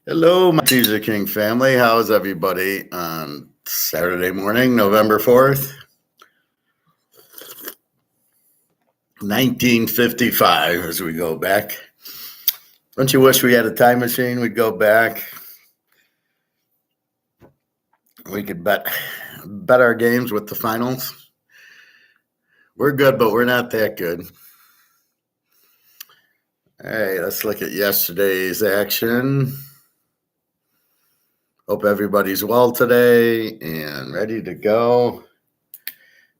Hello, my Teaserking family. How's everybody on Saturday morning, November 4th, 1955, as we go back? Don't you wish we had a time machine? We'd go back. We could bet our games with the finals. We're good, but we're not that good. All right, let's look at yesterday's action. Hope everybody's well today and ready to go.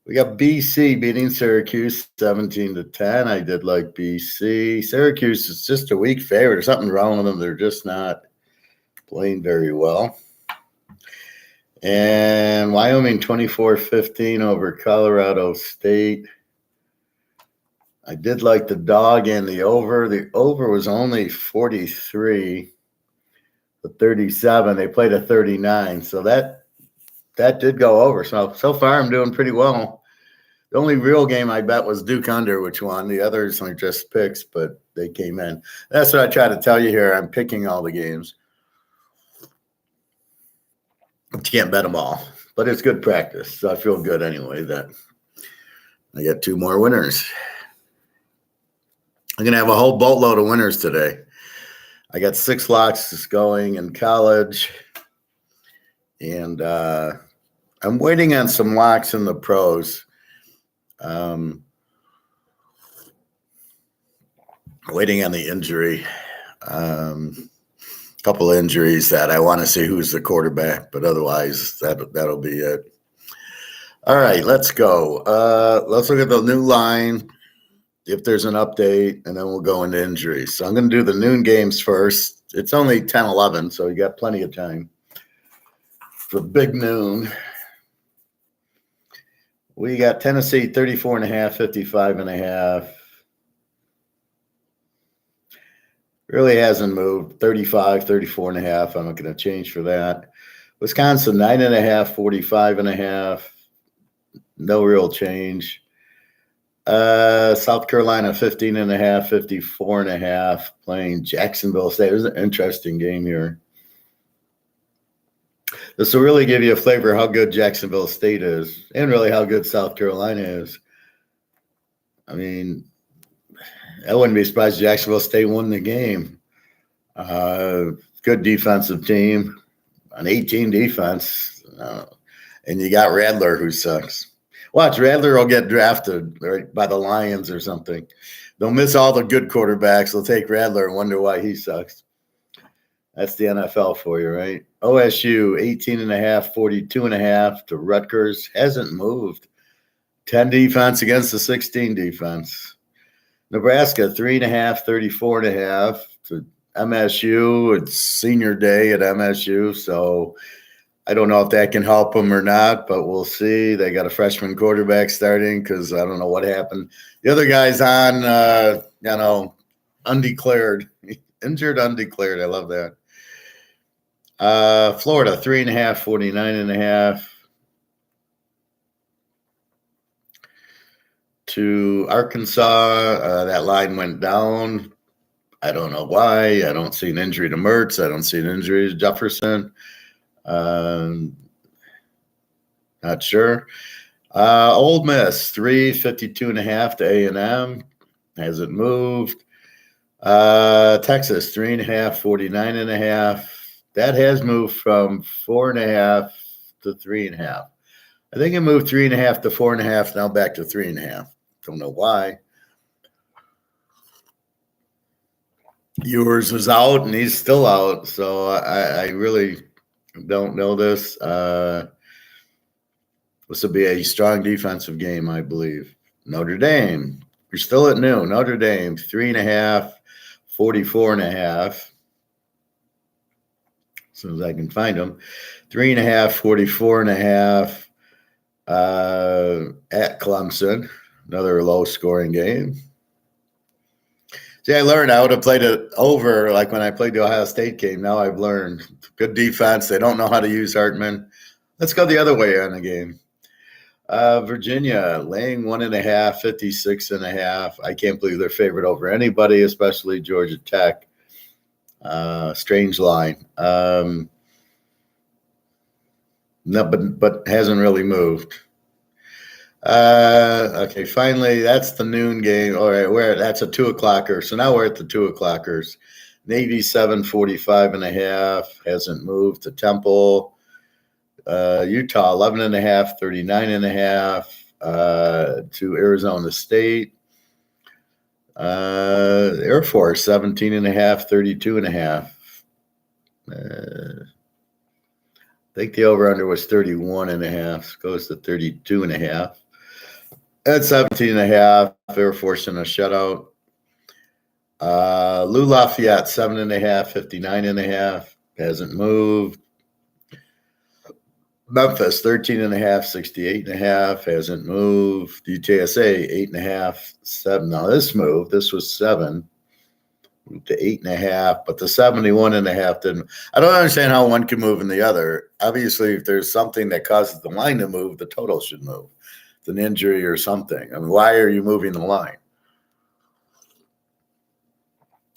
We got BC beating Syracuse 17-10. I did like BC. Syracuse is just a weak favorite. There's something wrong with them. They're just not playing very well. And Wyoming 24-15 over Colorado State. I did like the dog and the over. The over was only 43 to 37. They played a 39. So that did go over. So far I'm doing pretty well. The only real game I bet was Duke under, which won. The others are just picks, but they came in. That's what I try to tell you here. I'm picking all the games. But you can't bet them all. But it's good practice. So I feel good anyway that I got two more winners. I'm going to have a whole boatload of winners today. I got 6 locks going in college. And I'm waiting on some locks in the pros. Waiting on the injury. Couple of injuries that I want to see who's the quarterback, but otherwise that'll be it. All right, let's go. Let's look at the new line, if there's an update, and then we'll go into injuries. So I'm going to do the noon games first. It's only 10-11, so you got plenty of time for big noon. We got Tennessee 34.5, 55.5. Really hasn't moved. 35, 34.5. I'm not going to change for that. Wisconsin 9.5, 45.5. No real change. South Carolina 15.5, 54.5. Playing Jacksonville State. It was an interesting game here. This will really give you a flavor of how good Jacksonville State is and really how good South Carolina is. I mean, I wouldn't be surprised Jacksonville State won the game. Good defensive team, an 18 defense. And you got Radler, who sucks. Watch, Radler will get drafted right by the Lions or something. They'll miss all the good quarterbacks. They'll take Radler and wonder why he sucks. That's the NFL for you, right? OSU, 18.5, 42.5 to Rutgers. Hasn't moved. 10 defense against the 16 defense. Nebraska, 3.5, 34.5 to MSU. It's senior day at MSU, so I don't know if that can help them or not, but we'll see. They got a freshman quarterback starting because I don't know what happened. The other guy's on, undeclared. Injured, undeclared. I love that. Florida, 3.5, 49.5 to Arkansas. That line went down. I don't know why. I don't see an injury to Mertz. I don't see an injury to Jefferson. Not sure. Ole Miss, 52.5 to A&M. Hasn't moved. Texas, 3.5, 49.5. That has moved from 4.5 to 3.5. I think it moved 3.5 to 4.5, now back to 3.5. Don't know why. Ewers was out, and he's still out, so I really don't know this. This will be a strong defensive game, I believe. Notre Dame, you're still at noon. Notre Dame, 3.5, 44.5. As soon as I can find them. 3.5, 44.5 at Clemson. Another low-scoring game. See, I learned I would have played it over like when I played the Ohio State game. Now I've learned. Good defense. They don't know how to use Hartman. Let's go the other way on the game. Virginia laying 1.5, 56.5. I can't believe they're favored over anybody, especially Georgia Tech. Strange line. No, but hasn't really moved. Okay, finally, that's the noon game. All right, that's a 2 o'clocker. So now we're at the 2 o'clockers. Navy 745.5 hasn't moved to Temple. Utah 11.5, 39.5 to Arizona State. Air Force 17.5, 32.5. I think the over-under was 31.5. Goes to 32.5. At 17.5, Air Force in a shutout. Lou Lafayette 7.5, 59.5. Hasn't moved. Memphis 13.5, 68.5. Hasn't moved. UTSA 8.5, 7. Now this moved. This was 7. Moved to 8.5, but the 71.5 didn't. I don't understand how one can move and the other. Obviously, if there's something that causes the line to move, the total should move. It's an injury or something. I mean, why are you moving the line?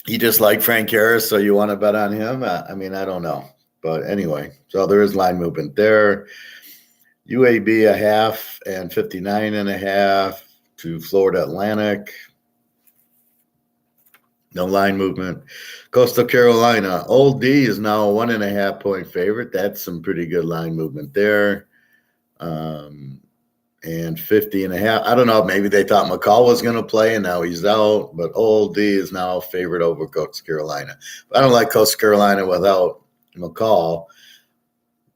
You just like Frank Harris, so you want to bet on him? I mean, I don't know. But anyway, so there is line movement there. UAB a half and 59.5 to Florida Atlantic. No line movement. Coastal Carolina. Old D is now a 1.5 point favorite. That's some pretty good line movement there. And 50.5. I don't know. Maybe they thought McCall was going to play and now he's out. But Old D is now favored over Coastal Carolina. But I don't like Coastal Carolina without McCall.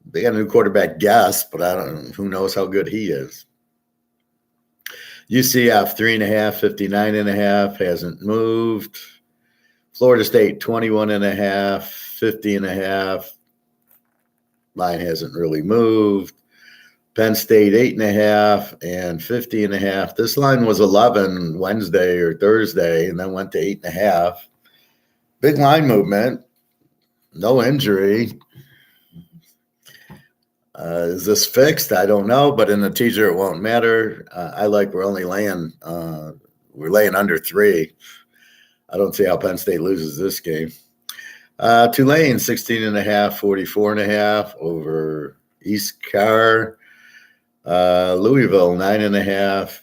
They got a new quarterback, Guess, but I don't. Who knows how good he is. UCF 3.5, 59.5 hasn't moved. Florida State 21.5, 50.5. Line hasn't really moved. Penn State 8.5 and 50.5. This line was 11 Wednesday or Thursday, and then went to 8.5. Big line movement. No injury. Is this fixed? I don't know, but in the teaser it won't matter. We're laying under 3. I don't see how Penn State loses this game. Tulane 16.5, 44.5 over East Carr. Louisville 9.5,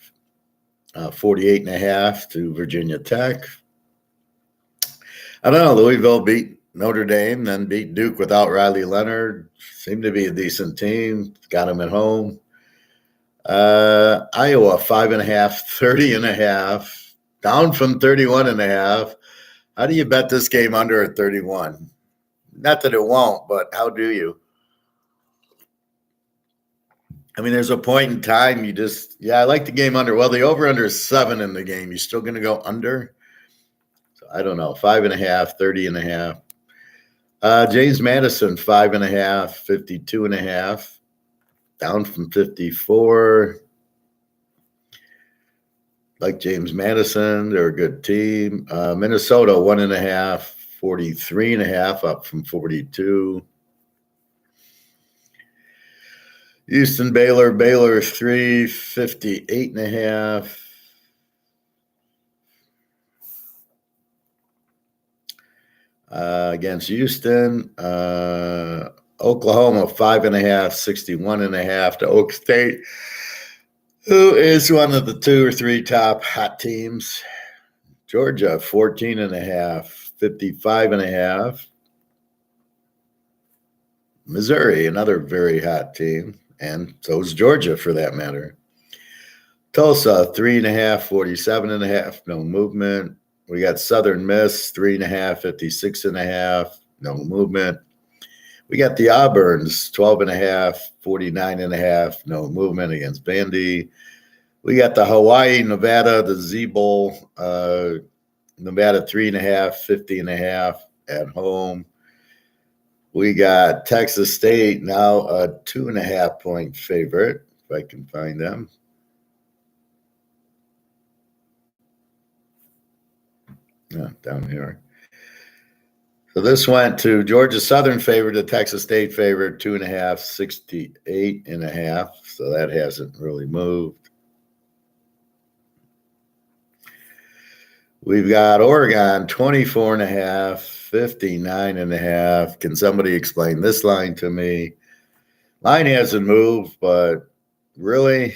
48.5 to Virginia Tech. I don't know. Louisville beat Notre Dame, then beat Duke without Riley Leonard. Seemed to be a decent team. Got them at home. Iowa 5.5, 30.5. Down from 31.5. How do you bet this game under at 31? Not that it won't, but how do you? I mean, there's a point in time I like the game under. Well, the over-under is 7 in the game. You still going to go under? So I don't know. 5.5, 30.5. James Madison 5.5, 52.5. Down from 54. Like James Madison, they're a good team. Minnesota 1.5, 43.5, up from 42. Houston Baylor 3, 58.5. Against Houston. Oklahoma 5.5, 61.5 to Oak State, who is one of the 2 or 3 top hot teams. Georgia 14.5, 55.5. Missouri, another very hot team, and so is Georgia for that matter. Tulsa 3.5, 47.5, no movement. We got Southern Miss 3.5, 56.5, no movement. We got the Auburns 12.5, 49.5, no movement against Vandy. We got the Hawaii, Nevada, the Z Bowl, Nevada 3.5, 50.5 at home. We got Texas State now a 2.5 point favorite, if I can find them. Down here. So this went to Georgia Southern favorite to Texas State favorite, 2.5, 68.5. So that hasn't really moved. We've got Oregon 24.5, 59.5. Can somebody explain this line to me? Line hasn't moved, but really,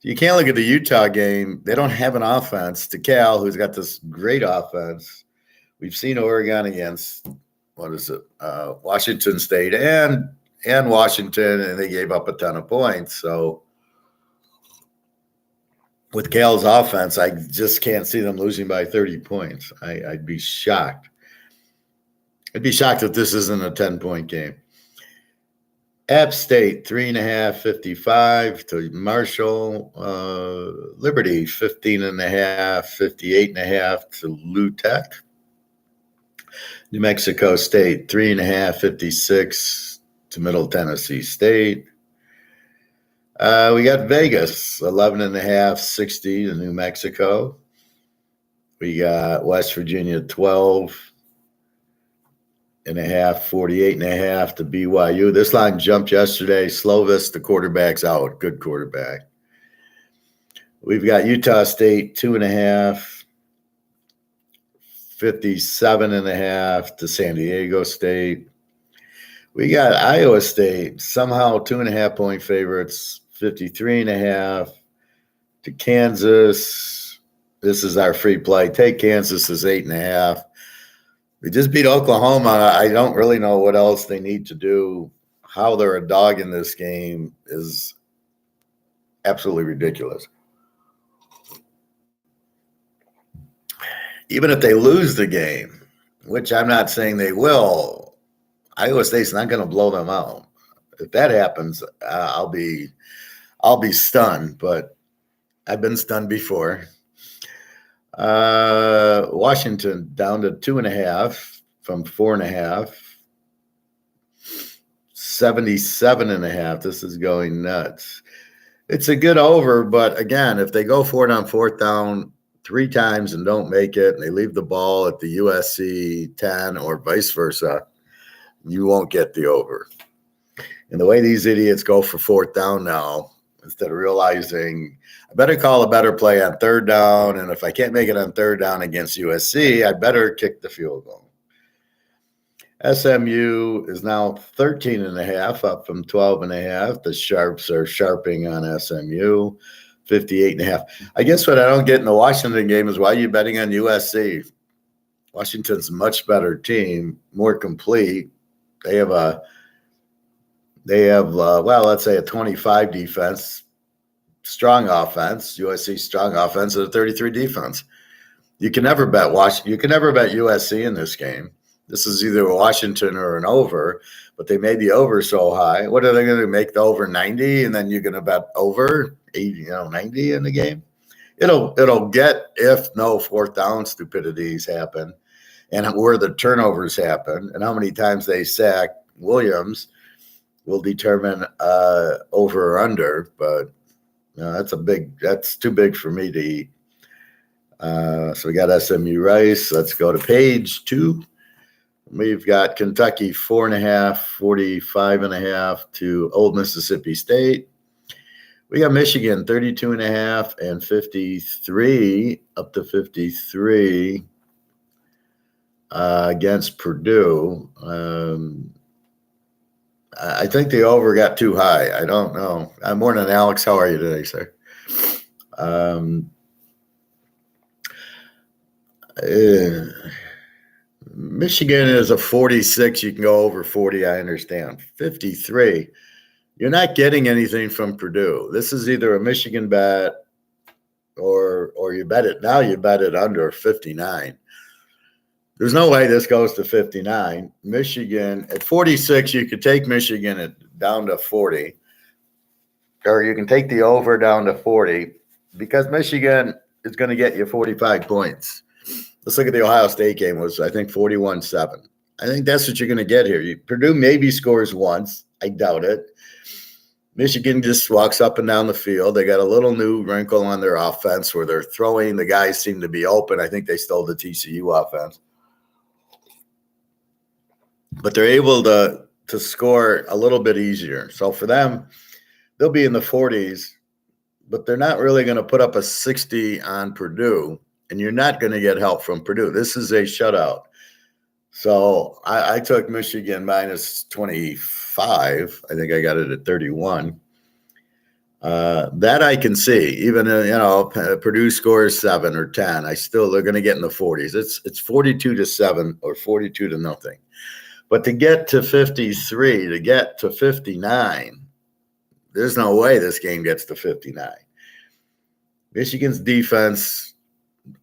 you can't look at the Utah game. They don't have an offense. To Cal, who's got this great offense. We've seen Oregon against Washington State and Washington, and they gave up a ton of points. So with Cal's offense, I just can't see them losing by 30 points. I'd be shocked. I'd be shocked if this isn't a 10-point game. App State, 3.5, 55 to Marshall. Liberty, 15.5, 58.5 to Lutech. New Mexico State, 3.5, 56 to Middle Tennessee State. We got Vegas, 11.5, 60 to New Mexico. We got West Virginia, 12.5, 48.5 to BYU. This line jumped yesterday. Slovis, the quarterback's out. Good quarterback. We've got Utah State, 2.5, 57.5 to San Diego State. We got Iowa State, somehow 2.5-point favorites, 53.5 to Kansas. This is our free play. Take Kansas as 8.5. They just beat Oklahoma. I don't really know what else they need to do. How they're a dog in this game is absolutely ridiculous. Even if they lose the game, which I'm not saying they will, Iowa State's not going to blow them out. If that happens, I'll be stunned. But I've been stunned before. Washington down to 2.5 from 4.5. 77.5. This is going nuts. It's a good over, but again, if they go for it on fourth down 3 times and don't make it, and they leave the ball at the USC 10 or vice versa, you won't get the over. And the way these idiots go for fourth down now, instead of realizing I better call a better play on third down, and if I can't make it on third down against USC, I better kick the field goal. SMU is now 13.5, up from 12.5. The Sharps are sharping on SMU, 58.5. I guess what I don't get in the Washington game is why are you betting on USC? Washington's a much better team, more complete. They have let's say a 25 defense, strong offense. USC strong offense and a 33 defense. You can never bet USC in this game. This is either Washington or an over, but they made the over so high. What are they going to make the over 90, and then you're going to bet over 80, 90 in the game? It'll get if no fourth down stupidities happen, and where the turnovers happen, and how many times they sack Williams will determine over or under. But that's too big for me to eat. So we got SMU Rice. Let's go to page 2. We've got Kentucky 4.5, 45.5 to Old Mississippi State. We got Michigan 32.5 and 53 up to 53 against Purdue. I think the over got too high. I don't know. Morning, Alex. How are you today, sir? Michigan is a 46. You can go over 40. I understand. 53. You're not getting anything from Purdue. This is either a Michigan bet or you bet it. Now you bet it under 59. There's no way this goes to 59. Michigan at 46, you could take Michigan down to 40. Or you can take the over down to 40 because Michigan is going to get you 45 points. Let's look at the Ohio State game. Was, I think, 41-7. I think that's what you're going to get here. Purdue maybe scores once. I doubt it. Michigan just walks up and down the field. They got a little new wrinkle on their offense where they're throwing. The guys seem to be open. I think they stole the TCU offense. But they're able to score a little bit easier. So for them, they'll be in the 40s, but they're not really going to put up a 60 on Purdue. and you're not going to get help from Purdue. This is a shutout. So I took Michigan minus 25. I think I got it at 31. That I can see. Even Purdue scores 7 or 10. They're going to get in the 40s. It's 42-7 or 42-0. But to get to 53, to get to 59, there's no way this game gets to 59. Michigan's defense,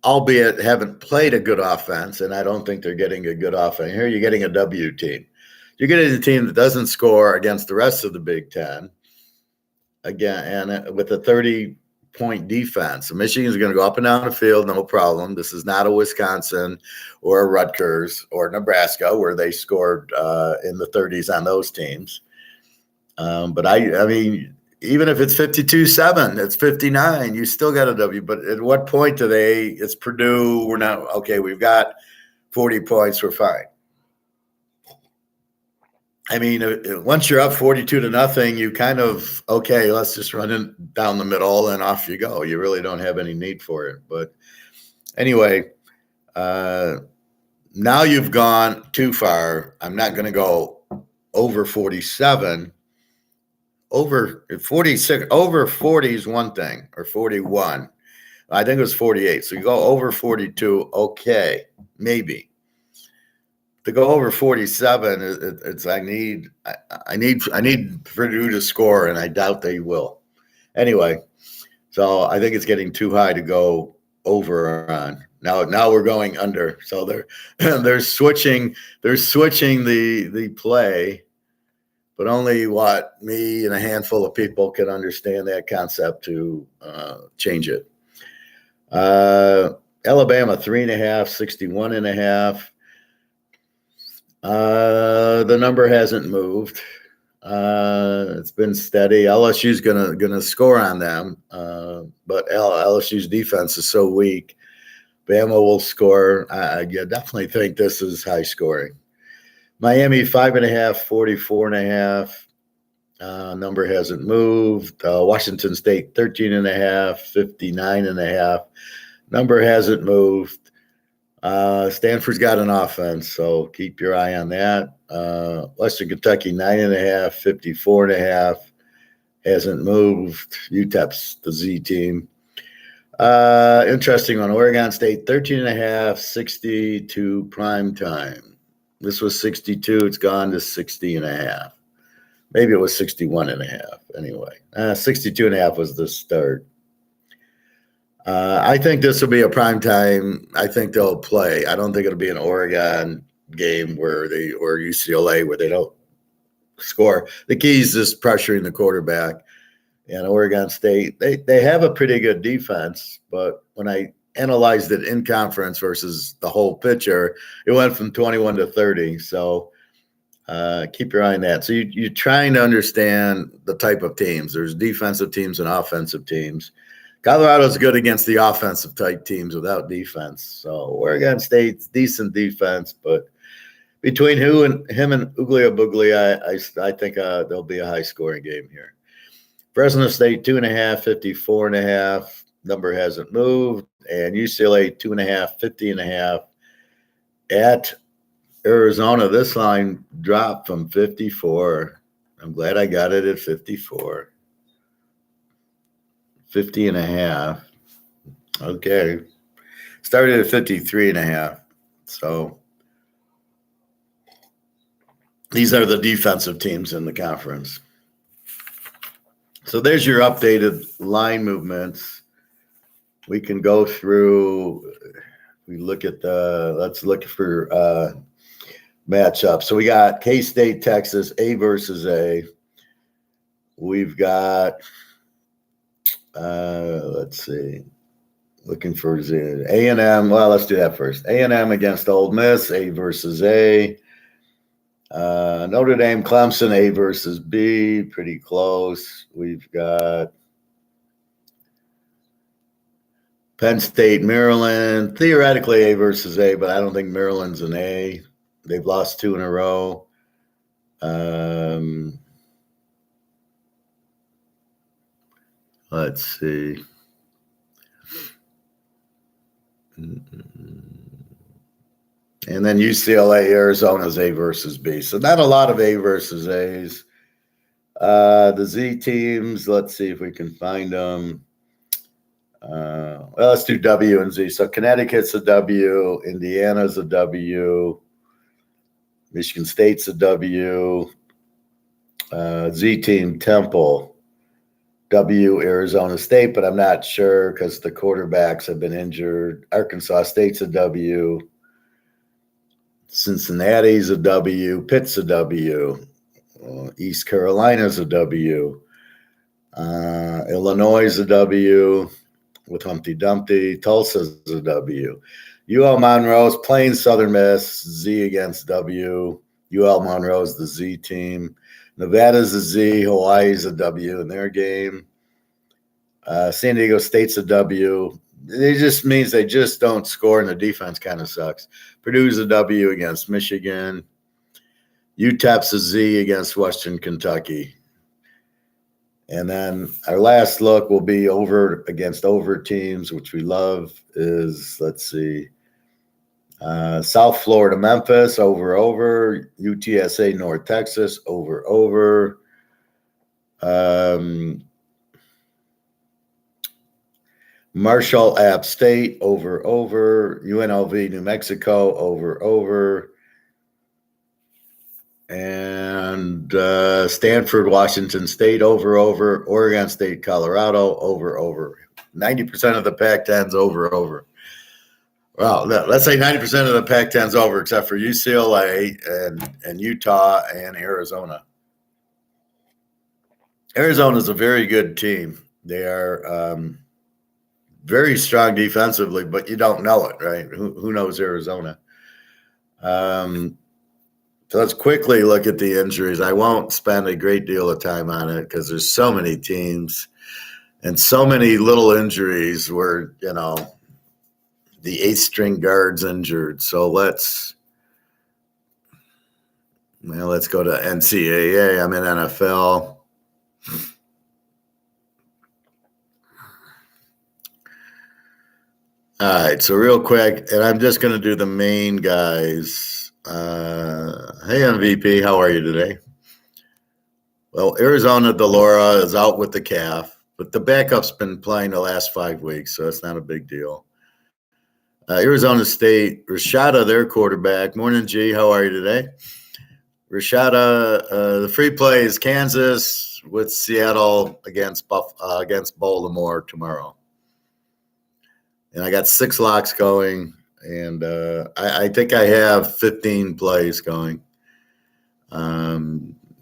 albeit haven't played a good offense, and I don't think they're getting a good offense. Here you're getting a W team. You're getting a team that doesn't score against the rest of the Big Ten. Again, and with a 30-point defense. So Michigan's going to go up and down the field, no problem. This is not a Wisconsin or a Rutgers or Nebraska where they scored in the 30s on those teams. But I mean, even if it's 52-7, it's 59, you still got a W. But at what point it's Purdue, we're not, okay, we've got 40 points, we're fine. I mean, once you're up 42-0, you kind of, okay, let's just run it down the middle and off you go. You really don't have any need for it. But anyway, now you've gone too far. I'm not going to go over 47. Over 46, over 40 is one thing, or 41. I think it was 48. So you go over 42, okay, maybe. To go over 47, it's I need Purdue to score, and I doubt they will. Anyway, so I think it's getting too high to go over or on. Now we're going under. So they're switching the play. But only me and a handful of people can understand that concept to change it. Alabama 3.5, 61.5. The number hasn't moved. It's been steady. LSU's gonna score on them, but LSU's defense is so weak. Bama will score. I definitely think this is high scoring. Miami 5.5, 44.5. Number hasn't moved. Washington State 13.5, 59.5. Number hasn't moved. Stanford's got an offense, so keep your eye on that. Western Kentucky 9.5, 54.5. Hasn't moved. UTEP's the Z team. Interesting one. Oregon State 13.5, 62 prime time. This was 62. It's gone to 60.5. Maybe it was 61.5. Anyway, 62.5 was the start. I think this will be a prime time. I think they'll play. I don't think it'll be an Oregon game or UCLA where they don't score. The key is just pressuring the quarterback. And Oregon State, they have a pretty good defense, but when I analyzed it in conference versus the whole picture, it went from 21 to 30. So keep your eye on that. So you're trying to understand the type of teams. There's defensive teams and offensive teams. Colorado's good against the offensive type teams without defense. So Oregon State's decent defense, but between him and Uglia Buglia, I think there'll be a high scoring game here. Fresno State 2.5, 54.5. Number hasn't moved. And UCLA 2.5, 50.5. At Arizona, this line dropped from 54. I'm glad I got it at 54. 50.5. Okay. Started at 53.5. So these are the defensive teams in the conference. So there's your updated line movements. We can go through, we look at let's look for matchups. So we got K-State, Texas, A versus A. We've got, let's see, looking for A&M. Well, let's do that first. A&M against Ole Miss, A versus A. Notre Dame, Clemson, A versus B, pretty close. We've got Penn State, Maryland, theoretically A versus A, but I don't think Maryland's an A. They've lost 2 in a row. Let's see. And then UCLA, Arizona's A versus B. So not a lot of A versus A's. The Z teams, let's see if we can find them. Well, let's do W and Z. So Connecticut's a W, Indiana's a W, Michigan State's a W, Z team Temple, W, Arizona State, but I'm not sure because the quarterbacks have been injured. Arkansas State's a W, Cincinnati's a W, Pitt's a W, East Carolina's a W, Illinois is a W with Humpty Dumpty, Tulsa's a W. UL Monroe's playing Southern Miss, Z against W. UL Monroe's the Z team. Nevada's a Z, Hawaii's a W in their game. San Diego State's a W. It just means they just don't score, and the defense kind of sucks. Purdue's a W against Michigan. UTEP's a Z against Western Kentucky. And then our last look will be over against over teams, which we love is, let's see, South Florida, Memphis, over, UTSA, North Texas, over. Marshall, App State, over. UNLV, New Mexico, over. And Stanford, Washington State, over. Oregon State, Colorado, over. 90% of the Pac-10's over. Well, let's say 90% of the Pac-10's over, except for UCLA and Utah and Arizona. Arizona's a very good team. They are very strong defensively, but you don't know it, right? Who knows Arizona? So let's quickly look at the injuries. I won't spend a great deal of time on it because there's so many teams and so many little injuries where, the eighth string guard's injured. So let's go to NCAA. I'm in NFL. All right, so real quick, and I'm just going to do the main guys. Hey, MVP, how are you today? Well, Arizona Delora is out with the calf, but the backup's been playing the last 5 weeks, so it's not a big deal. Arizona State, Rashada, their quarterback. Morning, G, how are you today? Rashada, the free play is Kansas with Seattle against Baltimore tomorrow. And I got 6 locks going, and I think I have 15 plays going.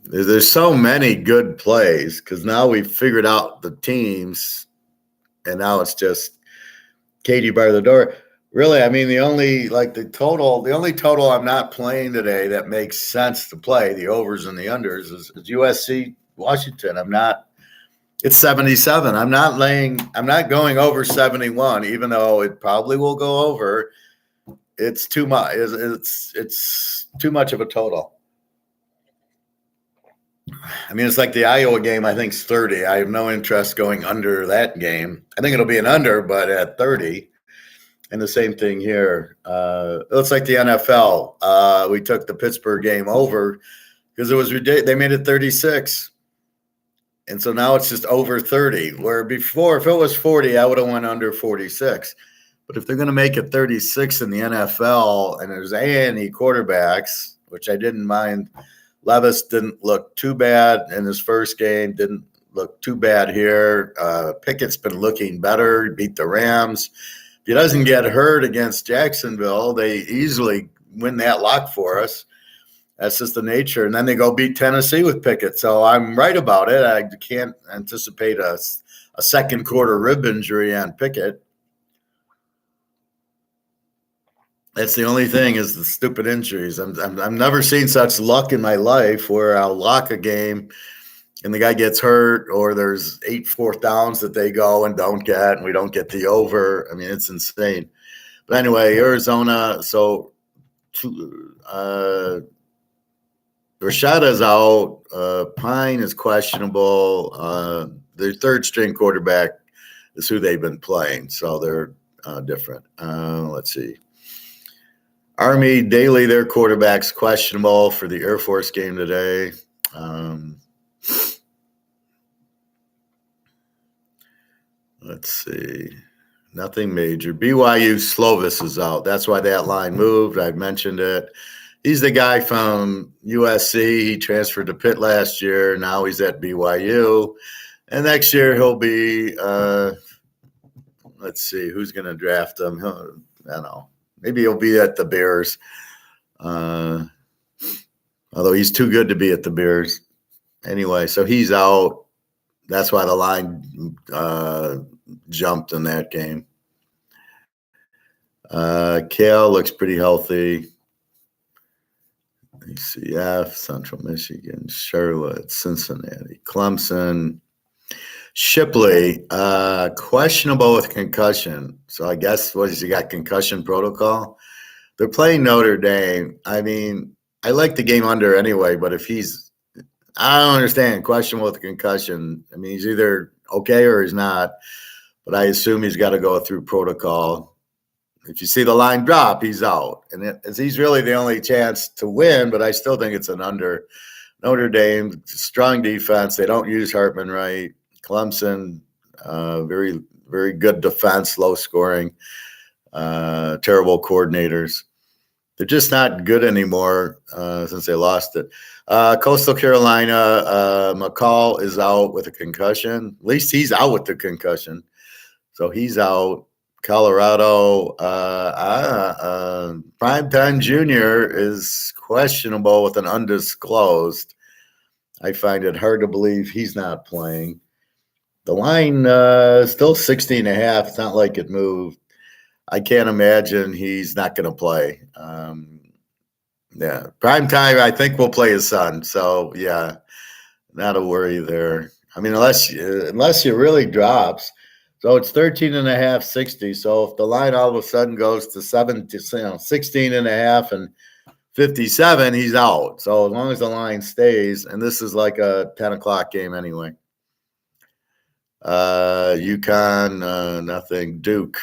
There's so many good plays because now we've figured out the teams, and now it's just Katie bar the door. Really, I mean, the only total I'm not playing today that makes sense to play, the overs and the unders, is USC Washington. It's 77. I'm not going over 71, even though it probably will go over. It's too much. It's too much of a total. I mean, it's like the Iowa game, I think, is 30. I have no interest going under that game. I think it'll be an under, but at 30. And the same thing here. It's like the NFL. We took the Pittsburgh game over because it was ridiculous. They made it 36. And so now it's just over 30, where before, if it was 40, I would have went under 46. But if they're going to make it 36 in the NFL and there's A&E quarterbacks, which I didn't mind, Levis didn't look too bad in his first game, didn't look too bad here. Pickett's been looking better, he beat the Rams. If he doesn't get hurt against Jacksonville, they easily win that lock for us. That's just the nature. And then they go beat Tennessee with Pickett. So I'm right about it. I can't anticipate a second quarter rib injury on Pickett. That's the only thing is the stupid injuries. I've never seen such luck in my life where I'll lock a game and the guy gets hurt or there's 8 fourth downs that they go and don't get and we don't get the over. I mean, it's insane. But anyway, Arizona, so Rashada's out. Pine is questionable. Their third string quarterback is who they've been playing. So different. Let's see. Army Daly, their quarterback's questionable for the Air Force game today. Let's see. Nothing major. BYU Slovis is out. That's why that line moved. I mentioned it. He's the guy from USC. He transferred to Pitt last year. Now he's at BYU. And next year he'll be, let's see, who's going to draft him? I don't know. Maybe he'll be at the Bears. Although he's too good to be at the Bears. Anyway, so he's out. That's why the line jumped in that game. Kale looks pretty healthy. ACF, Central Michigan, Charlotte, Cincinnati, Clemson. Shipley, questionable with concussion. So I guess, what has he got, concussion protocol? They're playing Notre Dame. I mean, I like the game under anyway, but if he's, I don't understand, questionable with concussion. I mean, he's either okay or he's not, but I assume he's got to go through protocol. If you see the line drop, he's out. And he's really the only chance to win, but I still think it's an under. Notre Dame, strong defense. They don't use Hartman right. Clemson, very, very good defense, low scoring, terrible coordinators. They're just not good anymore since they lost it. Coastal Carolina, McCall is out with a concussion. At least he's out with the concussion. So he's out. Colorado, Primetime Junior is questionable with an undisclosed. I find it hard to believe he's not playing. The line is still 16.5. It's not like it moved. I can't imagine he's not going to play. Yeah, Primetime, I think we'll play his son. So, yeah, not a worry there. I mean, unless it really drops. So it's 13.5, 60. So if the line all of a sudden goes to 16.5 and 57, he's out. So as long as the line stays, and this is like a 10 o'clock game anyway. UConn, nothing. Duke.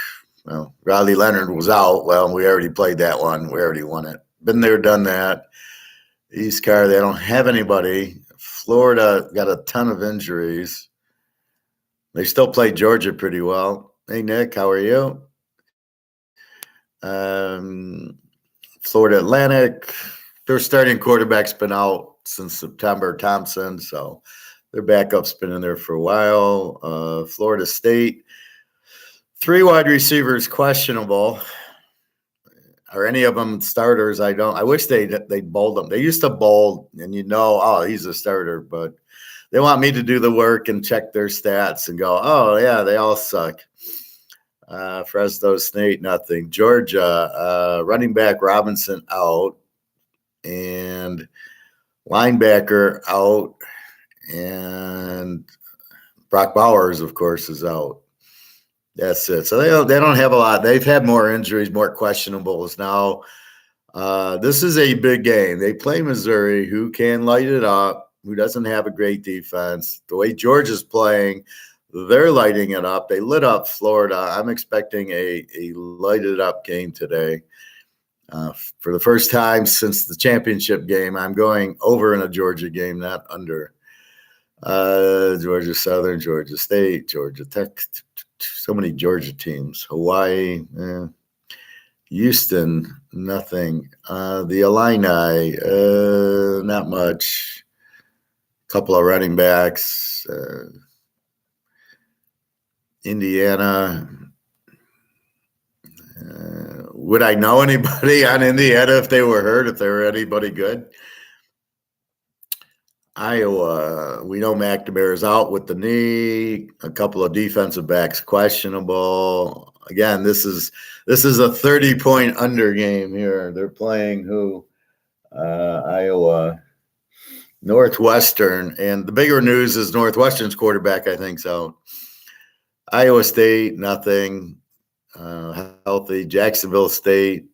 Well, Riley Leonard was out. Well, we already played that one. We already won it. Been there, done that. East Car, they don't have anybody. Florida got a ton of injuries. They still played Georgia pretty well. Hey, Nick, how are you? Florida Atlantic, their starting quarterback's been out since September, Thompson, so their backup's been in there for a while. Florida State, 3 wide receivers questionable. Are any of them starters? I wish they'd bold them. They used to bold, and oh, he's a starter, but they want me to do the work and check their stats and go, oh, yeah, they all suck. Fresno State, nothing. Georgia, running back Robinson out and linebacker out, and Brock Bowers, of course, is out. That's it. So they don't have a lot. They've had more injuries, more questionables now. This is a big game. They play Missouri, who can light it up, who doesn't have a great defense. The way Georgia's playing, they're lighting it up. They lit up Florida. I'm expecting a lighted up game today. For the first time since the championship game, I'm going over in a Georgia game, not under. Georgia Southern, Georgia State, Georgia Tech. So many Georgia teams. Hawaii, Houston, nothing. The Illini, not much. Couple of running backs. Indiana. Would I know anybody on Indiana if they were hurt, if they were anybody good? Iowa, we know McNamara's out with the knee. A couple of defensive backs questionable. Again, this is a 30-point under game here. They're playing who? Iowa. Northwestern, and the bigger news is Northwestern's quarterback, I think, so. Iowa State, nothing. Healthy. Jacksonville State,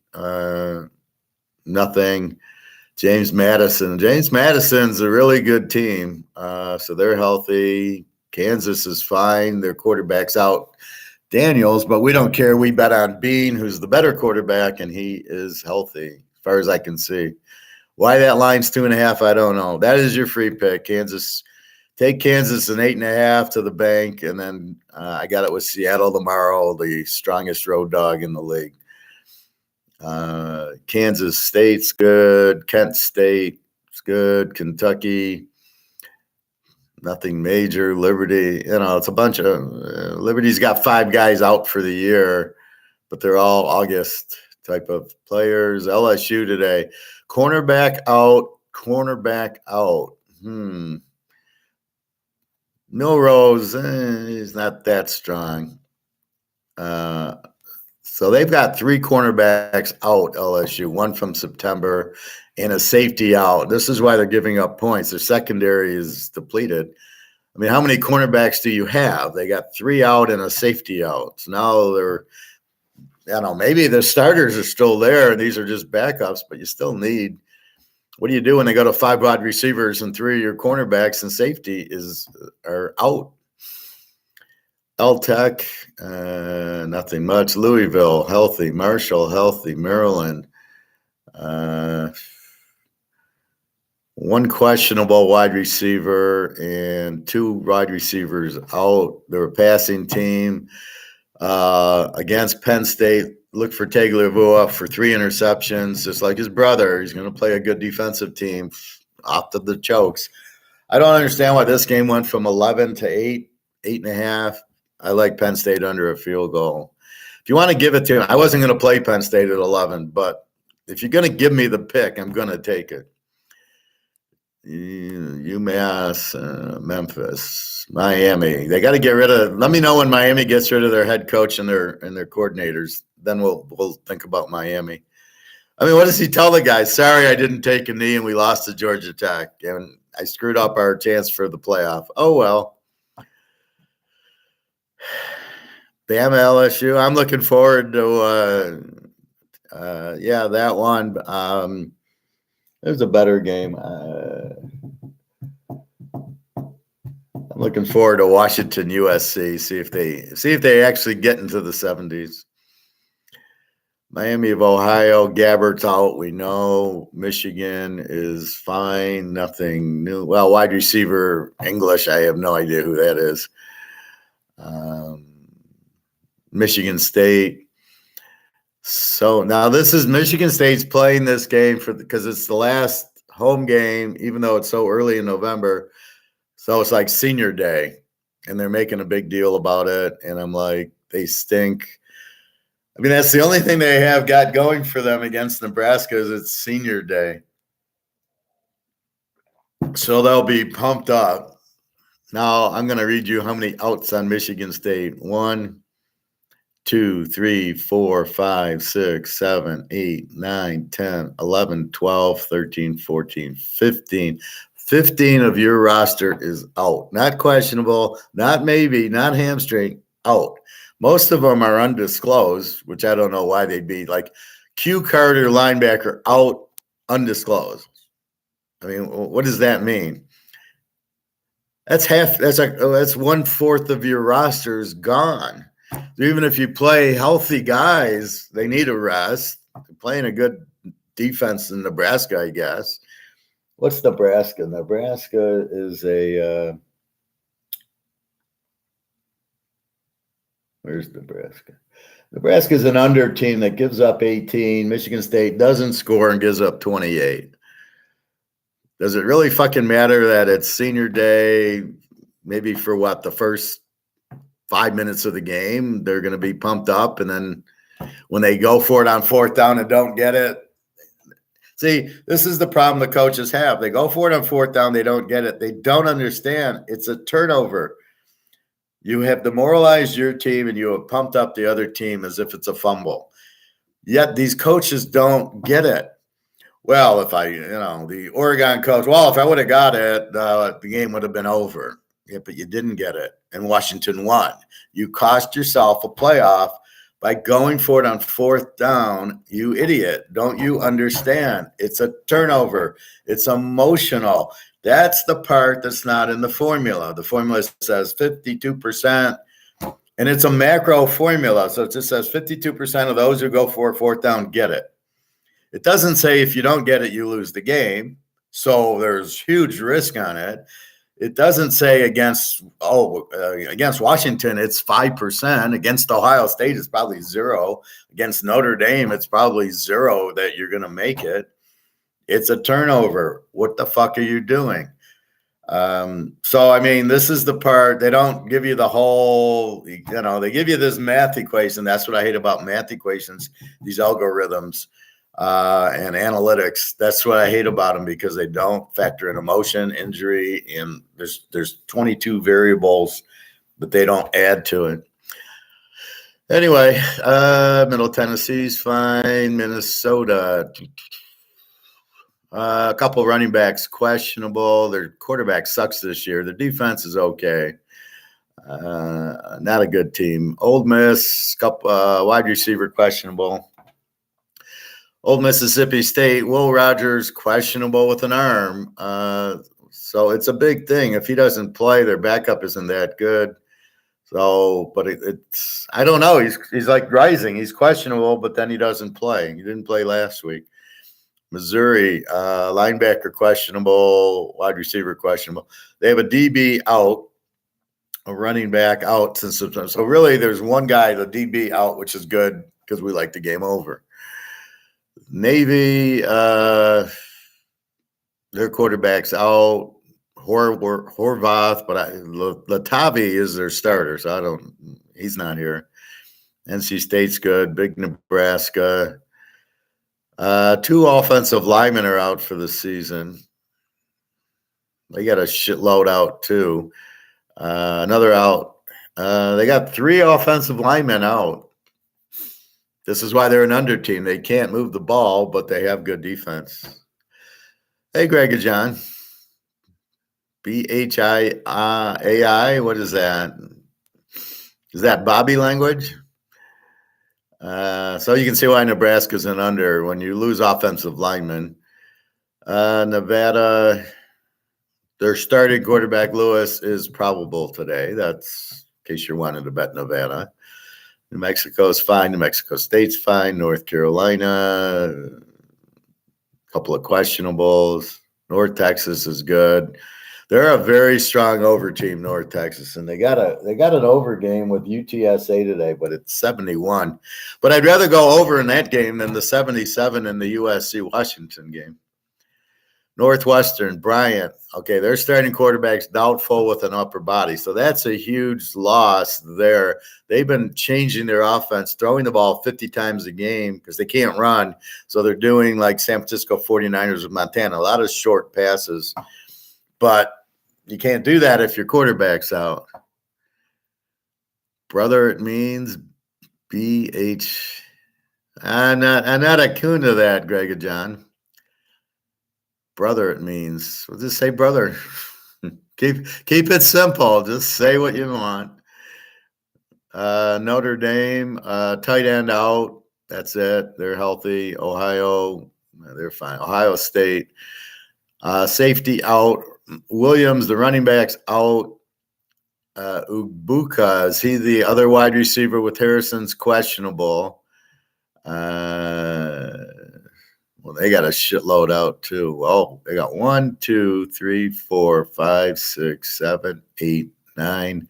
nothing. James Madison's a really good team, so they're healthy. Kansas is fine. Their quarterback's out Daniels, but we don't care. We bet on Bean, who's the better quarterback, and he is healthy as far as I can see. Why that line's 2.5, I don't know. That is your free pick. Kansas. Take Kansas an 8.5 to the bank, and then I got it with Seattle tomorrow, the strongest road dog in the league. Kansas State's good. Kent State's good. Kentucky, nothing major. Liberty, it's a bunch of Liberty's got 5 guys out for the year, but they're all August type of players. LSU today, cornerback out. Milrose is not that strong. So they've got 3 cornerbacks out, LSU, one from September and a safety out. This is why they're giving up points. Their secondary is depleted. I mean, how many cornerbacks do you have? They got 3 out and a safety out. So now maybe the starters are still there and these are just backups, but you still need. What do you do when they go to 5 wide receivers and 3 of your cornerbacks and safety are out? L-Tech, nothing much. Louisville, healthy. Marshall, healthy. Maryland, 1 questionable wide receiver and 2 wide receivers out. They're a passing team. Against Penn State, look for Tagliabue for 3 interceptions, just like his brother. He's going to play a good defensive team off to the chokes. I don't understand why this game went from 11 to 8, 8.5. I like Penn State under a field goal. If you want to give it to him, I wasn't going to play Penn State at 11, but if you're going to give me the pick, I'm going to take it. UMass, Memphis, Miami. They got to get rid of. Let me know when Miami gets rid of their head coach and their coordinators. Then we'll think about Miami. I mean, what does he tell the guys? Sorry, I didn't take a knee and we lost to Georgia Tech, and I screwed up our chance for the playoff. Oh well. Bama LSU. I'm looking forward to. That one. There's a better game. I'm looking forward to Washington USC. See if they actually get into the 70s. Miami of Ohio. Gabbert's out. We know. Michigan is fine. Nothing new. Well, wide receiver English. I have no idea who that is. Michigan State. So now this is Michigan State's playing this game because it's the last home game, even though it's so early in November. So it's like senior day, and they're making a big deal about it. And I'm like, they stink. I mean, that's the only thing they have got going for them against Nebraska is it's senior day. So they'll be pumped up. Now I'm going to read you how many outs on Michigan State. 1, 2, 3, 4, 5, 6, 7, 8, 9, 10, 11, 12, 13, 14, 15. 15 of your roster is out. Not questionable, not maybe, not hamstring, out. Most of them are undisclosed, which I don't know why they'd be. Like Q Carter, linebacker, out, undisclosed. I mean, what does that mean? That's 1/4 of your roster is gone. So even if you play healthy guys, they need a rest. They're playing a good defense in Nebraska, I guess. What's Nebraska? Nebraska is a where's Nebraska? Nebraska is an under team that gives up 18. Michigan State doesn't score and gives up 28. Does it really fucking matter that it's senior day? Maybe for the first 5 minutes of the game, they're going to be pumped up. And then when they go for it on 4th down and don't get it. See, this is the problem the coaches have. They go for it on 4th down. They don't get it. They don't understand. It's a turnover. You have demoralized your team and you have pumped up the other team as if it's a fumble. Yet these coaches don't get it. Well, if the Oregon coach, if I would have got it, the game would have been over. Yeah, but you didn't get it, and Washington won. You cost yourself a playoff by going for it on 4th down, you idiot. Don't you understand? It's a turnover. It's emotional. That's the part that's not in the formula. The formula says 52% And it's a macro formula. So it just says 52% of those who go for fourth down get it. It doesn't say if you don't get it, you lose the game. So there's huge risk on it. It doesn't say against Washington, it's 5%. Against Ohio State, it's probably 0. Against Notre Dame, it's probably 0 that you're going to make it. It's a turnover. What the fuck are you doing? So, I mean, this is the part, they don't give you the whole, they give you this math equation. That's what I hate about math equations, these algorithms and analytics. That's what I hate about them, because they don't factor in emotion, injury, and there's 22 variables, but they don't add to it. Anyway, Middle Tennessee's fine. Minnesota, a couple of running backs questionable. Their quarterback sucks this year. Their defense is okay. Not a good team. Old Miss, couple wide receiver questionable. Old Mississippi State, Will Rogers questionable with an arm. So it's a big thing. If he doesn't play, their backup isn't that good. So, but it's I don't know. He's like rising. He's questionable, but then he doesn't play. He didn't play last week. Missouri, linebacker questionable, wide receiver questionable. They have a DB out, a running back out since September. So really, there's one guy, the DB out, which is good because we like the game over. Navy, their quarterback's out. Horvath, but Latavi is their starter, so he's not here. NC State's good. Big Nebraska. 2 offensive linemen are out for the season. They got a shitload out too. Another out. They got 3 offensive linemen out. This is why they're an under team. They can't move the ball, but they have good defense. Hey, Greg and John. BHIAI, what is that? Is that Bobby language? So you can see why Nebraska's an under when you lose offensive linemen. Nevada, their starting quarterback, Lewis, is probable today. That's in case you're wanting to bet Nevada. New Mexico's fine. New Mexico State's fine. North Carolina, a couple of questionables. North Texas is good. They're a very strong over team, North Texas, and they got an over game with UTSA today, but it's 71. But I'd rather go over in that game than the 77 in the USC Washington game. Northwestern, Bryant. Okay, their starting quarterback's doubtful with an upper body, so that's a huge loss there. They've been changing their offense, throwing the ball 50 times a game because they can't run, so they're doing like San Francisco 49ers with Montana, a lot of short passes. But you can't do that if your quarterback's out. Brother, it means BH. I'm not attuned to that, Greg and John. Brother, it means. We'll just say brother. Keep it simple. Just say what you want. Notre Dame, tight end out. That's it. They're healthy. Ohio, they're fine. Ohio State, safety out. Williams, the running back's out. Ubuka, is he the other wide receiver with Harrison's questionable? Well, they got a shitload out too. Oh, they got 1, 2, 3, 4, 5, 6, 7, 8, 9,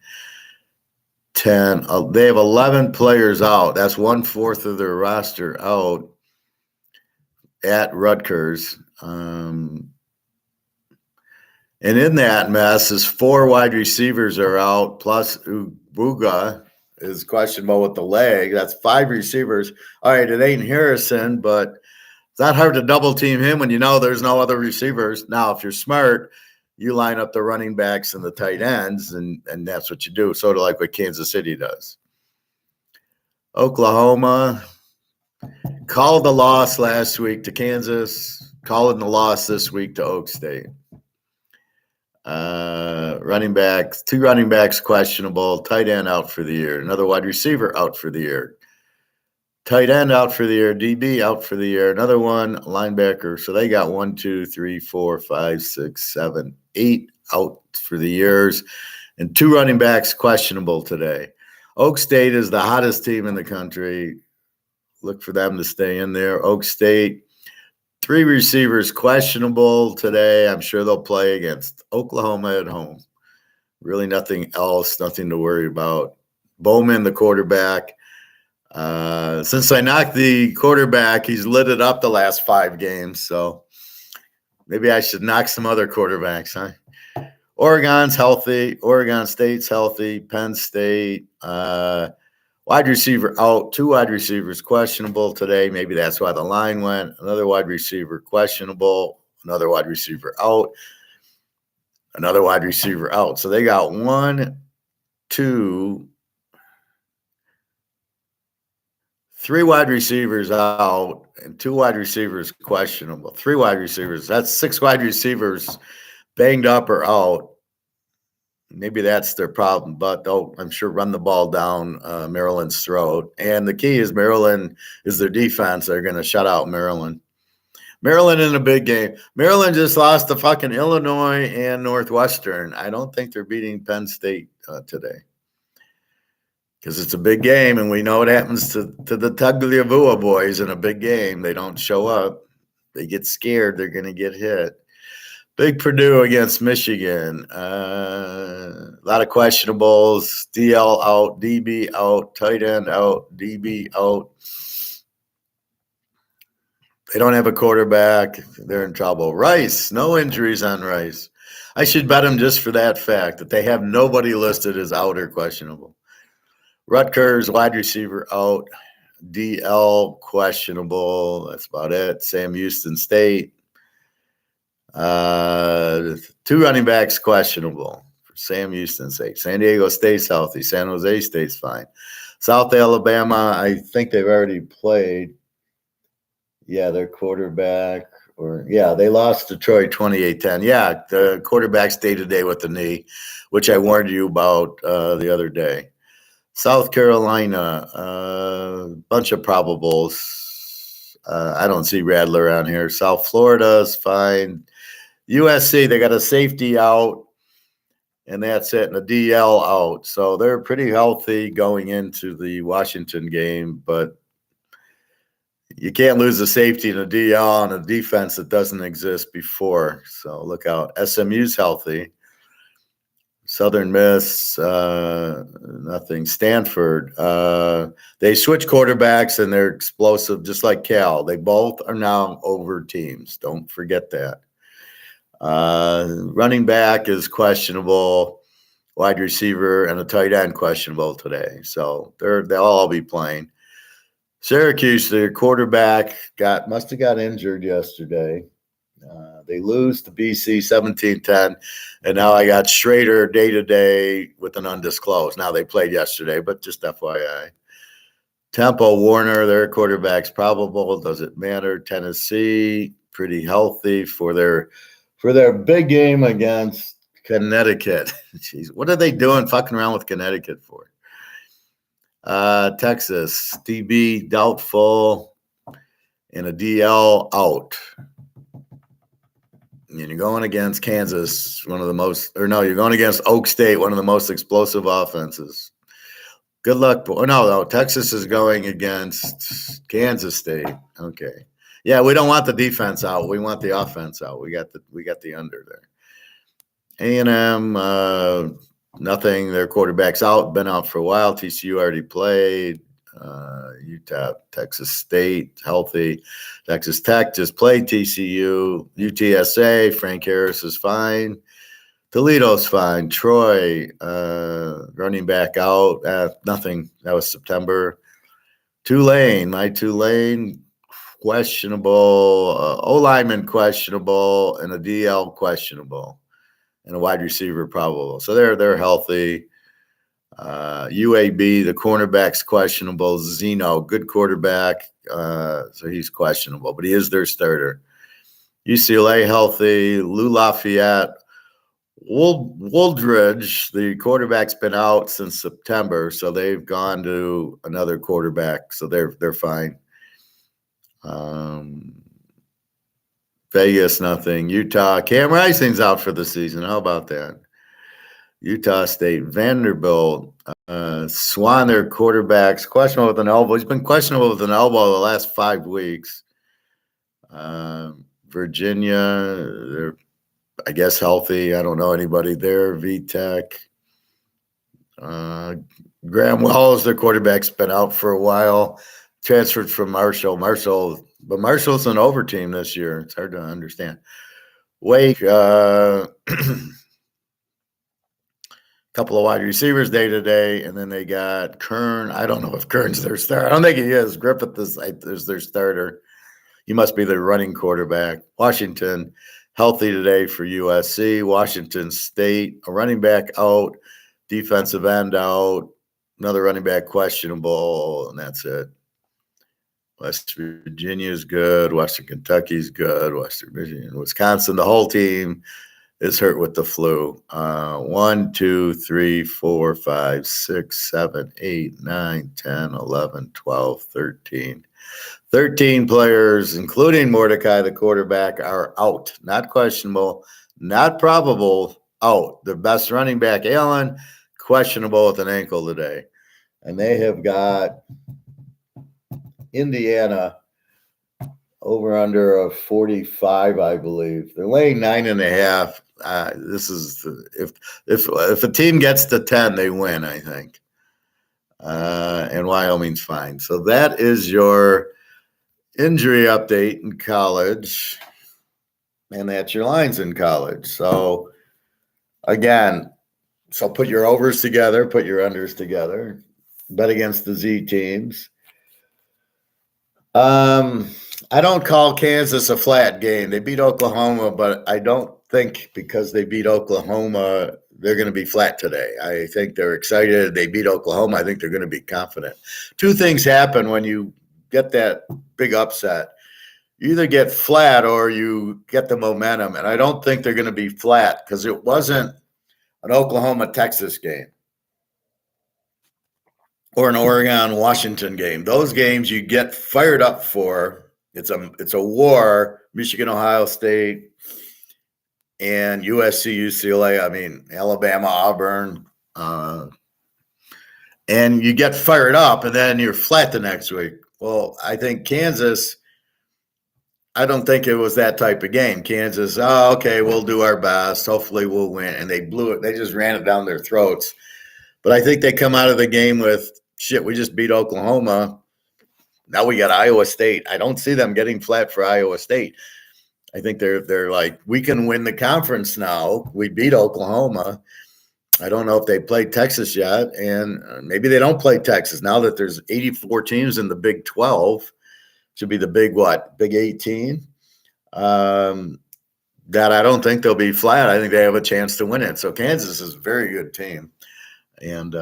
10. They have 11 players out. That's 1/4 of their roster out at Rutgers. And in that mess is 4 wide receivers are out, plus Ubuga is questionable with the leg. That's 5 receivers. All right, it ain't Harrison, but it's not hard to double team him when you know there's no other receivers. Now, if you're smart, you line up the running backs and the tight ends, and that's what you do, sort of like what Kansas City does. Oklahoma called the loss last week to Kansas, calling the loss this week to Oak State. Running backs, 2 running backs questionable, tight end out for the year, another wide receiver out for the year, tight end out for the year, DB out for the year, another one linebacker. So they got 1, 2, 3, 4, 5, 6, 7, 8 out for the years, and 2 running backs questionable today. Oak State is the hottest team in the country. Look for them to stay in there. Oak State, 3 receivers questionable today. I'm sure they'll play against Oklahoma at home. Really nothing else, nothing to worry about. Bowman, the quarterback. Since I knocked the quarterback, he's lit it up the last 5 games. So maybe I should knock some other quarterbacks, huh? Oregon's healthy. Oregon State's healthy. Penn State. Wide receiver out. 2 wide receivers questionable today. Maybe that's why the line went. Another wide receiver questionable. Another wide receiver out. Another wide receiver out. So they got 1, 2, 3 wide receivers out and 2 wide receivers questionable. 3 wide receivers. That's 6 wide receivers banged up or out. Maybe that's their problem, but they'll, I'm sure, run the ball down Maryland's throat. And the key is Maryland is their defense. They're going to shut out Maryland. Maryland in a big game. Maryland just lost to fucking Illinois and Northwestern. I don't think they're beating Penn State today because it's a big game, and we know what happens to the Tagliavua boys in a big game. They don't show up. They get scared. They're going to get hit. Big Purdue against Michigan. A lot of questionables. DL out, DB out, tight end out, DB out. They don't have a quarterback. They're in trouble. Rice, no injuries on Rice. I should bet them just for that fact that they have nobody listed as out or questionable. Rutgers, wide receiver out. DL questionable. That's about it. Sam Houston State. 2 running backs questionable for Sam Houston's sake. San Diego State's healthy. San Jose State's fine. South Alabama, I think they've already played. Yeah, their quarterback, they lost to Troy 28-10. Yeah, the quarterback's day-to-day with the knee, which I warned you about the other day. South Carolina, bunch of probables. I don't see Radler on here. South Florida's fine. USC, they got a safety out, and that's it, and a DL out. So they're pretty healthy going into the Washington game, but you can't lose a safety and a DL on a defense that doesn't exist before. So look out. SMU's healthy. Southern Miss, nothing. Stanford, they switch quarterbacks, and they're explosive, just like Cal. They both are now over teams. Don't forget that. Running back is questionable. Wide receiver and a tight end questionable today. So they'll all be playing. Syracuse, their quarterback must have got injured yesterday. They lose to BC 17-10, and now I got Schrader day-to-day with an undisclosed. Now they played yesterday, but just FYI. Temple, Warner, their quarterback's probable. Does it matter? Tennessee, pretty healthy for their big game against Connecticut. Jeez, what are they doing fucking around with Connecticut for? Texas, DB doubtful, and a DL out. And you're going against Kansas, you're going against Oak State, one of the most explosive offenses. Good luck. No, Texas is going against Kansas State. Okay. Yeah, we don't want the defense out. We want the offense out. We got the under there. A&M, nothing. Their quarterback's out, been out for a while. TCU already played. Utah, Texas State, healthy. Texas Tech just played TCU. UTSA, Frank Harris is fine. Toledo's fine. Troy, running back out. Nothing. That was September. Tulane, questionable. O-lineman questionable, and a DL questionable, and a wide receiver probable. So they're healthy. UAB, the cornerback's questionable. Zeno, good quarterback, so he's questionable, but he is their starter. UCLA healthy. Lou Lafayette. Wooldridge, the quarterback's been out since September, so they've gone to another quarterback, so they're fine. Vegas, nothing. Utah, Cam Rising's out for the season. How about that? Utah State, Vanderbilt, Swan, their quarterback's questionable with an elbow. He's been questionable with an elbow the last 5 weeks. Virginia, they're, I guess, healthy. I don't know anybody there. VTech. Graham Wells, their quarterback's been out for a while. Transferred from Marshall. But Marshall's an over team this year. It's hard to understand. Wake, couple of wide receivers day to day, and then they got Kern. I don't know if Kern's their starter. I don't think he is. Griffith is their starter. He must be their running quarterback. Washington, healthy today for USC. Washington State, a running back out, defensive end out, another running back questionable, and that's it. West Virginia's good. Western Kentucky's good. Western Michigan, Wisconsin, the whole team is hurt with the flu. 1, 2, 3, 4, 5, 6, 7, 8, 9, 10, 11, 12, 13. 13 players, including Mordecai, the quarterback, are out. Not questionable, not probable, out. The best running back, Allen, questionable with an ankle today. And they have got Indiana over under a 45, I believe. They're laying 9.5. This is if a team gets to 10, they win, I think. And Wyoming's fine. So that is your injury update in college, and that's your lines in college. So again, put your overs together, put your unders together, bet against the Z teams. I don't call Kansas a flat game. They beat Oklahoma, but I don't think because they beat Oklahoma, they're going to be flat today. I think they're excited. They beat Oklahoma. I think they're going to be confident. 2 things happen when you get that big upset. You either get flat or you get the momentum, and I don't think they're going to be flat because it wasn't an Oklahoma-Texas game or an Oregon-Washington game. Those games you get fired up for. It's a war. Michigan, Ohio State, and USC, UCLA. I mean, Alabama, Auburn, and you get fired up, and then you're flat the next week. Well, I think Kansas. I don't think it was that type of game. Kansas, okay, we'll do our best. Hopefully, we'll win, and they blew it. They just ran it down their throats. But I think they come out of the game with shit. We just beat Oklahoma. Now we got Iowa State. I don't see them getting flat for Iowa State. I think they're like, we can win the conference now. We beat Oklahoma. I don't know if they played Texas yet, and maybe they don't play Texas now that there's 84 teams in the Big 12. Should be the Big what? Big 18. That I don't think they'll be flat. I think they have a chance to win it. So Kansas is a very good team, and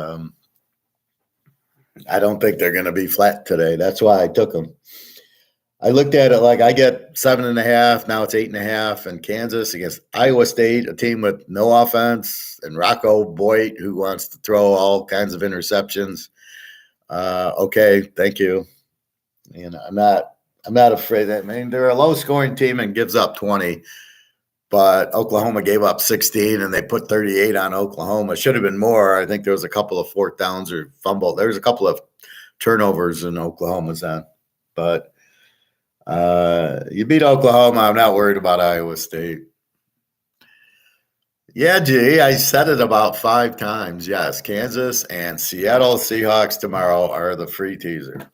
I don't think they're going to be flat today. That's why I took them. I looked at it like I get 7.5. Now it's 8.5. And Kansas against Iowa State, a team with no offense, and Rocco Boyd, who wants to throw all kinds of interceptions. Okay, thank you. And I'm not afraid that. I mean, they're a low-scoring team and gives up 20. But Oklahoma gave up 16, and they put 38 on Oklahoma. Should have been more. I think there was a couple of 4th downs or fumble. There was a couple of turnovers in Oklahoma's end. But you beat Oklahoma. I'm not worried about Iowa State. Yeah, G, I said it about 5 times. Yes, Kansas and Seattle Seahawks tomorrow are the free teaser.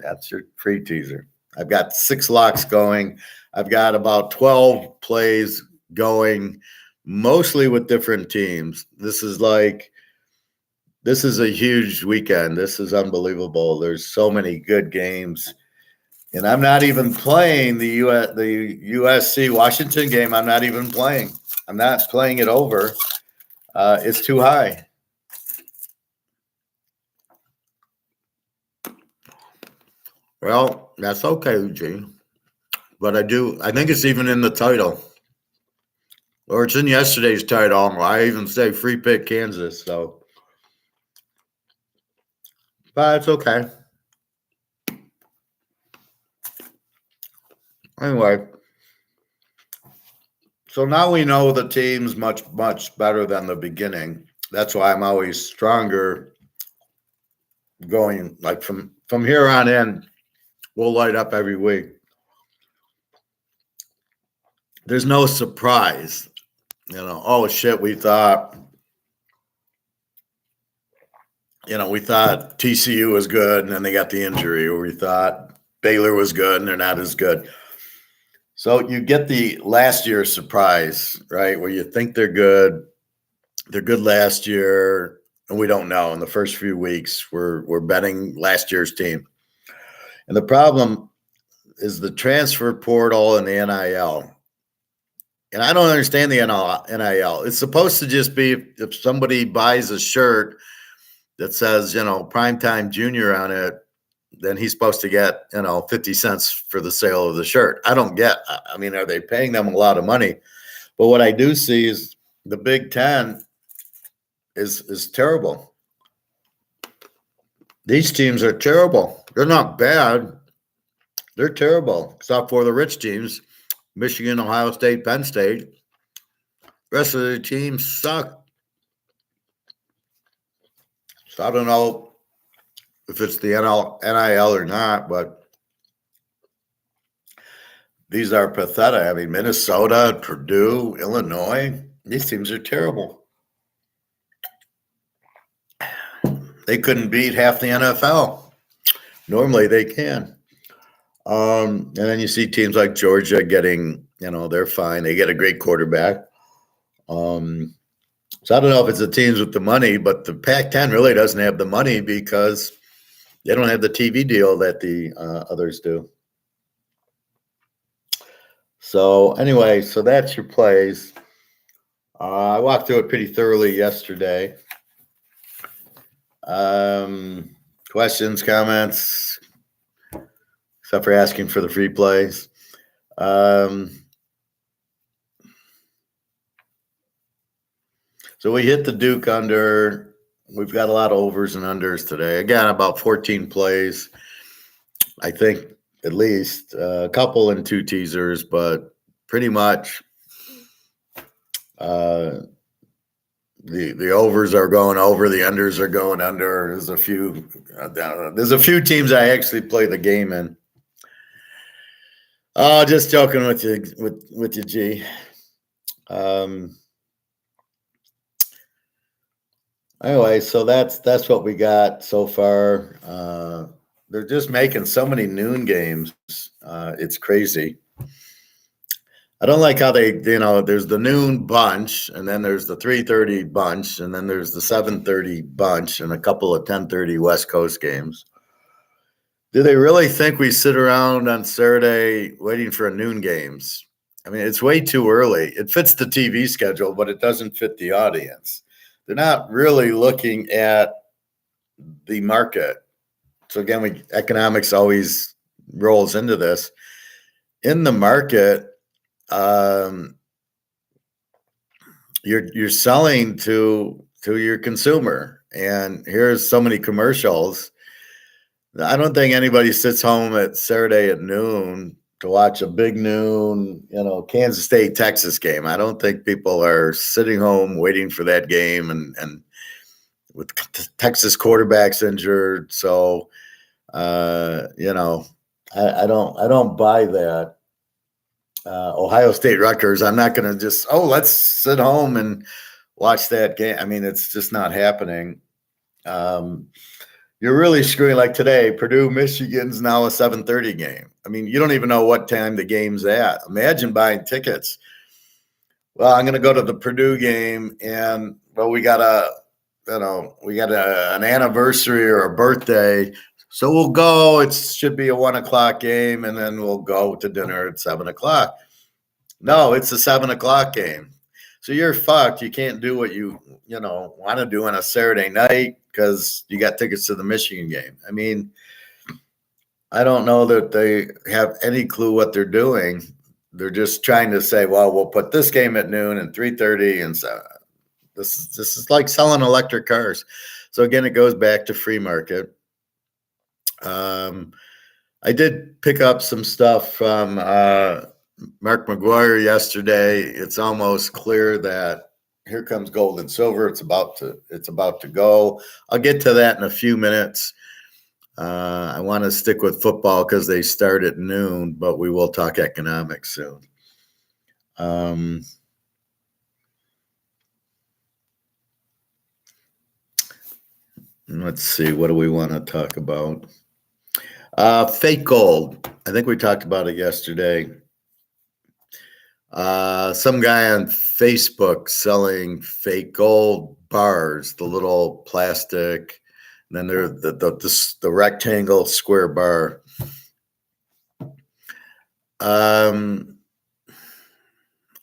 That's your free teaser. I've got 6 locks going. I've got about 12 plays going, mostly with different teams. This is a huge weekend. This is unbelievable. There's so many good games. And I'm not even playing the USC Washington game. I'm not even playing. I'm not playing it over. It's too high. Well, that's okay, Eugene. But I think it's even in the title. Or it's in yesterday's title. I even say free pick Kansas. So, but it's okay. Anyway, so now we know the team's much, much better than the beginning. That's why I'm always stronger going like from here on in, we'll light up every week. There's no surprise, oh shit, we thought TCU was good and then they got the injury, or we thought Baylor was good and they're not as good. So you get the last year surprise, right? Where you think they're good last year, and we don't know. In the first few weeks, we're betting last year's team. And the problem is the transfer portal and the NIL. And I don't understand the NIL. It's supposed to just be if somebody buys a shirt that says, Primetime Junior on it, then he's supposed to get, 50 cents for the sale of the shirt. I don't get, are they paying them a lot of money? But what I do see is the Big Ten is terrible. These teams are terrible. They're not bad. They're terrible, except for the rich teams, Michigan, Ohio State, Penn State. The rest of the teams suck. So I don't know if it's the NIL or not, but these are pathetic. Minnesota, Purdue, Illinois, these teams are terrible. They couldn't beat half the NFL. Normally they can. And then you see teams like Georgia getting, they're fine. They get a great quarterback. So I don't know if it's the teams with the money, but the Pac-10 really doesn't have the money because they don't have the TV deal that the others do. So anyway, so that's your plays. I walked through it pretty thoroughly yesterday. Questions, comments, except for asking for the free plays. So we hit the Duke under. We've got a lot of overs and unders today. Again, about 14 plays. I think at least a couple and two teasers, but pretty much the overs are going over, the unders are going under. There's a few teams I actually play the game in. Oh, just joking with you, G. Anyway, so that's what we got so far. They're just making so many noon games. It's crazy. I don't like how they, there's the noon bunch, and then there's the 3:30 bunch, and then there's the 7:30 bunch, and a couple of 10:30 West Coast games. Do they really think we sit around on Saturday waiting for noon games? It's way too early. It fits the TV schedule, but it doesn't fit the audience. They're not really looking at the market. So again, economics always rolls into this. In the market, you're selling to your consumer, and here's so many commercials. I don't think anybody sits home at Saturday at noon to watch a big noon, Kansas State, Texas game. I don't think people are sitting home waiting for that game, and with Texas quarterbacks injured. So, I don't buy that. Ohio State, Rutgers, I'm not going to just, let's sit home and watch that game. It's just not happening. You're really screwing, like today, Purdue, Michigan's now a 7:30 game. You don't even know what time the game's at. Imagine buying tickets. Well, I'm going to go to the Purdue game, and we got an anniversary or a birthday, so we'll go. It should be a 1:00 game, and then we'll go to dinner at 7:00. No, it's a 7:00 game. So you're fucked. You can't do what you want to do on a Saturday night because you got tickets to the Michigan game. I don't know that they have any clue what they're doing. They're just trying to say, well, we'll put this game at noon and 3:30, and so this is like selling electric cars. So again, it goes back to free market. I did pick up some stuff from Mark McGuire yesterday. It's almost clear that here comes gold and silver. It's about to go. I'll get to that in a few minutes. I want to stick with football because they start at noon, but we will talk economics soon. Let's see. What do we want to talk about? Fake gold. I think we talked about it yesterday. Some guy on Facebook selling fake gold bars, the little plastic, and then there the rectangle square bar.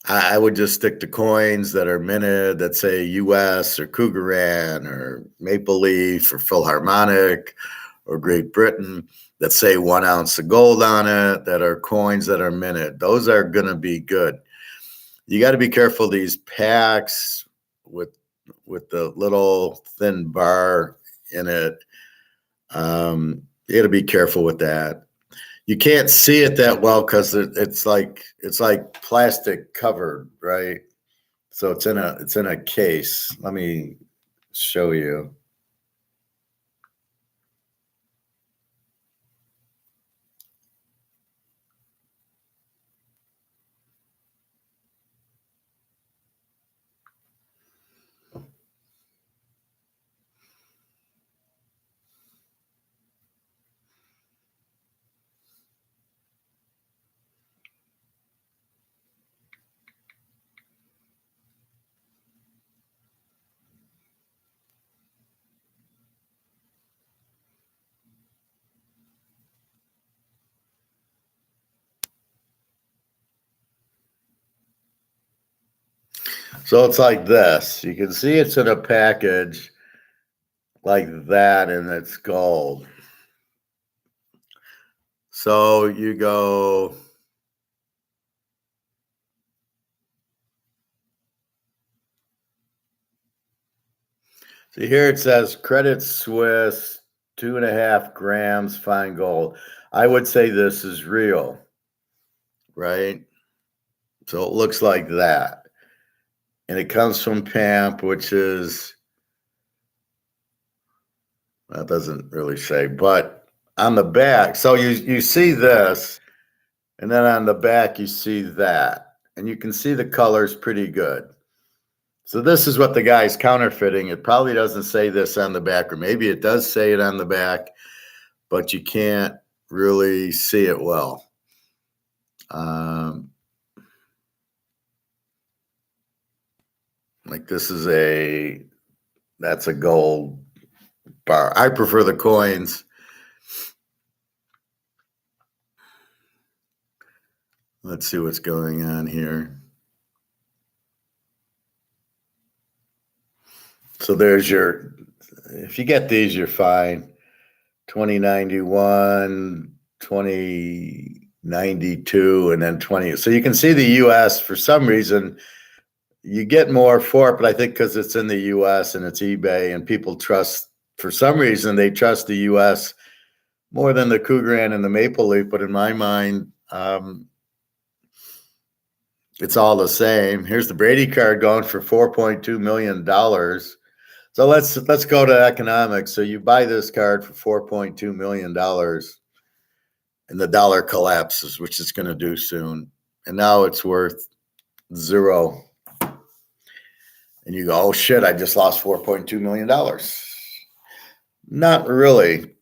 I would just stick to coins that are minted that say US or Cougaran or Maple Leaf or Philharmonic or Great Britain that say 1 ounce of gold on it, that are coins that are minted. Those are going to be good. You got to be careful these packs with the little thin bar in it. You got to be careful with that. You can't see it that well because it's like plastic covered, right? So it's in a case. Let me show you. So it's like this. You can see it's in a package like that, and it's gold. So you go. See here it says Credit Suisse, 2.5 grams fine gold. I would say this is real, right? So it looks like that. And it comes from PAMP, which is, that doesn't really say, but on the back, so you see this, and then on the back you see that, and you can see the colors pretty good. So this is what the guy's counterfeiting. It probably doesn't say this on the back, or maybe it does say it on the back, but you can't really see it well. Like this is that's a gold bar. I prefer the coins. Let's see what's going on here. So there's your, if you get these, you're fine. 2091, 2092, and then 20. So you can see the US for some reason. You get more for it, but I think because it's in the US and it's eBay and people trust, for some reason, they trust the US more than the Cougaran and the Maple Leaf. But in my mind, it's all the same. Here's the Brady card going for $4.2 million. So let's go to economics. So you buy this card for $4.2 million and the dollar collapses, which it's going to do soon. And now it's worth zero. And you go, oh shit, I just lost $4.2 million. Not really.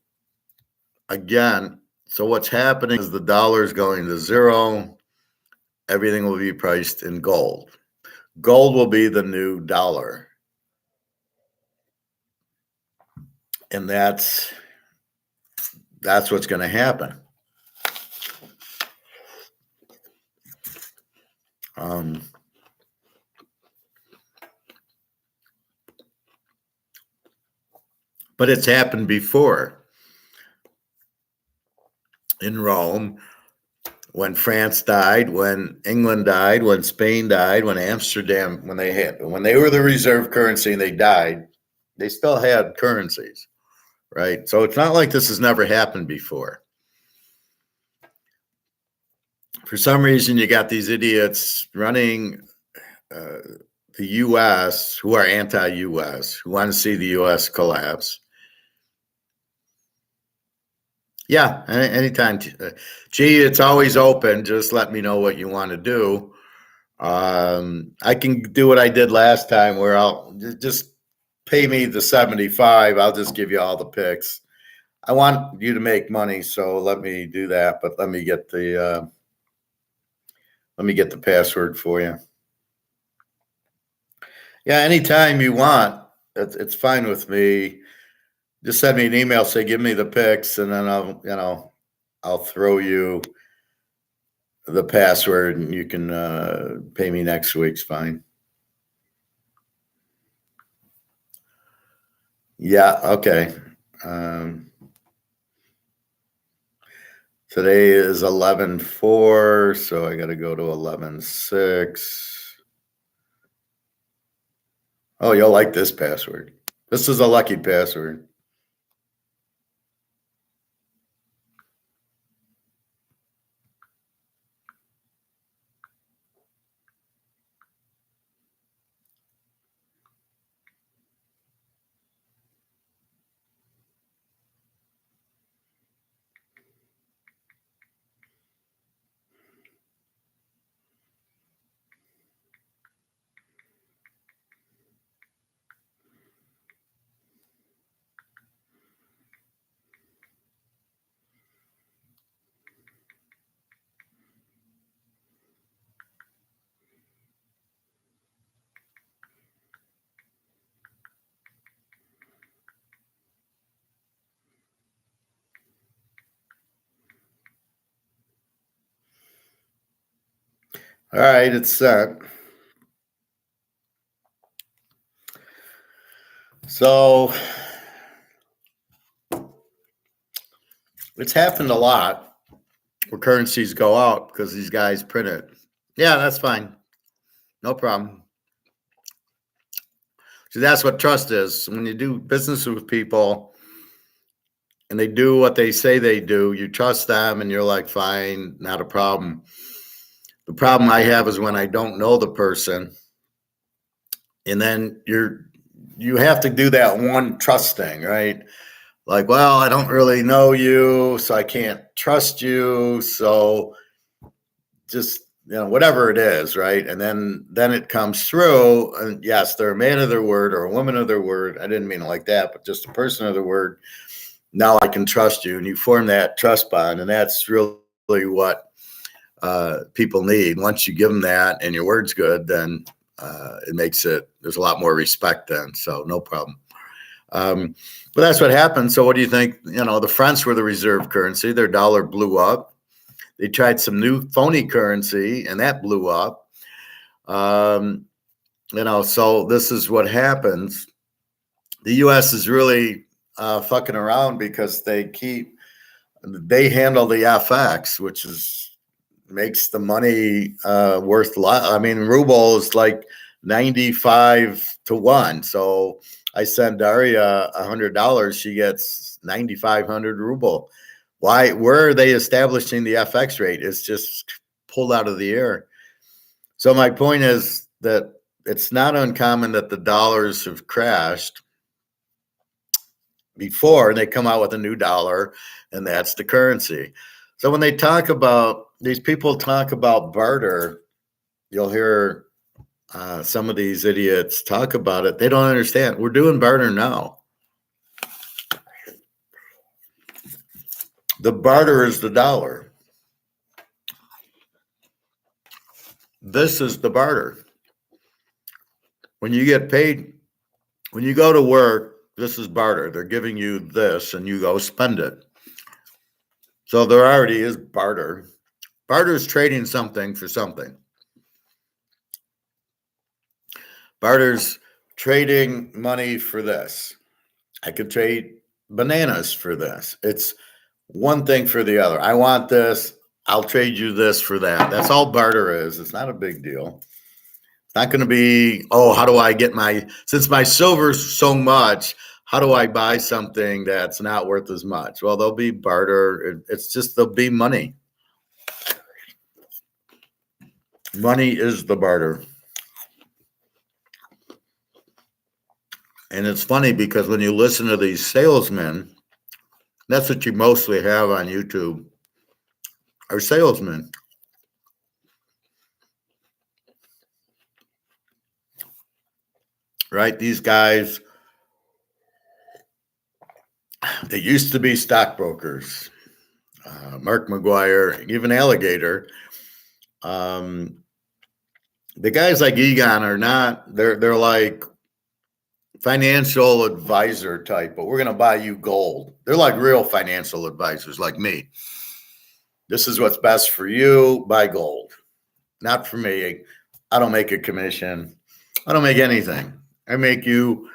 Again, so what's happening is the dollar is going to zero. Everything will be priced in gold. Gold will be the new dollar. And that's what's going to happen. But it's happened before. In Rome, when France died, when England died, when Spain died, when Amsterdam, when they were the reserve currency and they died, they still had currencies, right? So it's not like this has never happened before. For some reason, you got these idiots running the U.S. who are anti-U.S., who want to see the U.S. collapse. Yeah, anytime. Gee, it's always open. Just let me know what you want to do. I can do what I did last time, where I'll just pay me the 75. I'll just give you all the picks. I want you to make money, so let me do that. But let me get the password for you. Yeah, anytime you want, it's fine with me. Just send me an email, say give me the picks, and then I'll throw you the password, and you can pay me next week's fine. Yeah, okay. Um, Today is 11/4, so I got to go to 11/6. Oh, you'll like this password. This is a lucky password. All right, it's set. So it's happened a lot where currencies go out because these guys print it. Yeah, that's fine. No problem. So that's what trust is. When you do business with people and they do what they say they do, you trust them and you're like, fine, not a problem. The problem I have is when I don't know the person, and then you have to do that one trust thing, right? Like, well, I don't really know you, so I can't trust you. So just whatever it is, right? And then it comes through, and yes, they're a man of their word or a woman of their word. I didn't mean it like that, but just a person of their word. Now I can trust you, and you form that trust bond, and that's really what people need. Once you give them that, and your word's good, then it makes it. There's a lot more respect then. So no problem. But that's what happened. So what do you think? The francs were the reserve currency. Their dollar blew up. They tried some new phony currency, and that blew up. So this is what happens. The U.S. is really fucking around because they handle the FX, which makes the money worth a lot. I mean, ruble is like 95 to 1. So I send Daria $100, she gets 9,500 ruble. Where are they establishing the FX rate? It's just pulled out of the air. So my point is that it's not uncommon that the dollars have crashed before, and they come out with a new dollar, and that's the currency. So when these people talk about barter, you'll hear some of these idiots talk about it. They don't understand. We're doing barter now. The barter is the dollar. This is the barter. When you get paid, when you go to work, this is barter. They're giving you this, and you go spend it. So there already is barter. Barter is trading something for something. Barter's trading money for this. I could trade bananas for this. It's one thing for the other. I want this. I'll trade you this for that. That's all barter is. It's not a big deal. It's not going to be, how do I get since my silver's so much, how do I buy something that's not worth as much? Well, there'll be barter. There'll be money. Money is the barter. And it's funny because when you listen to these salesmen, That's what you mostly have on YouTube, are salesmen. Right? These guys, they used to be stockbrokers. Mark McGuire, even Alligator. The guys like Egon are not, they're like financial advisor type, but we're going to buy you gold. They're like real financial advisors like me. This is what's best for you, buy gold. Not for me. I don't make a commission. I don't make anything. I make you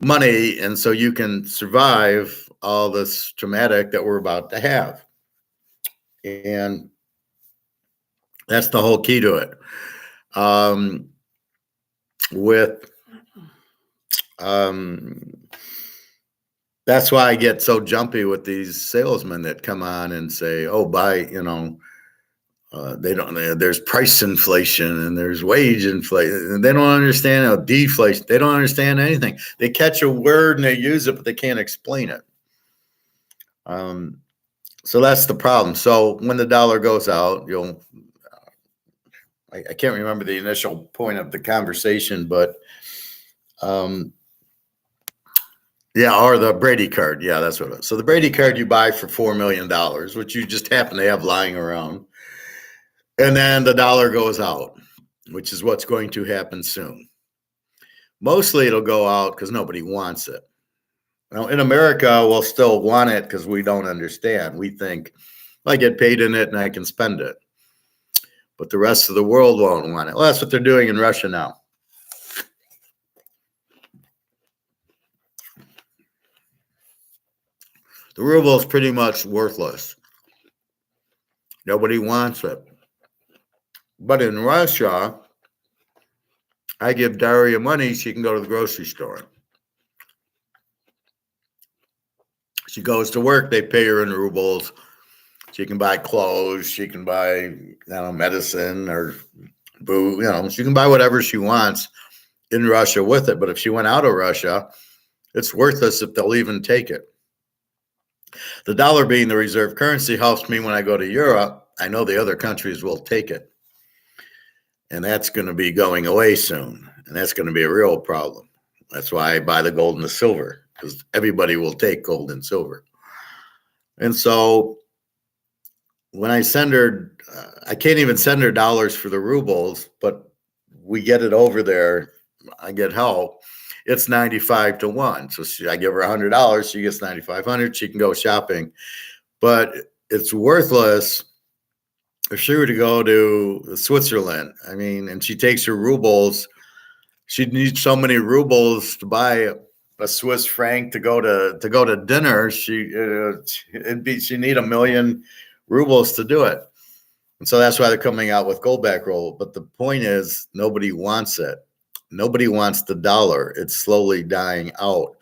money, and so you can survive all this traumatic that we're about to have. And that's the whole key to it. That's why I get so jumpy with these salesmen that come on and say, "Oh, buy," they don't. There's price inflation and there's wage inflation, and they don't understand deflation. They don't understand anything. They catch a word and they use it, but they can't explain it. So that's the problem. So when the dollar goes out, I can't remember the initial point of the conversation, but yeah, or the Brady card. Yeah, that's what it is. So the Brady card you buy for $4 million, which you just happen to have lying around. And then the dollar goes out, which is what's going to happen soon. Mostly it'll go out because nobody wants it. Now, in America, we'll still want it because we don't understand. We think, I get paid in it and I can spend it. But the rest of the world won't want it. Well, that's what they're doing in Russia now. The ruble is pretty much worthless. Nobody wants it. But in Russia, I give Daria money, she can go to the grocery store. She goes to work, they pay her in rubles. She can buy clothes, she can buy, medicine or boo, she can buy whatever she wants in Russia with it. But if she went out of Russia, it's worthless if they'll even take it. The dollar being the reserve currency helps me when I go to Europe. I know the other countries will take it. And that's going to be going away soon. And that's going to be a real problem. That's why I buy the gold and the silver, because everybody will take gold and silver. And so when I send her, I can't even send her dollars for the rubles, but we get it over there. I get help. It's 95 to 1. So I give her $100. She gets 9,500. She can go shopping. But it's worthless if she were to go to Switzerland. And she takes her rubles, she'd need so many rubles to buy a Swiss franc to go to dinner. She'd need 1 million rubles to do it. And so that's why they're coming out with gold back roll. But the point is, nobody wants it. Nobody wants the dollar. It's slowly dying out.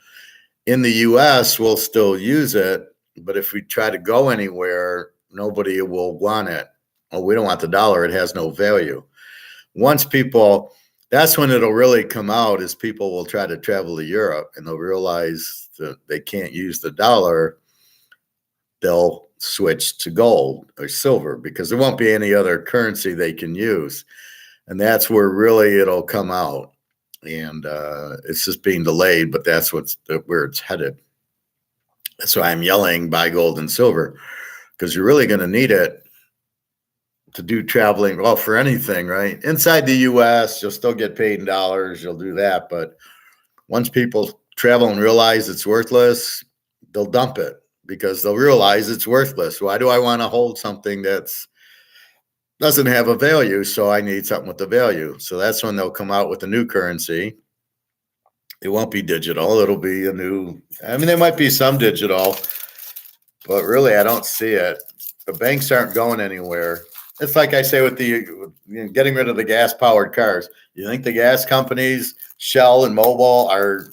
In the US, we'll still use it, but if we try to go anywhere, nobody will want it. Oh, we don't want the dollar. It has no value. That's when it'll really come out, is people will try to travel to Europe and they'll realize that they can't use the dollar. They'll switch to gold or silver because there won't be any other currency they can use. And that's where really it'll come out. And it's just being delayed, but that's where it's headed. That's why I'm yelling, buy gold and silver, because you're really going to need it to do traveling, for anything, right? Inside the U.S., you'll still get paid in dollars. You'll do that. But once people travel and realize it's worthless, they'll dump it because they'll realize it's worthless. Why do I want to hold something that's doesn't have a value? So I need something with a value. So that's when they'll come out with a new currency. It won't be digital. It'll be a new, there might be some digital, but really I don't see it. The banks aren't going anywhere. It's like I say with getting rid of the gas-powered cars. You think the gas companies, Shell and Mobil, are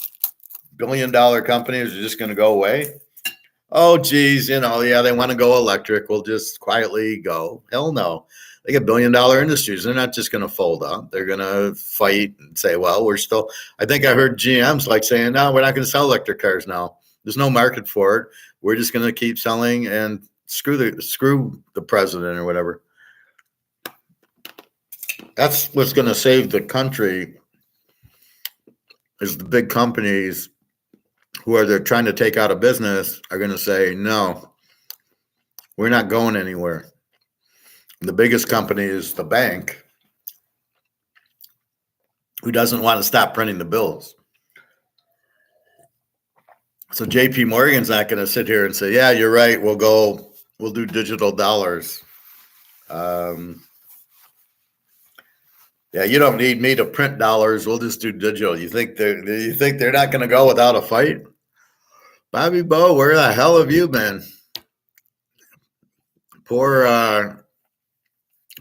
billion-dollar companies, are just going to go away? Oh, geez, they want to go electric. We'll just quietly go. Hell no. They get billion-dollar industries. They're not just going to fold up. They're going to fight and say, well, we're still – I think I heard GM's saying, no, we're not going to sell electric cars now. There's no market for it. We're just going to keep selling and screw the president or whatever. That's what's going to save the country. Is the big companies who are they're trying to take out of business are going to say, no, we're not going anywhere. The biggest company is the bank, who doesn't want to stop printing the bills. So JP Morgan's not going to sit here and say, yeah, you're right, we'll do digital dollars. Yeah, you don't need me to print dollars. We'll just do digital. You think they're not going to go without a fight? Bobby Bo, where the hell have you been? Poor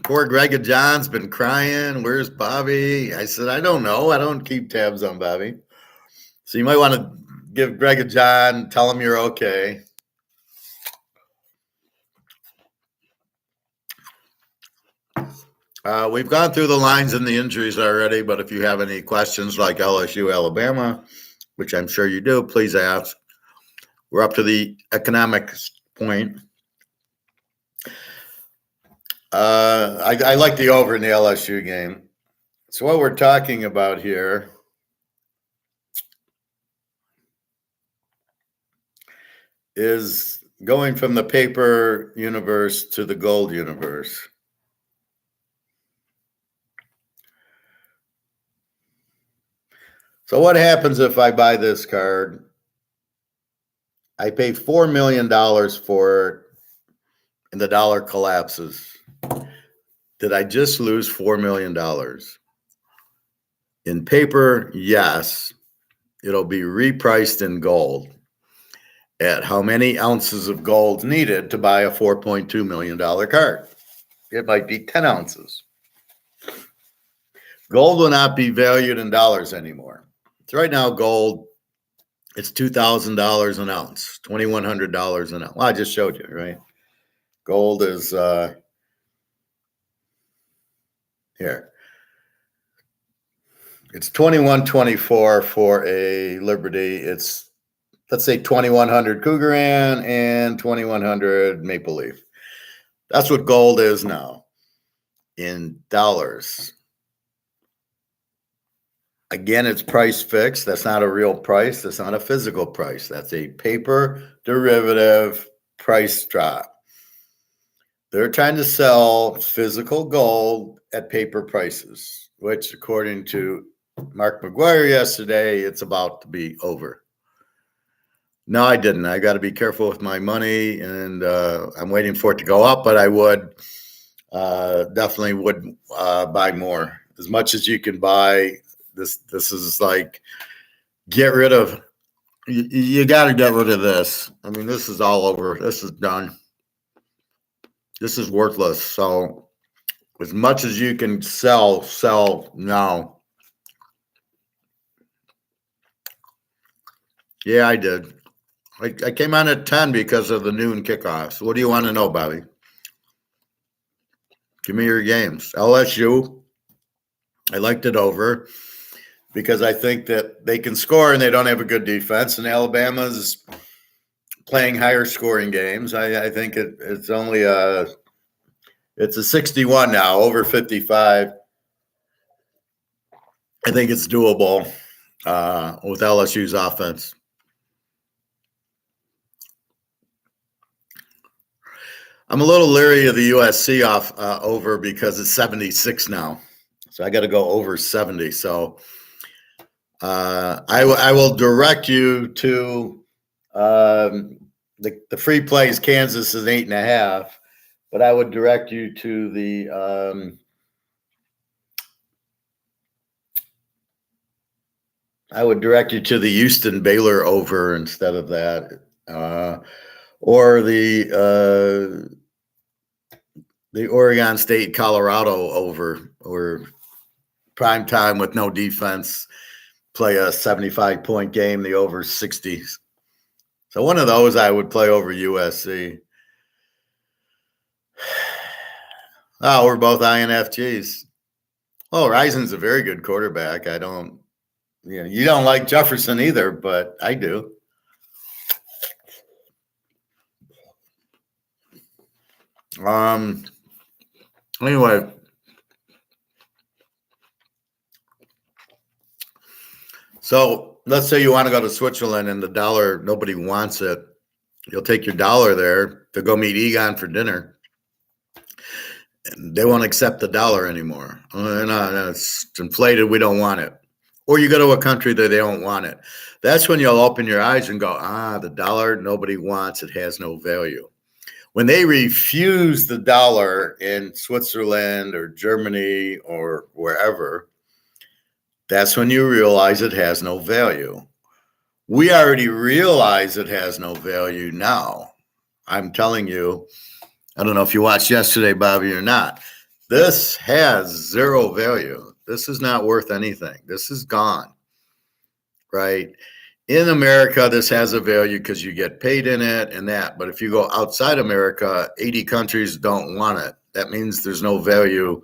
Greg and John's been crying. Where's Bobby? I said, I don't know. I don't keep tabs on Bobby. So you might want to give Greg and John, tell them you're okay. We've gone through the lines and the injuries already, but if you have any questions like LSU, Alabama, which I'm sure you do, please ask. We're up to the economics point. I like the over in the LSU game. So what we're talking about here is going from the paper universe to the gold universe. So what happens if I buy this card? I pay $4 million for it, and the dollar collapses. Did I just lose $4 million? In paper, yes. It'll be repriced in gold at how many ounces of gold needed to buy a $4.2 million card. It might be 10 ounces. Gold will not be valued in dollars anymore. So right now, gold, it's $2,000 an ounce, $2,100 an ounce. Well, I just showed you, right? Gold is here. It's 2124 for a Liberty. It's, let's say, 2100 Cougaran and 2100 Maple Leaf. That's what gold is now in dollars. Again, it's price fixed. That's not a real price. That's not a physical price. That's a paper derivative price drop. They're trying to sell physical gold at paper prices, which, according to Mark McGuire yesterday, it's about to be over. No, I didn't. I got to be careful with my money, and I'm waiting for it to go up, but I would definitely would buy more. As much as you can buy. This is like, get rid of, you got to get rid of this. I mean, this is all over. This is done. This is worthless. So as much as you can sell now. Yeah, I did. I came on at 10 because of the noon kickoffs. What do you want to know, Bobby? Give me your games. LSU, I liked it over, because I think that they can score and they don't have a good defense. And Alabama's playing higher scoring games. I think it's only it's a 61 now, over 55. I think it's doable with LSU's offense. I'm a little leery of the USC over because it's 76 now. So I got to go over 70. So I will direct you to the free plays. Kansas is 8.5, but I would direct you to the Houston Baylor over instead of that, or the Oregon State Colorado over, or prime time with no defense. Play a 75-point game, the over 60s. So one of those I would play over USC. Oh, we're both INFGs. Oh, Rison's a very good quarterback. You don't like Jefferson either, but I do. Anyway, so let's say you want to go to Switzerland and the dollar, nobody wants it. You'll take your dollar there to go meet Egon for dinner. And they won't accept the dollar anymore. No, it's inflated. We don't want it. Or you go to a country that they don't want it. That's when you'll open your eyes and go, the dollar, nobody wants. It has no value. When they refuse the dollar in Switzerland or Germany or wherever, that's when you realize it has no value. We already realize it has no value now. I'm telling you, I don't know if you watched yesterday, Bobby, or not. This has zero value. This is not worth anything. This is gone, right? In America, this has a value because you get paid in it and that. But if you go outside America, 80 countries don't want it. That means there's no value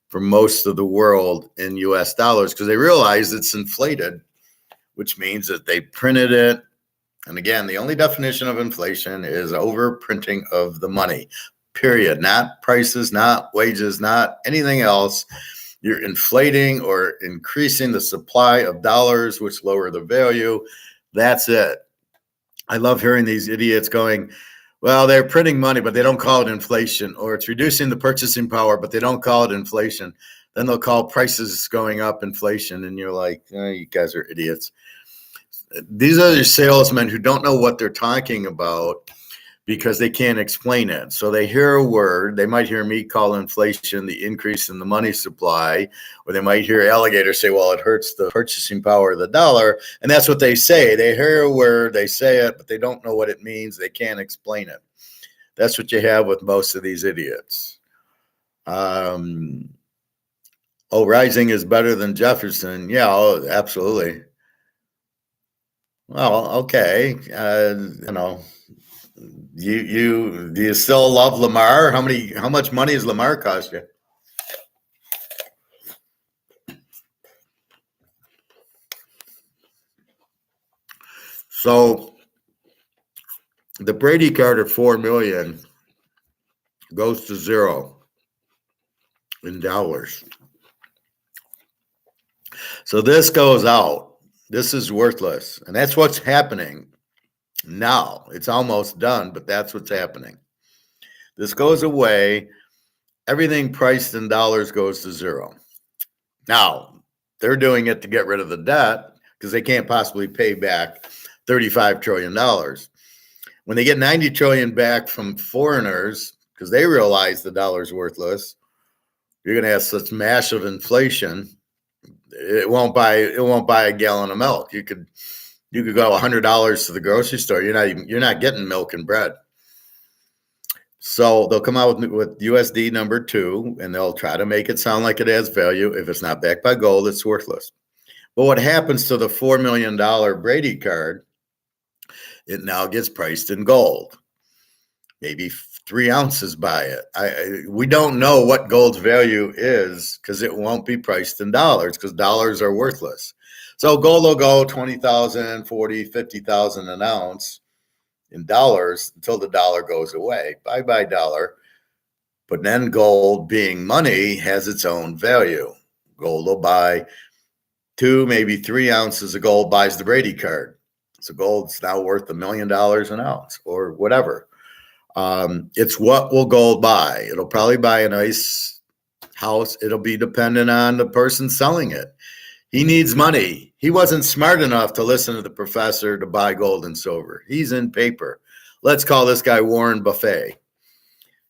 for most of the world in US dollars because they realize it's inflated, which means that they printed it. And again, the only definition of inflation is overprinting of the money, period. Not prices, not wages, not anything else. You're inflating or increasing the supply of dollars, which lower the value. That's it. I love hearing these idiots going, well, they're printing money, but they don't call it inflation, or it's reducing the purchasing power, but they don't call it inflation. Then they'll call prices going up inflation. And you're like, you guys are idiots. These are the salesmen who don't know what they're talking about because they can't explain it. So they hear a word. They might hear me call inflation the increase in the money supply, or they might hear Alligator say, well, it hurts the purchasing power of the dollar. And that's what they say. They hear a word, they say it, but they don't know what it means. They can't explain it. That's what you have with most of these idiots. Rising is better than Jefferson. Yeah, absolutely. Well, okay. Do you still love Lamar? How much money has Lamar cost you? So the Brady card of $4 million goes to zero in dollars. So this goes out. This is worthless. And that's what's happening now. It's almost done, but that's what's happening. This goes away. Everything priced in dollars goes to zero. Now, they're doing it to get rid of the debt because they can't possibly pay back $35 trillion. When they get 90 trillion back from foreigners, because they realize the dollar's worthless, you're going to have such massive inflation. It won't buy a gallon of milk. You could go $100 to the grocery store. You're not getting milk and bread. So they'll come out with USD number 2, and they'll try to make it sound like it has value. If it's not backed by gold, it's worthless. But what happens to the $4 million Brady card? It now gets priced in gold. Maybe 3 ounces by it. We don't know what gold's value is because it won't be priced in dollars because dollars are worthless. So gold will go 20,000, 40, 50,000 an ounce in dollars until the dollar goes away. Bye dollar. But then gold, being money, has its own value. Gold will buy 2, maybe 3 ounces of gold buys the Brady card. So gold's now worth $1 million an ounce or whatever. It's what will gold buy. It'll probably buy a nice house. It'll be dependent on the person selling it. He needs money. He wasn't smart enough to listen to the professor to buy gold and silver. He's in paper. Let's call this guy Warren Buffett.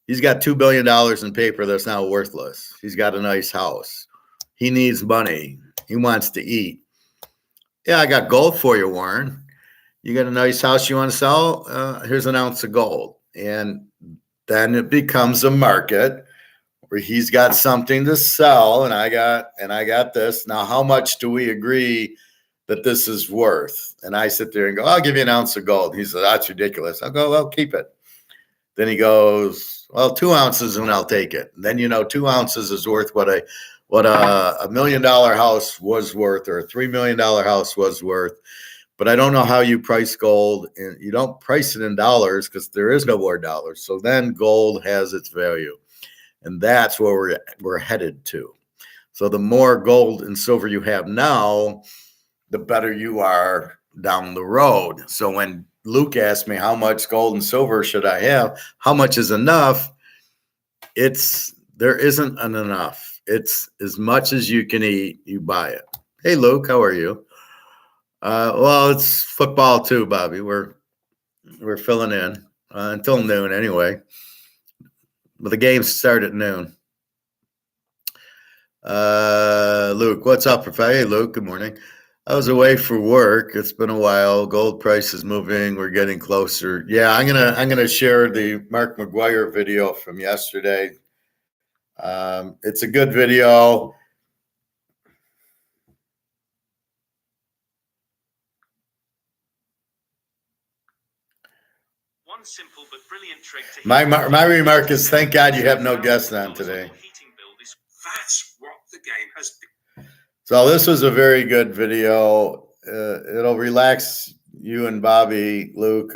He's got $2 billion in paper that's now worthless. He's got a nice house. He needs money. He wants to eat. Yeah, I got gold for you, Warren. You got a nice house you want to sell? Here's an ounce of gold. And then it becomes a market where he's got something to sell, and I got this. Now, how much do we agree that this is worth? And I sit there and go, I'll give you an ounce of gold. He says, that's ridiculous. I'll go, well, keep it. Then he goes, well, 2 ounces and I'll take it. And then, 2 ounces is worth what a $1 million house was worth, or a $3 million house was worth. But I don't know how you price gold, and you don't price it in dollars because there is no more dollars. So then gold has its value, and that's where we're headed to. So the more gold and silver you have now, the better you are down the road. So when Luke asked me how much gold and silver should I have, how much is enough? There isn't an enough. It's as much as you can eat, you buy it. Hey, Luke, how are you? Well, it's football too, Bobby. We're filling in until noon anyway. But the games start at noon. Luke, what's up, Professor? Hey, Luke, good morning. I was away for work. It's been a while. Gold price is moving. We're getting closer. Yeah, I'm gonna share the Mark McGuire video from yesterday. It's a good video. One simple but brilliant trick to my remark is, thank God you have no guests on today. That's what the game has been. So this was a very good video. It'll relax you and Bobby, Luke.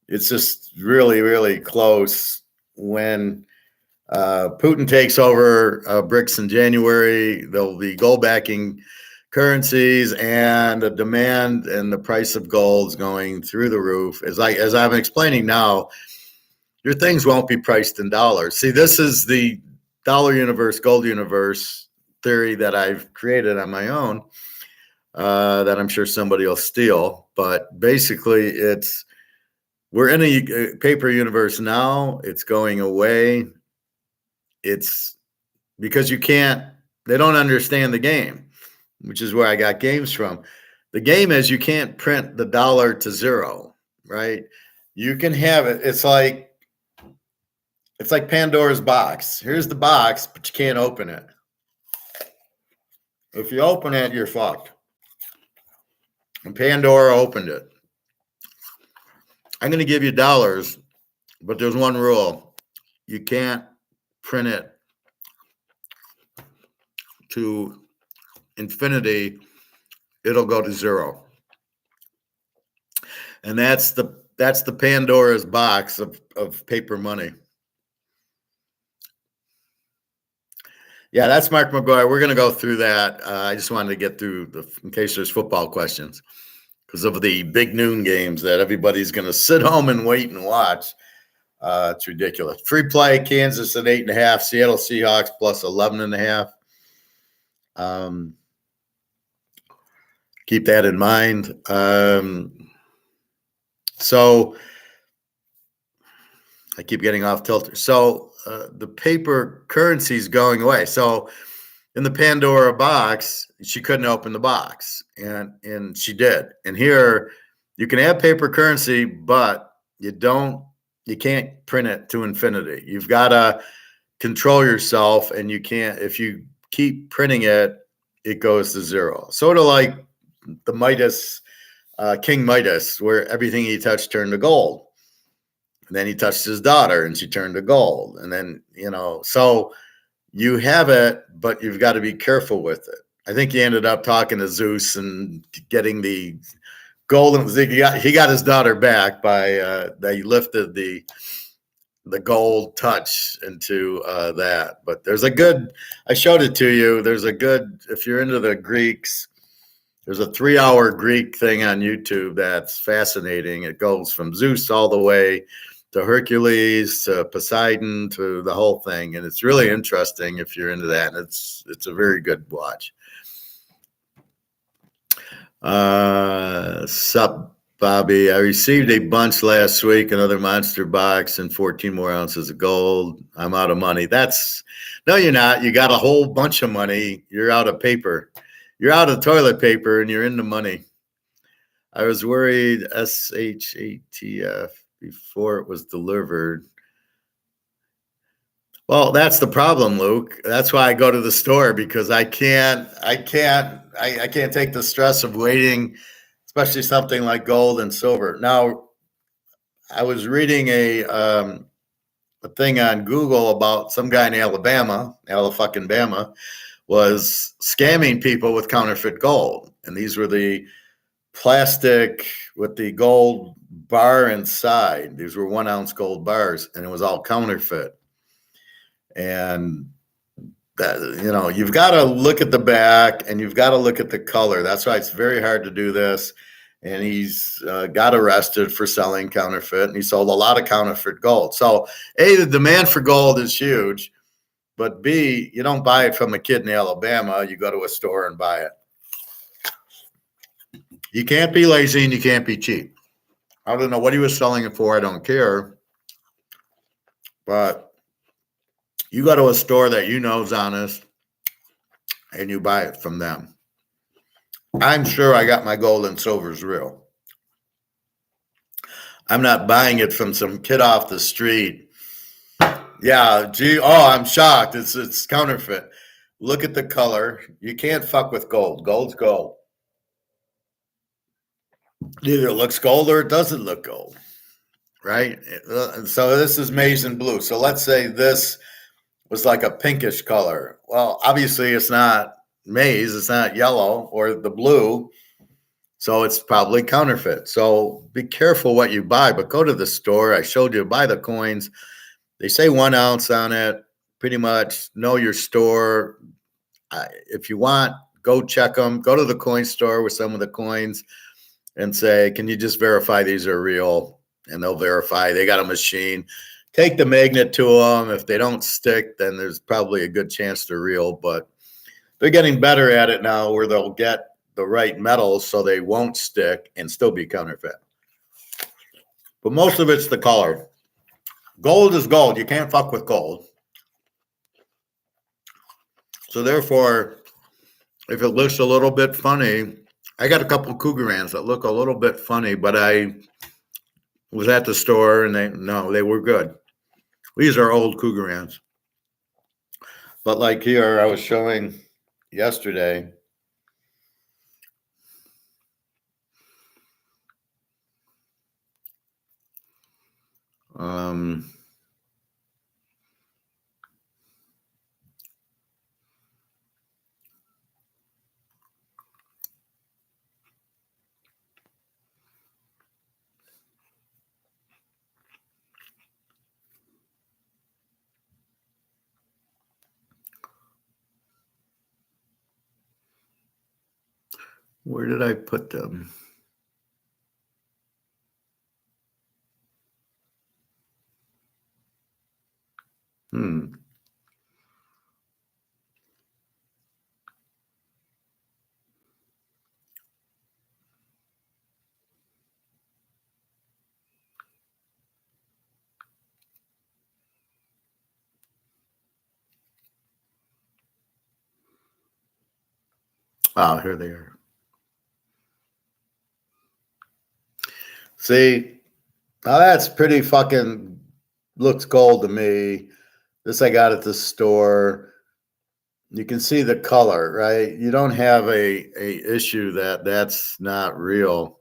It's just really, really close. When Putin takes over BRICS in January, there'll be gold backing currencies, and the demand and the price of gold is going through the roof. As I'm explaining now, your things won't be priced in dollars. See, this is the dollar universe, gold universe theory that I've created on my own, that I'm sure somebody will steal. But basically, we're in a paper universe now. It's going away. It's because they don't understand the game, which is where I got games from. The game is you can't print the dollar to zero, right? You can have it. It's like Pandora's box. Here's the box, but you can't open it. If you open it, you're fucked. And Pandora opened it. I'm going to give you dollars, but there's one rule. You can't print it to infinity. It'll go to zero. And that's the Pandora's box of paper money. Yeah, that's Mark McGuire. We're going to go through that. I just wanted to get through in case there's football questions, because of the big noon games that everybody's going to sit home and wait and watch. It's ridiculous. Free play, Kansas at 8.5, Seattle Seahawks plus 11.5. Keep that in mind. So I keep getting off tilter. So the paper currency is going away. So in the Pandora box, she couldn't open the box, and she did. And here you can have paper currency, but you can't print it to infinity. You've got to control yourself, and you can't. If you keep printing it, it goes to zero. Sort of like the Midas, King Midas, where everything he touched turned to gold. And then he touched his daughter, and she turned to gold. And then, so you have it, but you've got to be careful with it. I think he ended up talking to Zeus and getting the golden. He got his daughter back by they lifted the gold touch into that. But there's a good. I showed it to you. There's a good. If you're into the Greeks, there's a 3-hour Greek thing on YouTube that's fascinating. It goes from Zeus all the way to Hercules, to Poseidon, to the whole thing. And it's really interesting if you're into that. And it's a very good watch. Sup, Bobby. I received a bunch last week, another monster box and 14 more ounces of gold. I'm out of money. No, you're not. You got a whole bunch of money. You're out of paper. You're out of toilet paper and you're into money. I was worried, SHATF, before it was delivered. Well, that's the problem, Luke. That's why I go to the store, because I can't take the stress of waiting, especially something like gold and silver. Now, I was reading a thing on Google about some guy in Alabama was scamming people with counterfeit gold. And these were the plastic with the gold bar inside. These were 1 ounce gold bars, and it was all counterfeit. And that, you've got to look at the back and you've got to look at the color. That's why it's very hard to do this. And he's got arrested for selling counterfeit, and he sold a lot of counterfeit gold. So, A, the demand for gold is huge, but B, you don't buy it from a kid in Alabama. You go to a store and buy it. You can't be lazy and you can't be cheap. I don't know what he was selling it for. I don't care. But you go to a store that you know is honest and you buy it from them. I'm sure I got my gold and silver's real. I'm not buying it from some kid off the street. Yeah, gee, I'm shocked. It's counterfeit. Look at the color. You can't fuck with gold. Gold's gold. Either it looks gold or it doesn't look gold, right? So this is maize and blue. So let's say this was like a pinkish color. Well, obviously it's not maize, it's not yellow or the blue, so it's probably counterfeit. So be careful what you buy, but go to the store. I showed you, buy the coins. They say 1 ounce on it. Pretty much know your store. If you want, go check them. Go to the coin store with some of the coins and say, can you just verify these are real? And they'll verify. They got a machine. Take the magnet to them. If they don't stick, then there's probably a good chance they're real. But they're getting better at it now where they'll get the right metals so they won't stick and still be counterfeit. But most of it's the color. Gold is gold. You can't fuck with gold. So therefore, if it looks a little bit funny, I got a couple Cougarans that look a little bit funny, but I was at the store and they were good. These are old Cougarans. But like here, I was showing yesterday. Where did I put them? Oh, here they are. See, now that's pretty fucking looks gold to me. This I got at the store. You can see the color, right? You don't have a issue that's not real.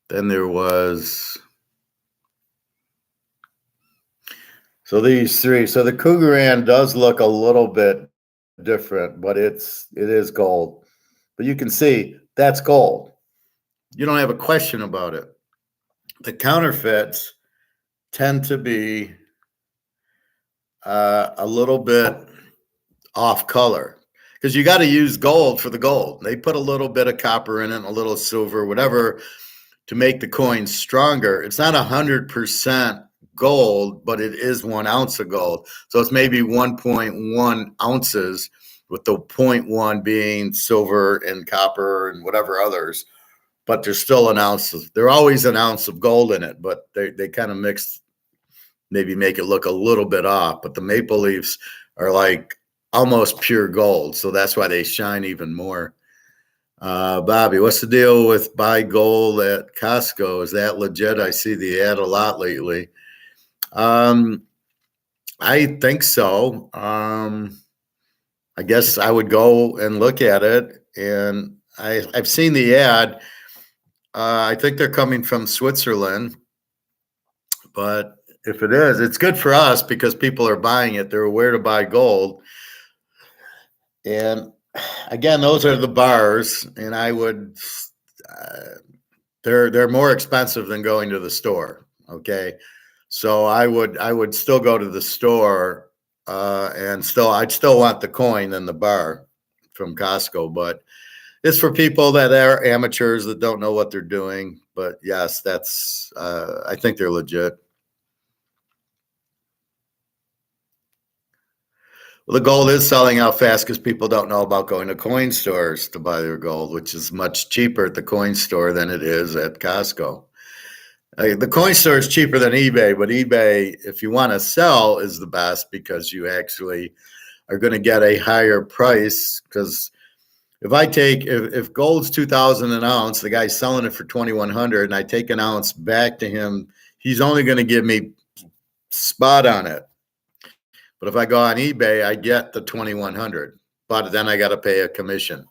Then there was, so these three. So the Cougaran does look a little bit different, but it is gold. But you can see that's gold. You don't have a question about it. The counterfeits tend to be a little bit off color because you got to use gold for the gold. They put a little bit of copper in it, a little silver, whatever, to make the coins stronger. It's not 100% gold, but it is 1 ounce of gold. So it's maybe 1.1 ounces, with the 0.1 being silver and copper and whatever others. But there's still an ounce. There's always an ounce of gold in it, but they kind of mix, maybe make it look a little bit off. But the maple leafs are like almost pure gold, so that's why they shine even more. Bobby, what's the deal with buy gold at Costco? Is that legit? I see the ad a lot lately. I think so. I guess I would go and look at it, and I've seen the ad. I think they're coming from Switzerland, but if it is, it's good for us because people are buying it. They're aware to buy gold. And again, those are the bars, and I would. They're more expensive than going to the store. Okay, so I would still go to the store, and I'd still want the coin than the bar from Costco, but it's for people that are amateurs that don't know what they're doing. But yes, that's I think they're legit. Well, the gold is selling out fast because people don't know about going to coin stores to buy their gold, which is much cheaper at the coin store than it is at Costco. The coin store is cheaper than eBay, but eBay, if you want to sell, is the best because you actually are going to get a higher price. Because if gold's 2,000 an ounce, the guy's selling it for 2,100, and I take an ounce back to him, he's only going to give me spot on it. But if I go on eBay, I get the 2,100, but then I got to pay a commission.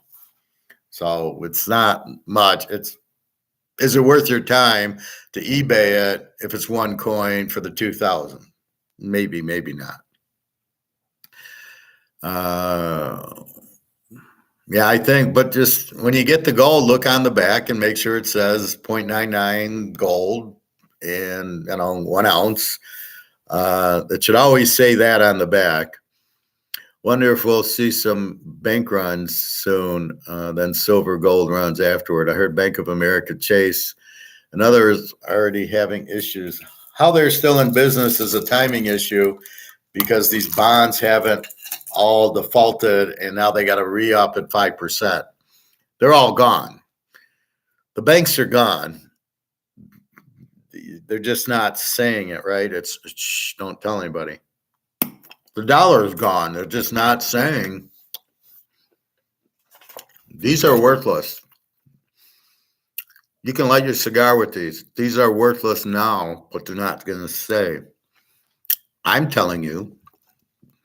So it's not much. Is it worth your time to eBay it if it's one coin for the 2,000? Maybe, maybe not. Yeah, I think, but just when you get the gold, look on the back and make sure it says 0.99 gold and 1 ounce. It should always say that on the back. Wonder if we'll see some bank runs soon, then silver gold runs afterward. I heard Bank of America, Chase, and others already having issues. How they're still in business is a timing issue because these bonds haven't all defaulted and now they got to re-up at 5%. They're all gone. The banks are gone. They're just not saying it, right? It's shh, don't tell anybody. The dollar is gone. They're just not saying. These are worthless. You can light your cigar with these. These are worthless now, but they're not going to say. I'm telling you,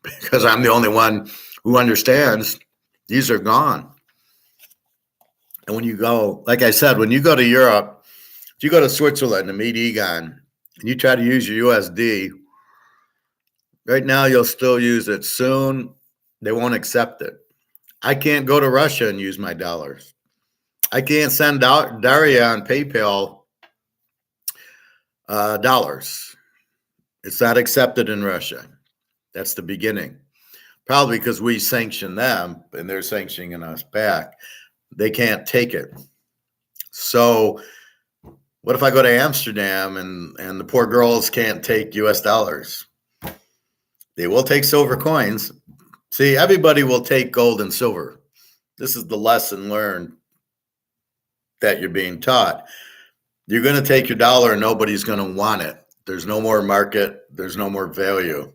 because I'm the only one who understands, these are gone. And when you go, like I said, when you go to Europe, if you go to Switzerland and meet Egon, and you try to use your USD, right now you'll still use it. Soon, they won't accept it. I can't go to Russia and use my dollars. I can't send Daria on PayPal dollars. It's not accepted in Russia. That's the beginning. Probably because we sanction them and they're sanctioning us back. They can't take it. So what if I go to Amsterdam and the poor girls can't take US dollars? They will take silver coins. See, everybody will take gold and silver. This is the lesson learned that you're being taught. You're going to take your dollar and nobody's going to want it. There's no more market. There's no more value.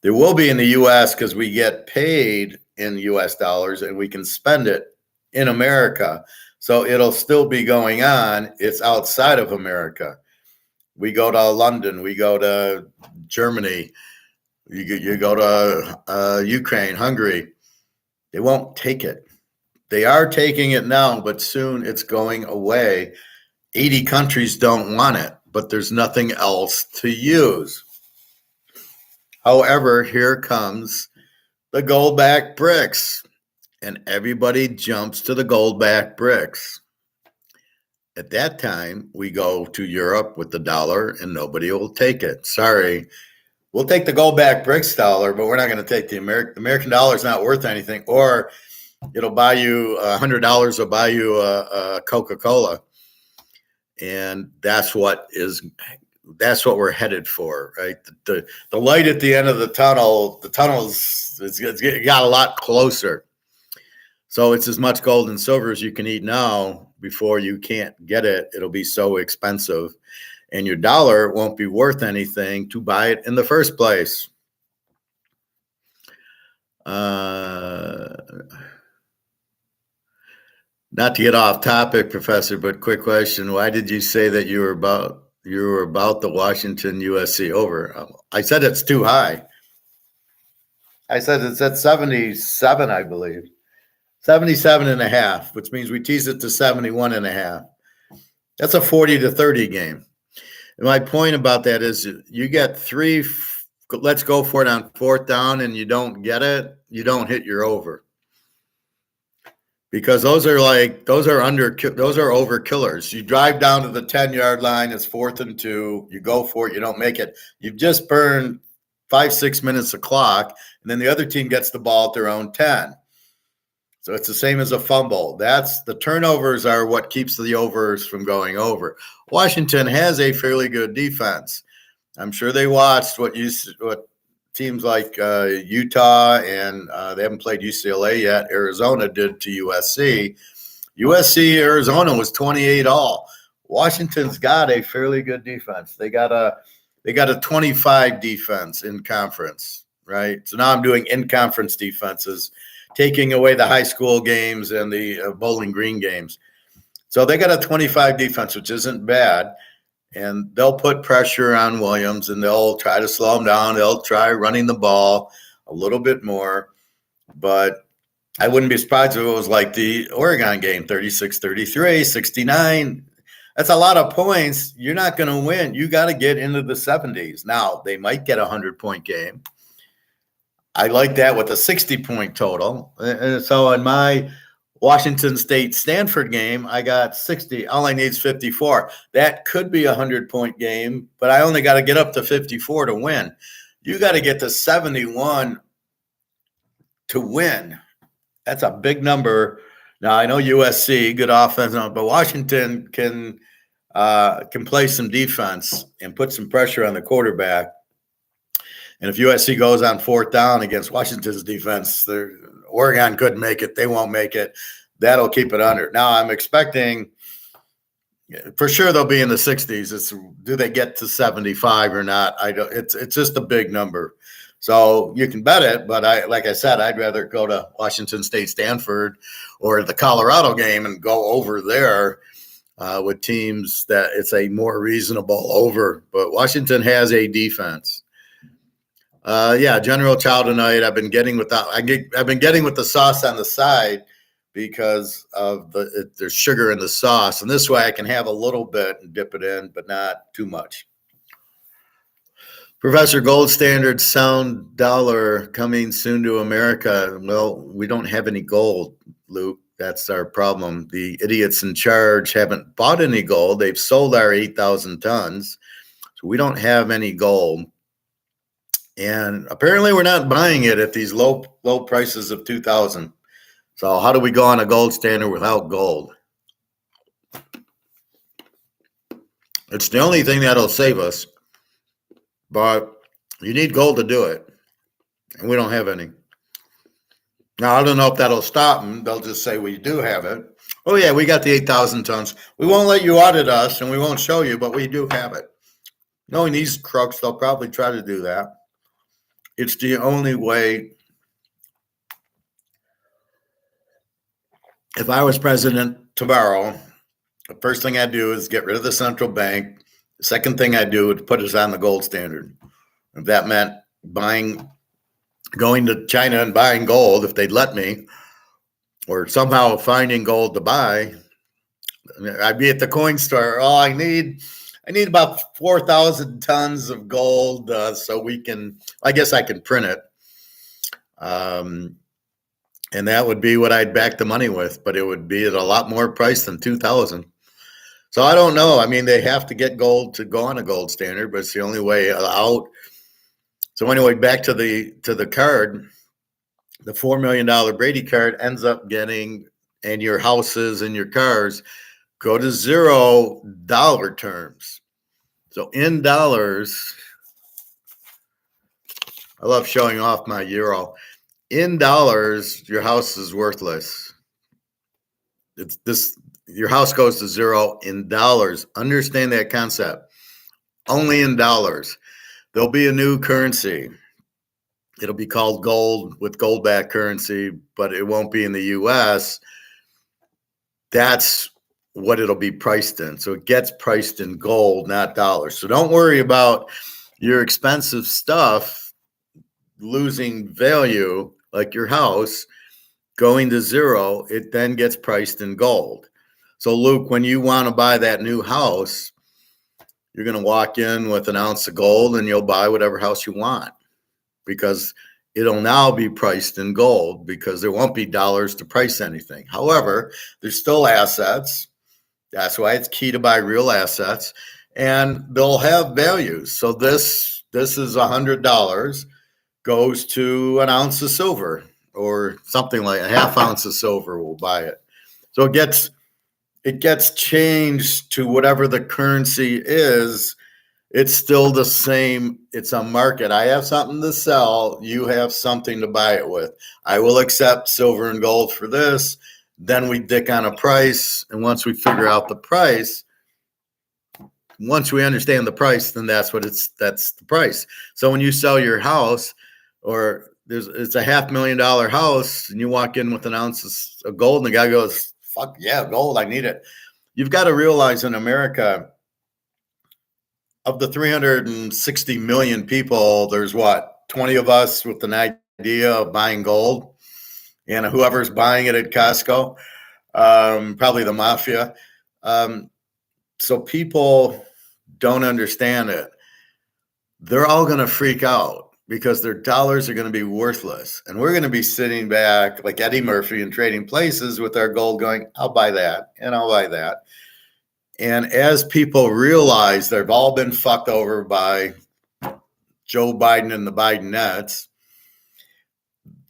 There will be in the U.S. because we get paid in U.S. dollars and we can spend it in America. So it'll still be going on. It's outside of America. We go to London. We go to Germany. You go to Ukraine, Hungary. They won't take it. They are taking it now, but soon it's going away. 80 countries don't want it, but there's nothing else to use. However, here comes the gold-backed bricks, and everybody jumps to the gold-backed bricks. At that time, we go to Europe with the dollar, and nobody will take it. Sorry. We'll take the gold-backed bricks dollar, but we're not going to take the American dollar is not worth anything, or it'll buy you $100 will buy you a Coca-Cola. And that's what we're headed for, right? The light at the end of the tunnel's it's got a lot closer. So it's as much gold and silver as you can eat now before you can't get it. It'll be so expensive. And your dollar won't be worth anything to buy it in the first place. Not to get off topic, Professor, but quick question. Why did you say that you were about the Washington USC over? I said it's too high. I said it's at 77, I believe. 77.5, which means we tease it to 71.5. That's a 40-30 game. And my point about that is you get three, let's go for it on fourth down, and you don't get it, you don't hit your over. because those are over killers. You drive down to the 10-yard line, it's 4th and 2, you go for it, you don't make it. You've just burned 5-6 minutes of clock, and then the other team gets the ball at their own 10. So it's the same as a fumble. That's the turnovers are what keeps the overs from going over. Washington has a fairly good defense. I'm sure they watched what teams like Utah and they haven't played UCLA yet. Arizona did to USC. Arizona was 28 all. Washington's got a fairly good defense. They got a 25 defense in conference, right? So now I'm doing in conference defenses, taking away the high school games and the Bowling Green games. So they got a 25 defense, which isn't bad. And they'll put pressure on Williams, and they'll try to slow him down. They'll try running the ball a little bit more. But I wouldn't be surprised if it was like the Oregon game, 36-33, 69. That's a lot of points. You're not going to win. You got to get into the 70s. Now, they might get a 100-point game. I like that with a 60-point total. And so in my Washington State-Stanford game, I got 60. All I need is 54. That could be a 100-point game, but I only got to get up to 54 to win. You got to get to 71 to win. That's a big number. Now, I know USC, good offense, but Washington can play some defense and put some pressure on the quarterback. And if USC goes on 4th down against Washington's defense, Oregon couldn't make it. They won't make it. That'll keep it under. Now, I'm expecting for sure they'll be in the 60s. Do they get to 75 or not? I don't. It's just a big number. So you can bet it, but like I said, I'd rather go to Washington State, Stanford, or the Colorado game and go over there with teams that it's a more reasonable over. But Washington has a defense. General Chow tonight. I've been getting with the sauce on the side because of there's sugar in the sauce, and this way I can have a little bit and dip it in, but not too much. Professor Gold Standard sound dollar coming soon to America. Well, we don't have any gold, Luke. That's our problem. The idiots in charge haven't bought any gold. They've sold our 8,000 tons, so we don't have any gold. And apparently we're not buying it at these low prices of 2,000. So how do we go on a gold standard without gold? It's the only thing that'll save us. But you need gold to do it. And we don't have any. Now, I don't know if that'll stop them. They'll just say we do have it. Oh, yeah, we got the 8,000 tons. We won't let you audit us, and we won't show you, but we do have it. Knowing these crooks, they'll probably try to do that. It's the only way. If I was president tomorrow, the first thing I'd do is get rid of the central bank. The second thing I'd do would put us on the gold standard. If that meant going to China and buying gold, if they'd let me, or somehow finding gold to buy, I'd be at the coin store. Oh, I need about 4,000 tons of gold so we can, I guess I can print it. And that would be what I'd back the money with, but it would be at a lot more price than 2,000. So I don't know. I mean, they have to get gold to go on a gold standard, but it's the only way out. So anyway, back to the card, the $4 million Brady card ends up getting, and your houses and your cars go to $0 terms. So in dollars, I love showing off my euro. In dollars, your house is worthless. Your house goes to $0 in dollars. Understand that concept. Only in dollars. There'll be a new currency. It'll be called gold with gold-backed currency, but it won't be in the U.S. That's what it'll be priced in. So it gets priced in gold, not dollars. So don't worry about your expensive stuff losing value, like your house going to $0. It then gets priced in gold. So Luke, when you want to buy that new house, you're going to walk in with an ounce of gold and you'll buy whatever house you want because it'll now be priced in gold because there won't be dollars to price anything. However, there's still assets. That's why it's key to buy real assets, and they'll have values. So this is $100 goes to an ounce of silver or something like a half ounce of silver. We'll buy it. So it gets changed to whatever the currency is. It's still the same. It's a market. I have something to sell. You have something to buy it with. I will accept silver and gold for this. Then we dick on a price. And once we figure out the price, once we understand the price, then that's the price. So when you sell your house, or it's a $500,000 house, and you walk in with an ounce of gold, and the guy goes, "Fuck yeah, gold, I need it." You've got to realize in America, of the 360 million people, there's what, 20 of us with an idea of buying gold, and whoever's buying it at Costco, probably the mafia. So people don't understand it. They're all going to freak out because their dollars are going to be worthless. And we're going to be sitting back like Eddie Murphy and trading places with our gold going, I'll buy that and I'll buy that. And as people realize they've all been fucked over by Joe Biden and the Bidenettes,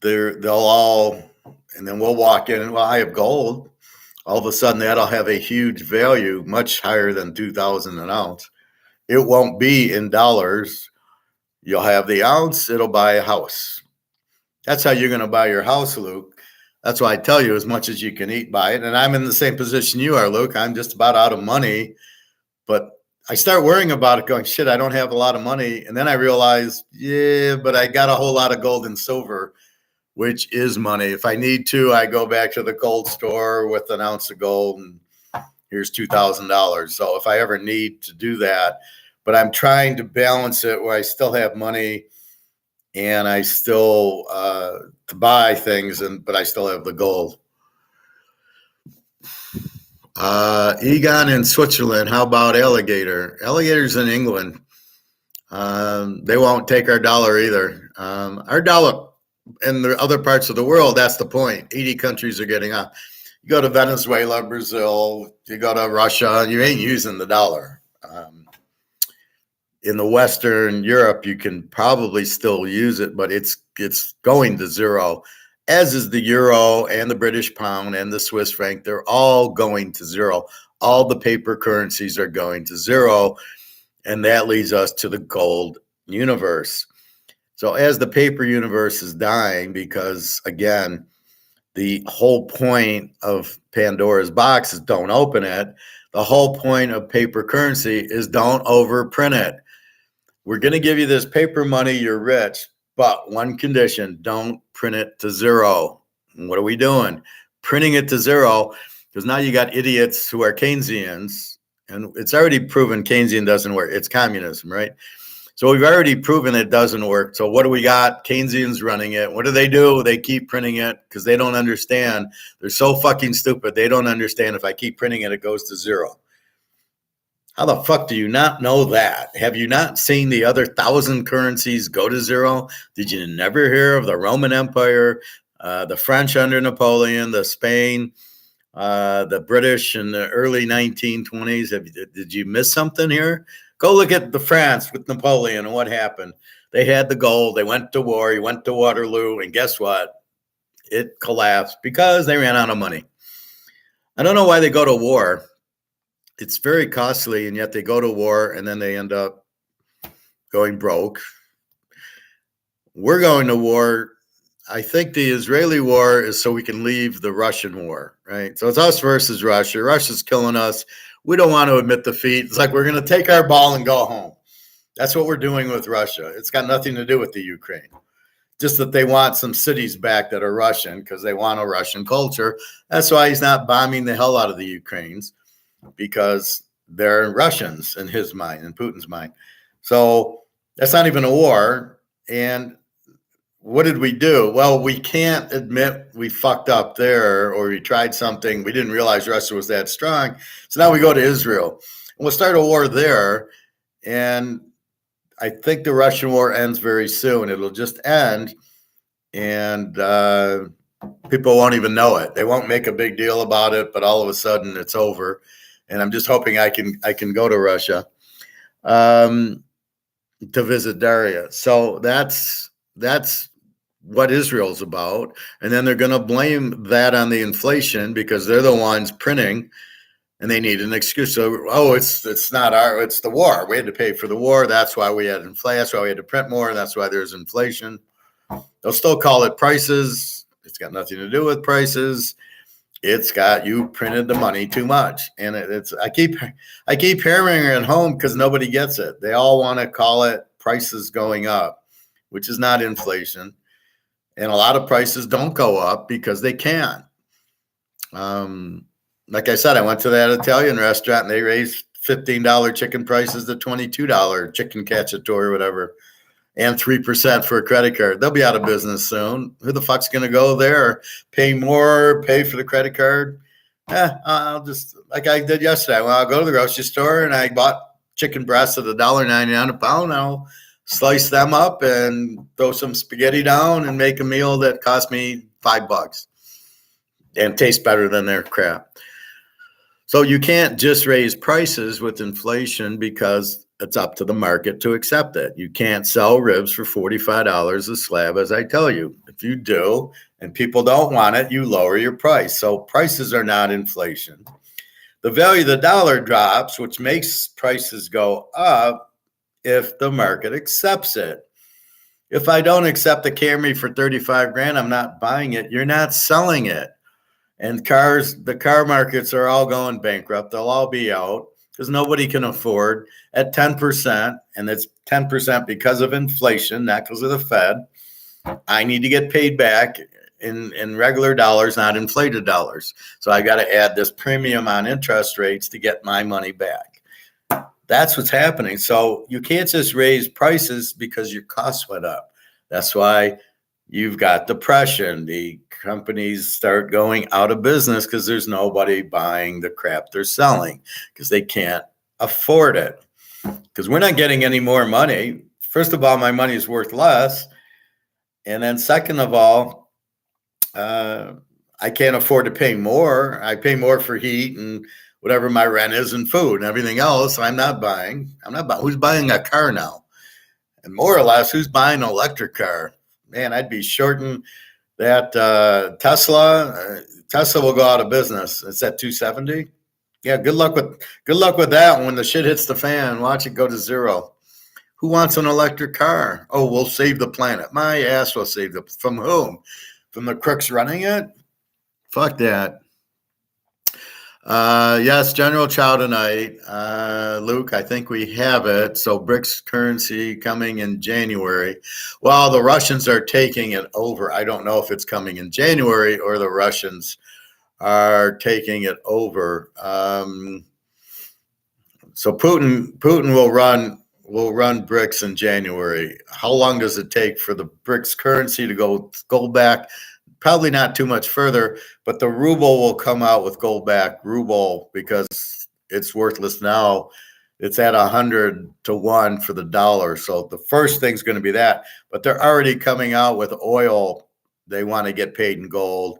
they'll all, and then we'll walk in and, well, I have gold. All of a sudden that'll have a huge value, much higher than 2,000 an ounce. It won't be in dollars. You'll have the ounce, it'll buy a house. That's how you're going to buy your house, Luke. That's why I tell you, as much as you can eat, buy it. And I'm in the same position you are, Luke. I'm just about out of money. But I start worrying about it, going, shit, I don't have a lot of money. And then I realize, yeah, but I got a whole lot of gold and silver, which is money. If I need to, I go back to the gold store with an ounce of gold, and here's $2,000. So if I ever need to do that, but I'm trying to balance it where I still have money and I still to buy things, but I still have the gold. Egon in Switzerland. How about alligator? Alligators in England. They won't take our dollar either. Our dollar in the other parts of the world, that's the point. 80 countries are getting up. You go to Venezuela, Brazil, you go to Russia, you ain't using the dollar. In the Western Europe, you can probably still use it, but it's going to zero, as is the euro and the British pound and the Swiss franc. They're all going to zero. All the paper currencies are going to zero, and that leads us to the gold universe. So as the paper universe is dying, because, again, the whole point of Pandora's box is don't open it. The whole point of paper currency is don't overprint it. We're going to give you this paper money, you're rich, but one condition, don't print it to zero. And what are we doing? Printing it to zero, because now you got idiots who are Keynesians, and it's already proven Keynesian doesn't work. It's communism, right? So we've already proven it doesn't work. So what do we got? Keynesians running it. What do? They keep printing it because they don't understand. They're so fucking stupid. They don't understand if I keep printing it, it goes to zero. How the fuck do you not know that? Have you not seen the other 1,000 currencies go to zero? Did you never hear of the Roman Empire, the French under Napoleon, the Spain, the British in the early 1920s? Did you miss something here? Go look at the France with Napoleon and what happened. They had the gold. They went to war. He went to Waterloo. And guess what? It collapsed because they ran out of money. I don't know why they go to war. It's very costly, and yet they go to war, and then they end up going broke. We're going to war. I think the Israeli war is so we can leave the Russian war, right? So it's us versus Russia. Russia's killing us. We don't want to admit defeat. It's like we're going to take our ball and go home. That's what we're doing with Russia. It's got nothing to do with the Ukraine. Just that they want some cities back that are Russian because they want a Russian culture. That's why he's not bombing the hell out of the Ukrainians, because they're Russians in his mind, in Putin's mind. So that's not even a war. And what did we do? Well, we can't admit we fucked up there, or we tried something. We didn't realize Russia was that strong. So now we go to Israel. And we'll start a war there. And I think the Russian war ends very soon. It'll just end and people won't even know it. They won't make a big deal about it, but all of a sudden it's over. And I'm just hoping I can go to Russia to visit Daria. So that's what Israel's about. And then they're going to blame that on the inflation because they're the ones printing and they need an excuse. So, it's not it's the war. We had to pay for the war. That's why we had inflation. That's why we had to print more. That's why there's inflation. They'll still call it prices. It's got nothing to do with prices. It's got you printed the money too much. And I keep hammering it home because nobody gets it. They all want to call it prices going up, which is not inflation. And a lot of prices don't go up because they can. Like I said, I went to that Italian restaurant and they raised $15 chicken prices to $22 chicken cacciatore or whatever, and 3% for a credit card. They'll be out of business soon. Who the fuck's going to go there? Pay more, pay for the credit card? I'll just, like I did yesterday. Well, I'll go to the grocery store and I bought chicken breasts at $1.99 a pound. I'll slice them up and throw some spaghetti down and make a meal that cost me $5 and tastes better than their crap. So you can't just raise prices with inflation because it's up to the market to accept it. You can't sell ribs for $45 a slab, as I tell you. If you do and people don't want it, you lower your price. So prices are not inflation. The value of the dollar drops, which makes prices go up if the market accepts it. If I don't accept the Camry for 35 grand, I'm not buying it. You're not selling it. And the car markets are all going bankrupt. They'll all be out because nobody can afford at 10%. And it's 10% because of inflation, not because of the Fed. I need to get paid back in regular dollars, not inflated dollars. So I got to add this premium on interest rates to get my money back. That's what's happening. So you can't just raise prices because your costs went up. That's why you've got depression. The companies start going out of business because there's nobody buying the crap they're selling because they can't afford it. Because we're not getting any more money. First of all, my money is worth less. And then second of all, I can't afford to pay more. I pay more for heat and whatever my rent is and food and everything else. I'm not buying. Who's buying a car now? And more or less, who's buying an electric car? Man, I'd be shorting that Tesla. Tesla will go out of business. It's at 270. Yeah, good luck with that. When the shit hits the fan, watch it go to zero. Who wants an electric car? Oh, we'll save the planet. My ass will save the. From whom? From the crooks running it? Fuck that. Yes, General Chow tonight. Luke, I think we have it. So BRICS currency coming in January. Well, the Russians are taking it over. I don't know if it's coming in January or the Russians are taking it over. So Putin will run BRICS in January. How long does it take for the BRICS currency to go back? Probably not too much further, but the ruble will come out with gold back ruble because it's worthless now. It's at 100 to 1 for the dollar. So the first thing's going to be that, but they're already coming out with oil. They want to get paid in gold.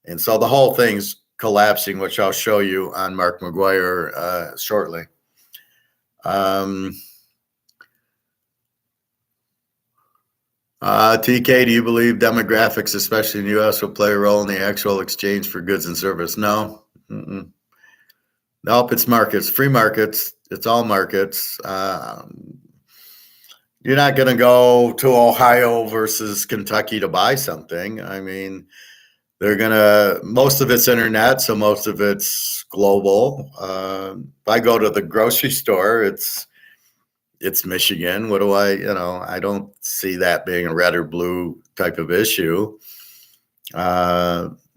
And so the whole thing's collapsing, which I'll show you on Mark McGuire shortly. TK, do you believe demographics, especially in the U.S., will play a role in the actual exchange for goods and service? No. Mm-mm. Nope, it's markets, free markets. It's all markets. You're not going to go to Ohio versus Kentucky to buy something. I mean, most of it's internet, so most of it's global. If I go to the grocery store, it's Michigan. What do I don't see that being a red or blue type of issue.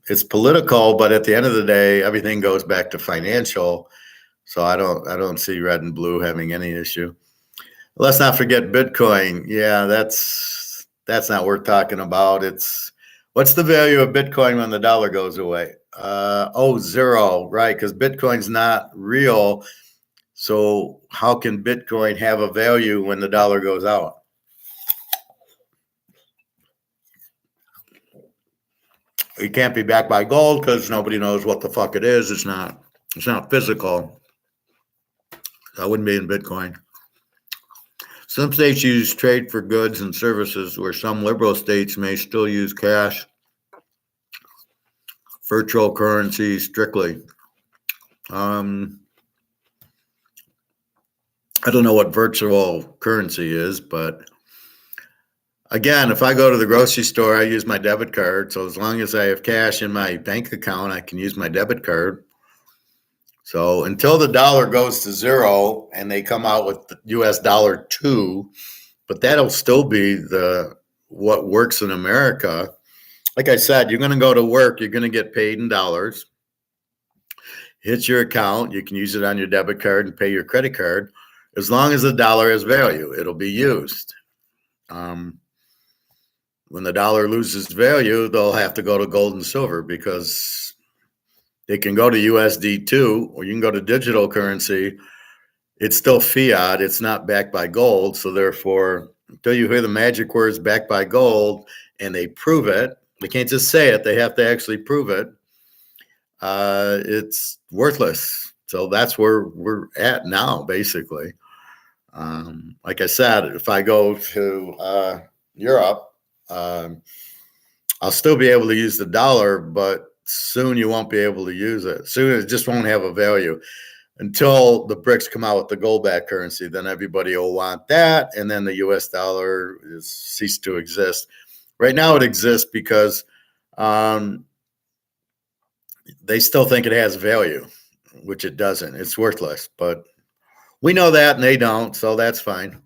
It's political, but at the end of the day, everything goes back to financial. So I don't see red and blue having any issue. Let's not forget Bitcoin. Yeah, that's not worth talking about. What's the value of Bitcoin when the dollar goes away? Zero, right? Because Bitcoin's not real. So how can Bitcoin have a value when the dollar goes out? It can't be backed by gold because nobody knows what the fuck it is. It's not physical. That wouldn't be in Bitcoin. Some states use trade for goods and services, where some liberal states may still use cash, virtual currency strictly. I don't know what virtual currency is, but again, if I go to the grocery store, I use my debit card. So as long as I have cash in my bank account, I can use my debit card. So until the dollar goes to zero and they come out with the US dollar 2, but that'll still be what works in America. Like I said, you're going to go to work, you're going to get paid in dollars. Hits your account, you can use it on your debit card and pay your credit card. As long as the dollar has value, it'll be used. When the dollar loses value, they'll have to go to gold and silver, because they can go to USD too, or you can go to digital currency. It's still fiat. It's not backed by gold. So therefore, until you hear the magic words backed by gold and they prove it, they can't just say it. They have to actually prove it. It's worthless. So that's where we're at now, basically. Like I said, if I go to Europe, I'll still be able to use the dollar, but soon you won't be able to use it. Soon it just won't have a value until the BRICS come out with the gold-backed currency. Then everybody will want that, and then the U.S. dollar is ceased to exist. Right now it exists because they still think it has value, which it doesn't. It's worthless, but we know that and they don't, so that's fine.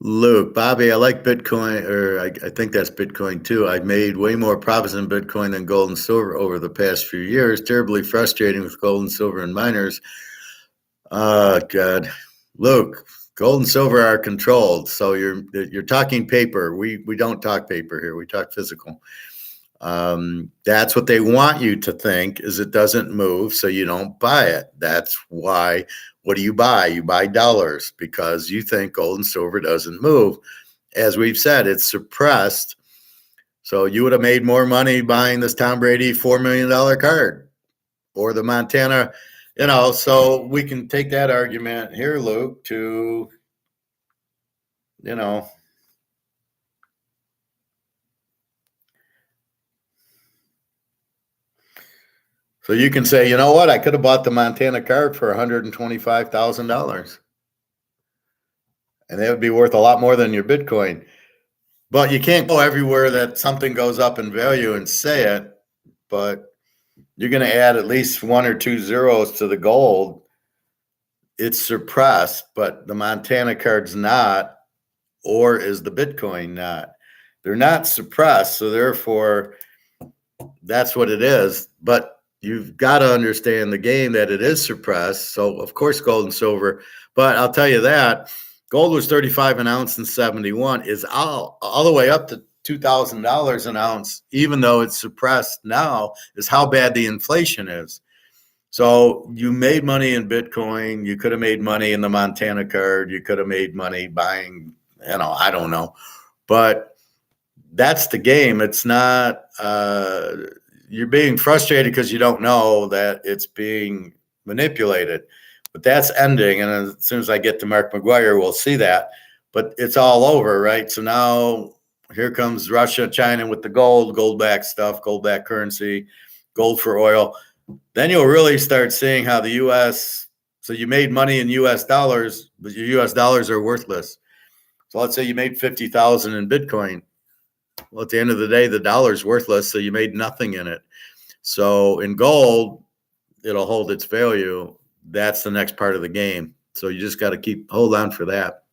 Luke, Bobby, I like Bitcoin, or I think that's Bitcoin too. I've made way more profits in Bitcoin than gold and silver over the past few years. Terribly frustrating with gold and silver and miners. Oh, God. Luke, gold and silver are controlled. So you're talking paper. We don't talk paper here. We talk physical. That's what they want you to think, is it doesn't move, so you don't buy it. That's why. What do you buy? You buy dollars because you think gold and silver doesn't move. As we've said, it's suppressed. So you would have made more money buying this Tom Brady $4 million card or the Montana, so we can take that argument here, Luke, to, so you can say, you know what, I could have bought the Montana card for $125,000. And that would be worth a lot more than your Bitcoin. But you can't go everywhere that something goes up in value and say it, but you're going to add at least 1 or 2 zeros to the gold. It's suppressed, but the Montana card's not, or is the Bitcoin not? They're not suppressed, so therefore that's what it is. But you've got to understand the game that it is suppressed. So, of course, gold and silver. But I'll tell you that gold was $35 an ounce in 71, is all the way up to $2,000 an ounce, even though it's suppressed now, is how bad the inflation is. So you made money in Bitcoin. You could have made money in the Montana card. You could have made money buying, I don't know. But that's the game. It's not, you're being frustrated because you don't know that it's being manipulated. But that's ending. And as soon as I get to Mark McGuire, we'll see that. But it's all over, right? So now here comes Russia, China with the gold-backed stuff, gold-backed currency, gold for oil. Then you'll really start seeing how the U.S. So you made money in U.S. dollars, but your U.S. dollars are worthless. So let's say you made $50,000 in Bitcoin. Well, at the end of the day, the dollar's worthless, so you made nothing in it. So in gold, it'll hold its value. That's the next part of the game. So you just got to hold on for that.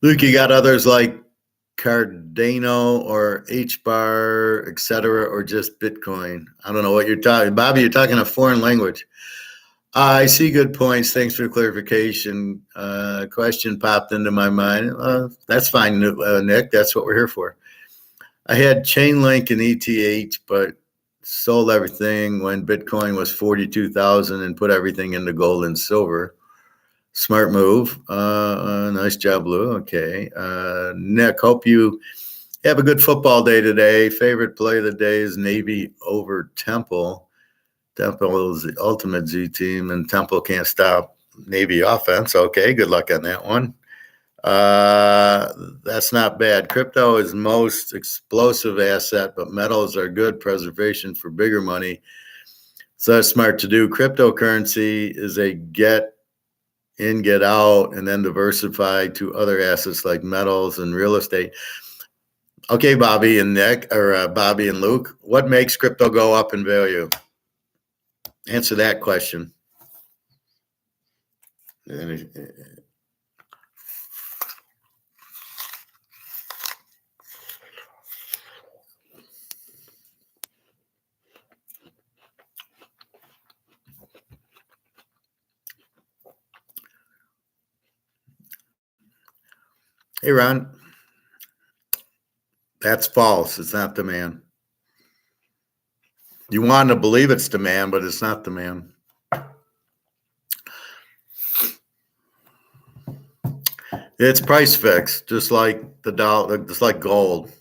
Luke, you got others like Cardano or HBAR, et cetera, or just Bitcoin? I don't know what you're talking. Bobby, you're talking a foreign language. I see good points. Thanks for the clarification. Question popped into my mind. That's fine, Nick. That's what we're here for. I had Chainlink and ETH, but sold everything when Bitcoin was 42,000 and put everything into gold and silver. Smart move. Nice job, Lou. Okay. Nick, hope you have a good football day today. Favorite play of the day is Navy over Temple. Temple is the ultimate Z team, and Temple can't stop Navy offense. Okay, good luck on that one. That's not bad. Crypto is most explosive asset, but metals are good preservation for bigger money. So that's smart to do. Cryptocurrency is a get in, get out, and then diversify to other assets like metals and real estate. Okay, Bobby and Nick, or Bobby and Luke, what makes crypto go up in value? Answer that question. Hey, Ron. That's false. It's not demand. You want to believe it's demand, but it's not demand. It's price fixed, just like the dollar, just like gold.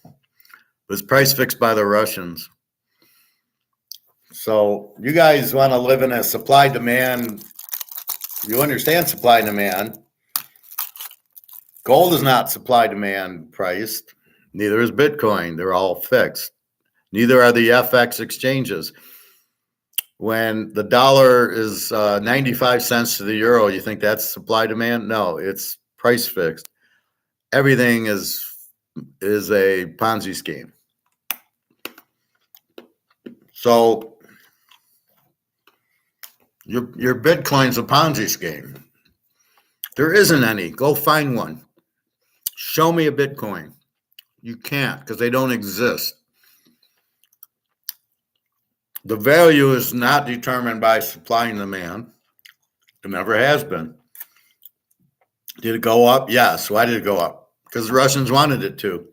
It's price fixed by the Russians. So you guys want to live in a supply demand. You understand supply and demand. Gold is not supply demand priced. Neither is Bitcoin. They're all fixed. Neither are the FX exchanges. When the dollar is 95 cents to the euro, you think that's supply demand? No, it's price fixed. Everything is a Ponzi scheme. So your Bitcoin's a Ponzi scheme. There isn't any. Go find one. Show me a Bitcoin. You can't because they don't exist. The value is not determined by supply and demand. It never has been. Did it go up? Yes. Why did it go up? Because the Russians wanted it to.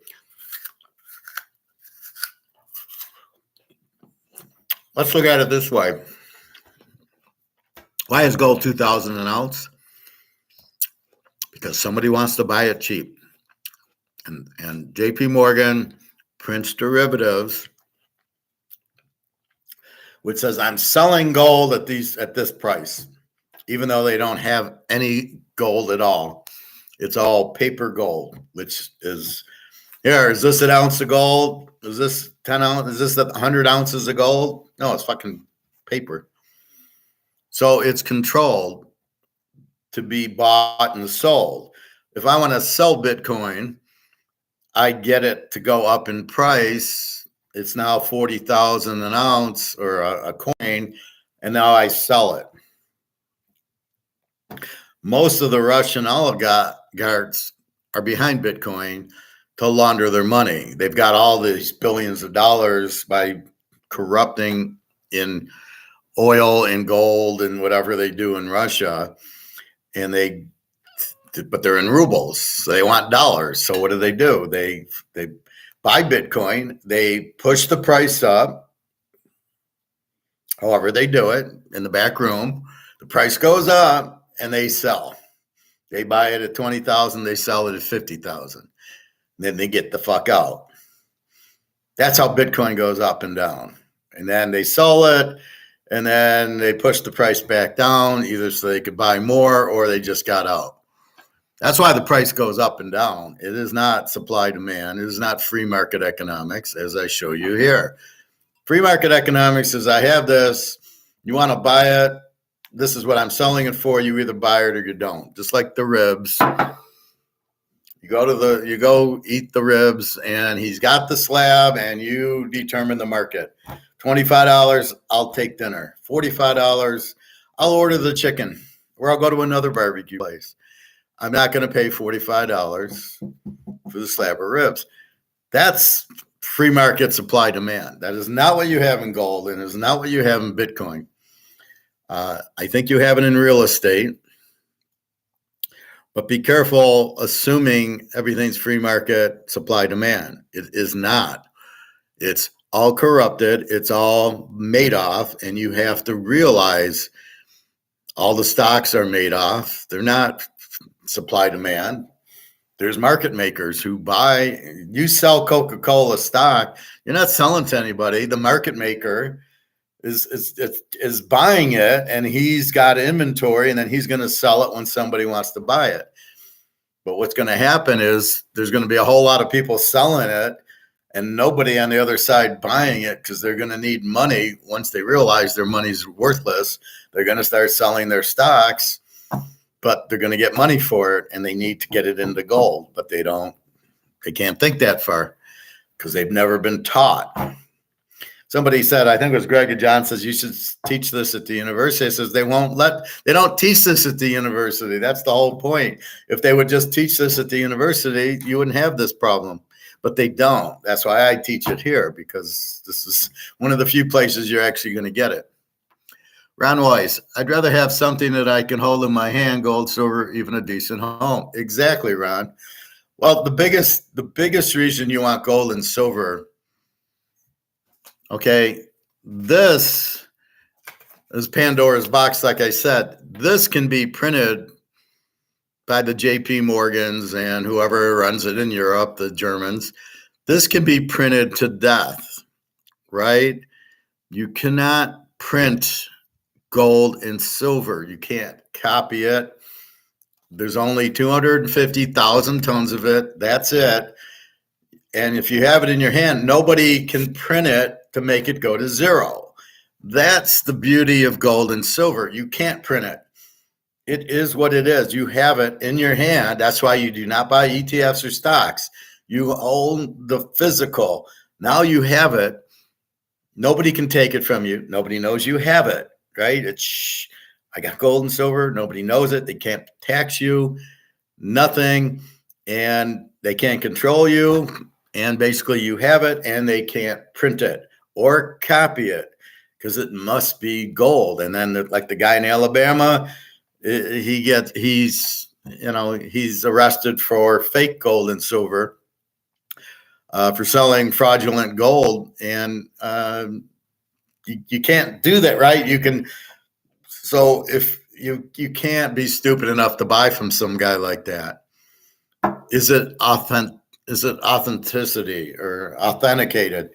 Let's look at it this way. Why is gold 2,000 an ounce? Because somebody wants to buy it cheap. And JP Morgan prints derivatives, which says I'm selling gold at this price, even though they don't have any gold at all. It's all paper gold, which is here. Is this an ounce of gold? Is this 10 ounces? Is this 100 ounces of gold? No, it's fucking paper. So it's controlled to be bought and sold. If I want to sell Bitcoin, I get it to go up in price. It's now 40,000 an ounce or a coin, and now I sell it. Most of the Russian oligarchs are behind Bitcoin to launder their money. They've got all these billions of dollars by corrupting in oil and gold and whatever they do in Russia, but they're in rubles. So they want dollars. So what do? They buy Bitcoin. They push the price up. However they do it in the back room. The price goes up and they sell. They buy it at 20,000. They sell it at 50,000. Then they get the fuck out. That's how Bitcoin goes up and down. And then they sell it. And then they push the price back down, either so they could buy more or they just got out. That's why the price goes up and down. It is not supply demand. It is not free market economics, as I show you here. Free market economics is I have this. You want to buy it. This is what I'm selling it for. You either buy it or you don't. Just like the ribs. You go eat the ribs, and he's got the slab, and you determine the market. $25, I'll take dinner. $45, I'll order the chicken, or I'll go to another barbecue place. I'm not going to pay $45 for the slab of ribs. That's free market supply demand. That is not what you have in gold, and is not what you have in Bitcoin. I think you have it in real estate, but be careful assuming everything's free market supply demand. It is not. It's all corrupted. It's all made off, and you have to realize All the stocks are made off. They're not supply demand. There's market makers who buy. You sell Coca-Cola stock, you're not selling to anybody. The market maker is buying it, and he's got inventory, and then he's going to sell it when somebody wants to buy it. But what's going to happen is there's going to be a whole lot of people selling it and nobody on the other side buying it, because they're going to need money. Once they realize their money's worthless, they're going to start selling their stocks, but they're going to get money for it, and they need to get it into gold, but they can't think that far because they've never been taught. Somebody said, I think it was Greg John, says you should teach this at the university. It says they don't teach this at the university. That's the whole point. If they would just teach this at the university, you wouldn't have this problem. But they don't. That's why I teach it here, because this is one of the few places you're actually going to get it. Ron Weiss, I'd rather have something that I can hold in my hand, gold, silver, even a decent home. Exactly, Ron. Well, the biggest reason you want gold and silver, okay, this is Pandora's box. Like I said, this can be printed by the JP Morgans and whoever runs it in Europe, the Germans. This can be printed to death, right? You cannot print gold and silver. You can't copy it. There's only 250,000 tons of it. That's it. And if you have it in your hand, nobody can print it to make it go to zero. That's the beauty of gold and silver. You can't print it. It is what it is. You have it in your hand. That's why you do not buy ETFs or stocks. You own the physical. Now you have it. Nobody can take it from you. Nobody knows you have it, right? I got gold and silver. Nobody knows it. They can't tax you, nothing, and they can't control you. And basically you have it, and they can't print it or copy it because it must be gold. And then like the guy in Alabama, he's arrested for fake gold and silver, for selling fraudulent gold. And you can't do that, right? So if you can't be stupid enough to buy from some guy like that. Is it authenticity or authenticated?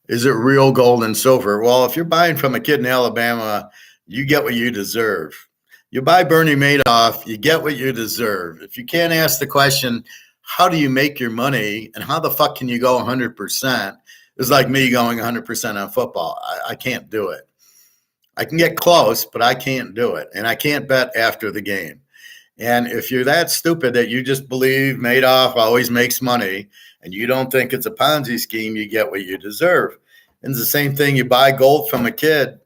Is it real gold and silver? Well, if you're buying from a kid in Alabama, you get what you deserve. You buy Bernie Madoff, you get what you deserve. If you can't ask the question, how do you make your money and how the fuck can you go 100%? It's like me going 100% on football. I can't do it. I can get close, but I can't do it. And I can't bet after the game. And if you're that stupid that you just believe Madoff always makes money and you don't think it's a Ponzi scheme, you get what you deserve. And it's the same thing. You buy gold from a kid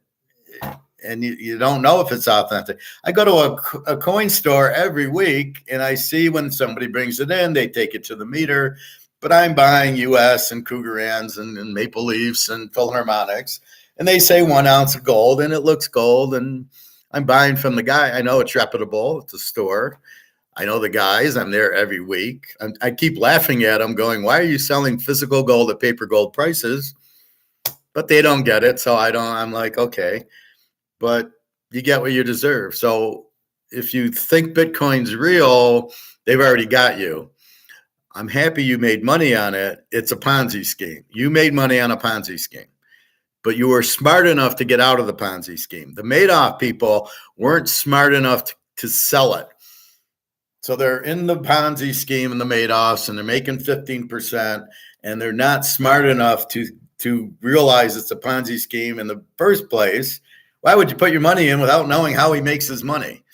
and you don't know if it's authentic. I go to a coin store every week and I see when somebody brings it in, they take it to the meter, but I'm buying US and Cougarans and Maple Leafs and Philharmonics, and they say 1 ounce of gold and it looks gold, and I'm buying from the guy. I know it's reputable. It's a store. I know the guys. I'm there every week. I keep laughing at them going, why are you selling physical gold at paper gold prices? But they don't get it. So I'm like, okay. But you get what you deserve. So if you think Bitcoin's real, they've already got you. I'm happy you made money on it. It's a Ponzi scheme. You made money on a Ponzi scheme, but you were smart enough to get out of the Ponzi scheme. The Madoff people weren't smart enough to sell it. So they're in the Ponzi scheme and the Madoffs, and they're making 15%, and they're not smart enough to realize it's a Ponzi scheme in the first place. Why would you put your money in without knowing how he makes his money?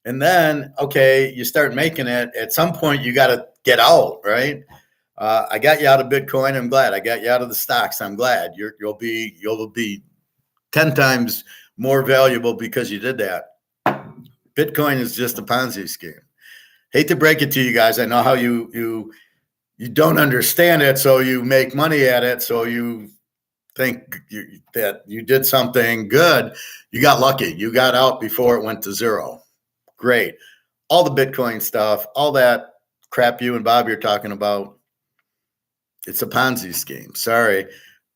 And then, okay, you start making it. At some point, you got to get out, right? I got you out of Bitcoin. I'm glad. I got you out of the stocks. I'm glad. You'll be 10 times more valuable because you did that. Bitcoin is just a Ponzi scheme. Hate to break it to you guys. I know how you don't understand it, so you make money at it. So you think that you did something good. You got lucky. You got out before it went to zero. Great. All the Bitcoin stuff, all that crap you and Bob you're talking about, it's a Ponzi scheme. Sorry.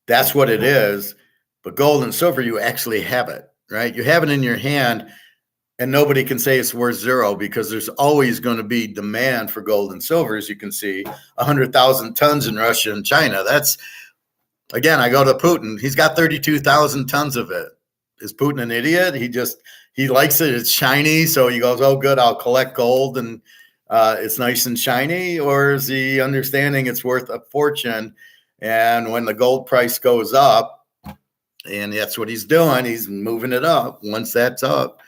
That's what it is. But gold and silver, you actually have it, right? You have it in your hand. and nobody can say it's worth zero because there's always going to be demand for gold and silver. As you can see, 100,000 tons in Russia and China. That's, again, I go to Putin. He's got 32,000 tons of it. Is Putin an idiot? He likes it. It's shiny, so he goes, "Oh, good, I'll collect gold and it's nice and shiny." Or is he understanding it's worth a fortune? And when the gold price goes up, and that's what he's doing, he's moving it up. Once that's up,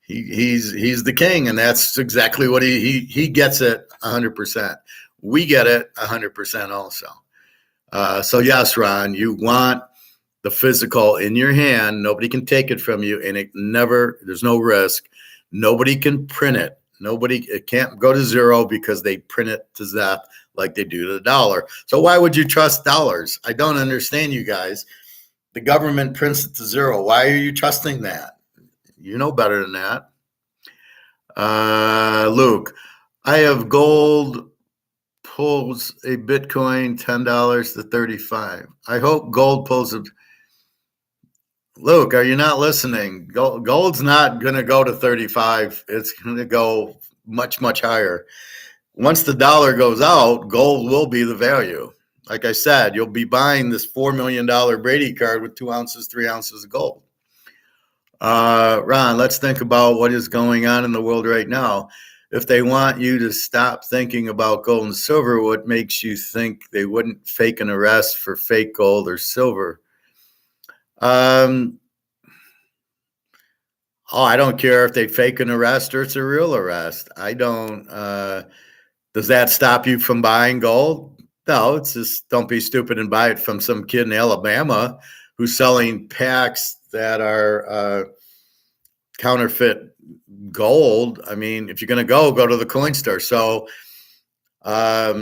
he's the king, and that's exactly what he gets it 100%. We get it 100% also. So yes, Ron, you want the physical in your hand. Nobody can take it from you, and there's no risk. Nobody can print it. It can't go to zero because they print it to death like they do to the dollar. So why would you trust dollars? I don't understand, you guys. The government prints it to zero. Why are you trusting that? You know better than that. Luke, I have gold pulls a Bitcoin $10 to 35. I hope gold pulls a. Luke, are you not listening? Gold's not going to go to 35. It's going to go much, much higher. Once the dollar goes out, gold will be the value. Like I said, you'll be buying this $4 million Brady card with 2 ounces, 3 ounces of gold. Ron, let's think about what is going on in the world right now. If they want you to stop thinking about gold and silver, what makes you think they wouldn't fake an arrest for fake gold or silver? I don't care if they fake an arrest or it's a real arrest. I don't. Does that stop you from buying gold? No, it's just don't be stupid and buy it from some kid in Alabama who's selling packs that are counterfeit gold. I mean, if you're going to go to the coin store. So I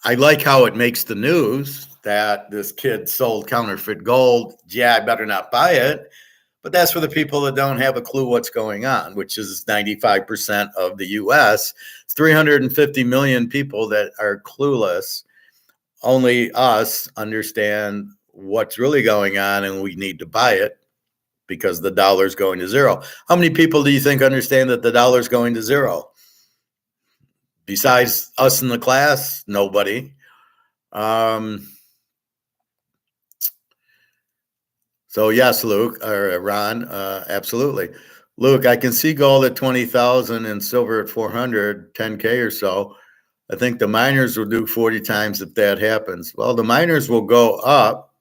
like how it makes the news that this kid sold counterfeit gold. Yeah, I better not buy it. But that's for the people that don't have a clue what's going on, which is 95% of the U.S. It's 350 million people that are clueless. Only us understand what's really going on, and we need to buy it because the dollar's going to zero. How many people do you think understand that the dollar's going to zero? Besides us in the class, nobody. So yes, Luke or Ron, absolutely. Luke, I can see gold at 20,000 and silver at 400, 10K or so. I think the miners will do 40 times if that happens. Well, the miners will go up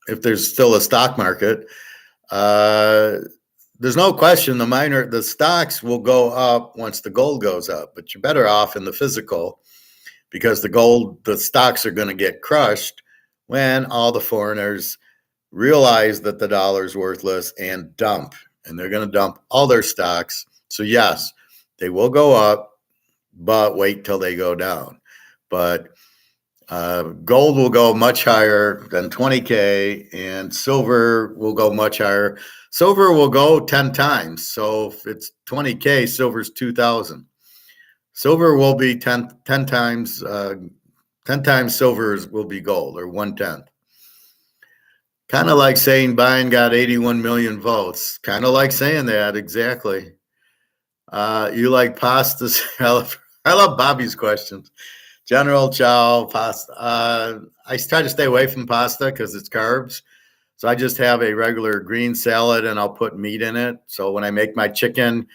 if there's still a stock market. There's no question the stocks will go up once the gold goes up, but you're better off in the physical because the stocks are going to get crushed when all the foreigners realize that the dollar's worthless and dump, and they're going to dump all their stocks. So yes, they will go up, but wait till they go down. But gold will go much higher than 20K, and silver will go much higher. Silver will go 10 times. So if it's 20K, silver's 2,000. Silver will be 10 times. 10 times silver will be gold, or 1/10. Kind of like saying Biden got 81 million votes. Kind of like saying that, exactly. You like pastas? I love Bobby's questions. General Chow, pasta. I try to stay away from pasta because it's carbs. So I just have a regular green salad and I'll put meat in it. So when I make my chicken,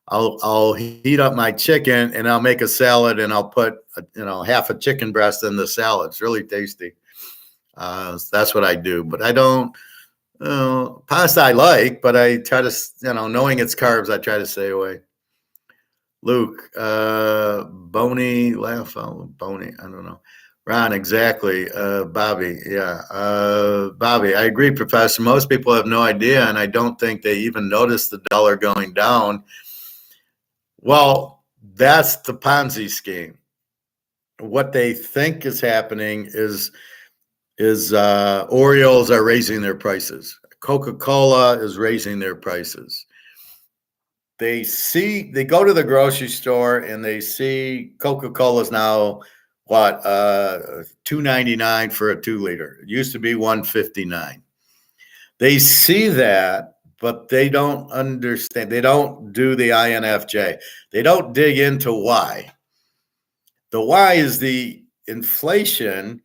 I'll heat up my chicken and I'll make a salad and I'll put half a chicken breast in the salad. It's really tasty. That's what I do. But I don't pasta I like, but I try to knowing it's carbs, I try to stay away. Luke, Boney, laugh out, Boney. I don't know. Ron, exactly. Bobby, yeah. Bobby, I agree, Professor. Most people have no idea, and I don't think they even notice the dollar going down. Well, that's the Ponzi scheme. What they think is happening is Oreos are raising their prices. Coca-Cola is raising their prices. They go to the grocery store and they see Coca-Cola's now what, $2.99 for a 2 liter. It used to be $1.59. They see that but they don't understand. They don't do the INFJ. They don't dig into why. The why is the inflation,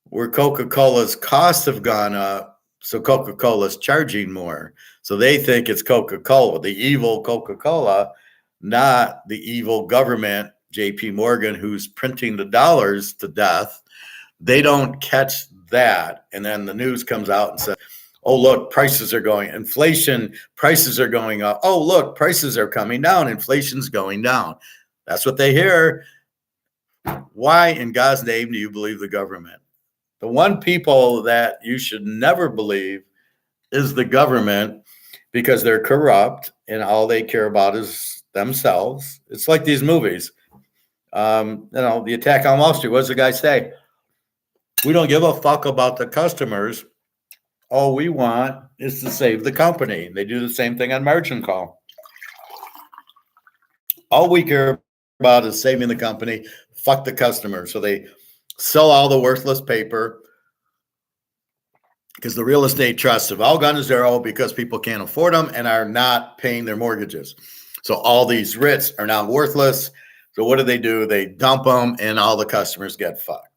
where Coca-Cola's costs have gone up, so Coca-Cola's charging more. So they think it's Coca-Cola, the evil Coca-Cola, not the evil government, JP Morgan, who's printing the dollars to death. They don't catch that. And then the news comes out and says, oh, look, prices are going, inflation, prices are going up. Oh, look, prices are coming down, inflation's going down. That's what they hear. Why in God's name do you believe the government? The one people that you should never believe is the government, because they're corrupt and all they care about is themselves. It's like these movies. The Attack on Wall Street. What does the guy say? We don't give a fuck about the customers. All we want is to save the company. They do the same thing on margin call. All we care about is saving the company. Fuck the customer. So they sell all the worthless paper, because the real estate trusts have all gone to zero because people can't afford them and are not paying their mortgages. So all these writs are now worthless. So what do? They dump them and all the customers get fucked.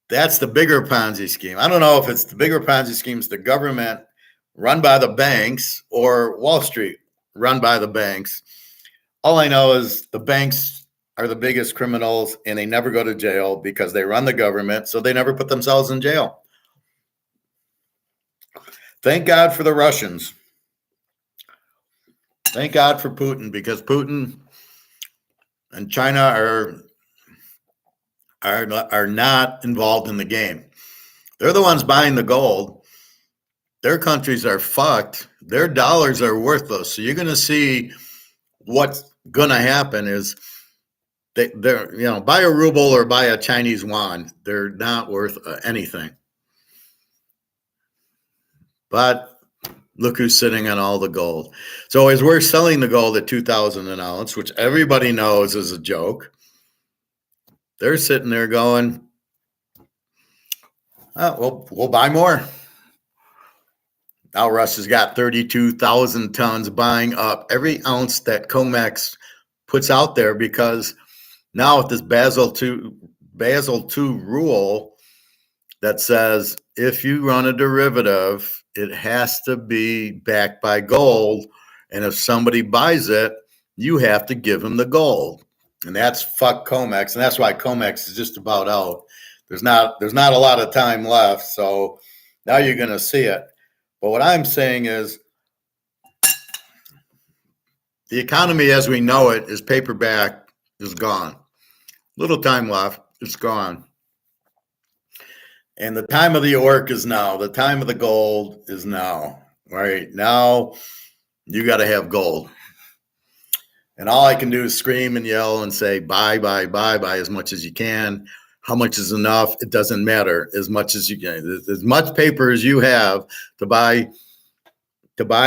That's the bigger Ponzi scheme. I don't know if it's the bigger Ponzi schemes, the government run by the banks, or Wall Street run by the banks. All I know is the banks are the biggest criminals and they never go to jail because they run the government. So they never put themselves in jail. Thank God for the Russians. Thank God for Putin, because Putin and China are not involved in the game. They're the ones buying the gold. Their countries are fucked. Their dollars are worthless. So you're going to see what's going to happen is they're buy a ruble or buy a Chinese yuan. They're not worth anything. But look who's sitting on all the gold. So as we're selling the gold at $2,000 an ounce, which everybody knows is a joke, they're sitting there going, oh, we'll buy more. Now Russ has got 32,000 tons buying up every ounce that COMEX puts out there, because now with this Basel II rule that says if you run a derivative, it has to be backed by gold. And if somebody buys it, you have to give them the gold. And that's fuck COMEX. And that's why COMEX is just about out. There's not a lot of time left. So now you're going to see it. But what I'm saying is the economy as we know it is paperback, is gone. Little time left. It's gone. And the time of the orc is now. The time of the gold is now. Right now, you got to have gold. And all I can do is scream and yell and say, buy as much as you can. How much is enough? It doesn't matter. As much as you can. As much paper as you have to buy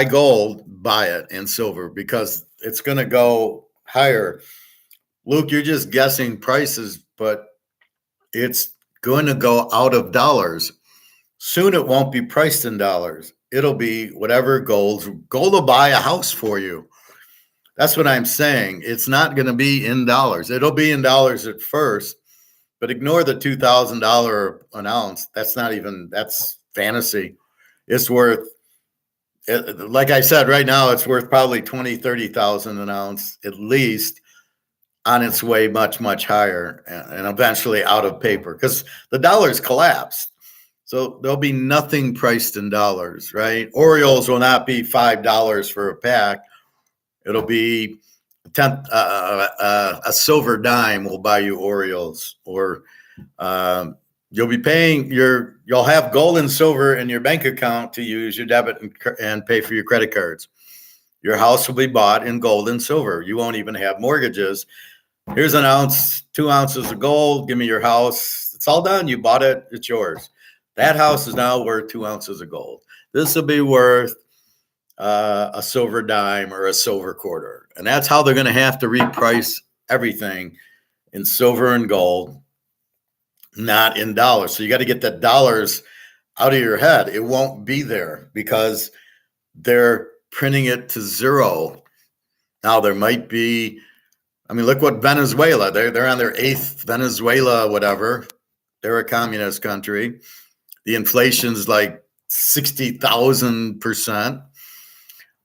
gold, buy it, and silver, because it's going to go higher. Luke, you're just guessing prices, but it's going to go out of dollars. Soon it won't be priced in dollars. It'll be whatever gold will buy a house for you. That's what I'm saying. It's not going to be in dollars. It'll be in dollars at first, but ignore the $2,000 an ounce. That's fantasy. It's worth, like I said, right now it's worth probably 20, 30,000 an ounce at least, on its way much, much higher, and eventually out of paper, because the dollar's collapsed. So there'll be nothing priced in dollars, right? Orioles will not be $5 for a pack. It'll be a silver dime will buy you Orioles, or you'll be paying you'll have gold and silver in your bank account to use your debit and pay for your credit cards. Your house will be bought in gold and silver. You won't even have mortgages. Here's an ounce, 2 ounces of gold. Give me your house. It's all done. You bought it. It's yours. That house is now worth 2 ounces of gold. This will be worth a silver dime or a silver quarter. And that's how they're going to have to reprice everything, in silver and gold, not in dollars. So you got to get that dollars out of your head. It won't be there, because they're printing it to zero. Now there might be, I mean, look what Venezuela, they're on their 8th Venezuela, whatever. They're a communist country. The inflation's like 60,000%.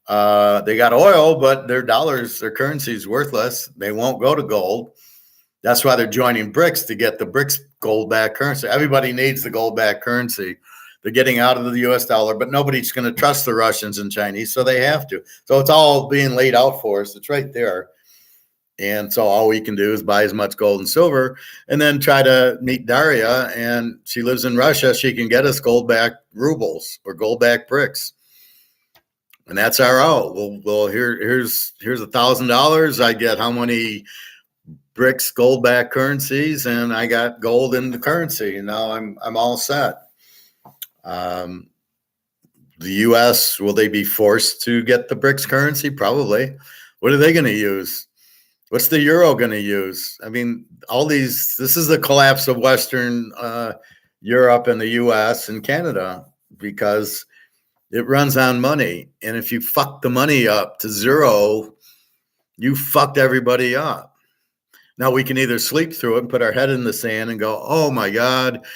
They got oil, but their dollars, their currency is worthless. They won't go to gold. That's why they're joining BRICS, to get the BRICS gold-backed currency. Everybody needs the gold-backed currency. They're getting out of the US dollar, but nobody's going to trust the Russians and Chinese, so they have to. So it's all being laid out for us. It's right there. And so all we can do is buy as much gold and silver, and then try to meet Daria. And she lives in Russia. She can get us gold-backed rubles or gold-backed BRICS. And that's our out. Well, here's $1,000. I get how many BRICS gold-backed currencies, and I got gold in the currency. And now I'm all set. The U.S., will they be forced to get the BRICS currency? Probably. What are they going to use? What's the euro going to use? I mean, this is the collapse of Western Europe and the U.S. and Canada, because it runs on money. And if you fuck the money up to zero, you fucked everybody up. Now we can either sleep through it and put our head in the sand and go, oh my God,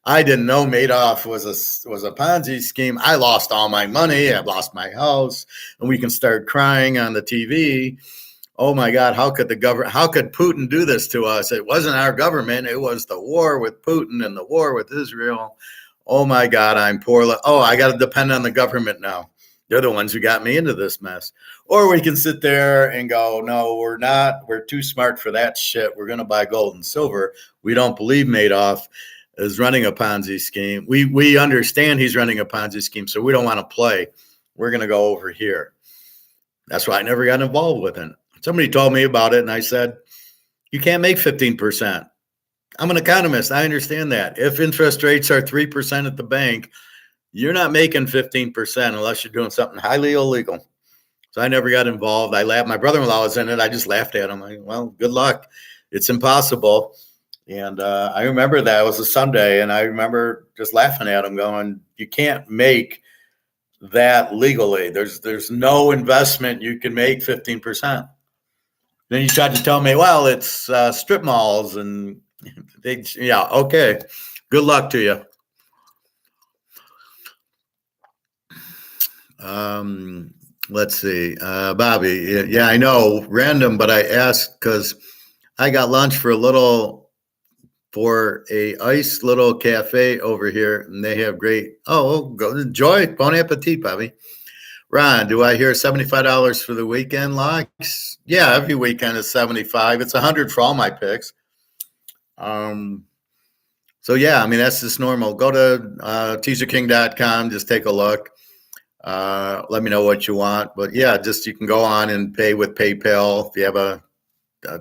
I didn't know Madoff was a Ponzi scheme. I lost all my money. I've lost my house. And we can start crying on the TV. Oh my God, how could Putin do this to us? It wasn't our government. It was the war with Putin and the war with Israel. Oh my God, I'm poor. Oh, I got to depend on the government now. They're the ones who got me into this mess. Or we can sit there and go, no, we're not. We're too smart for that shit. We're going to buy gold and silver. We don't believe Madoff is running a Ponzi scheme. We understand he's running a Ponzi scheme, so we don't want to play. We're going to go over here. That's why I never got involved with it. Somebody told me about it, and I said, you can't make 15%. I'm an economist. I understand that. If interest rates are 3% at the bank, you're not making 15% unless you're doing something highly illegal. So I never got involved. I laughed. My brother-in-law was in it. I just laughed at him. Well, good luck. It's impossible. And I remember that. It was a Sunday, and I remember just laughing at him going, you can't make that legally. There's no investment you can make 15%. Then you tried to tell me, well, it's strip malls and yeah, okay. Good luck to you. Let's see. Bobby, yeah, I know, random, but I asked because I got lunch for a ice little cafe over here, and they have great, go enjoy. Bon appetit, Bobby. Ron, do I hear $75 for the weekend locks? Yeah, every weekend is $75. It's $100 for all my picks. So yeah, I mean, that's just normal. Go to teaserking.com, just take a look. Let me know what you want. But yeah, just you can go on and pay with PayPal if you have a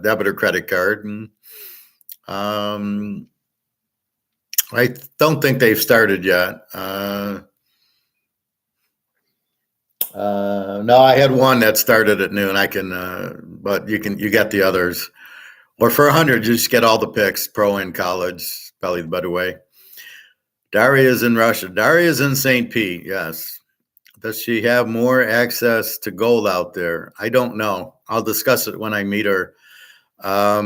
debit or credit card. And I don't think they've started yet. No, I had one that started at noon. I can, but you got the others. Or for $100, you just get all the picks, pro and college, probably the better way. Daria's in Russia. Daria's in St. Pete, yes. Does she have more access to gold out there? I don't know. I'll discuss it when I meet her. I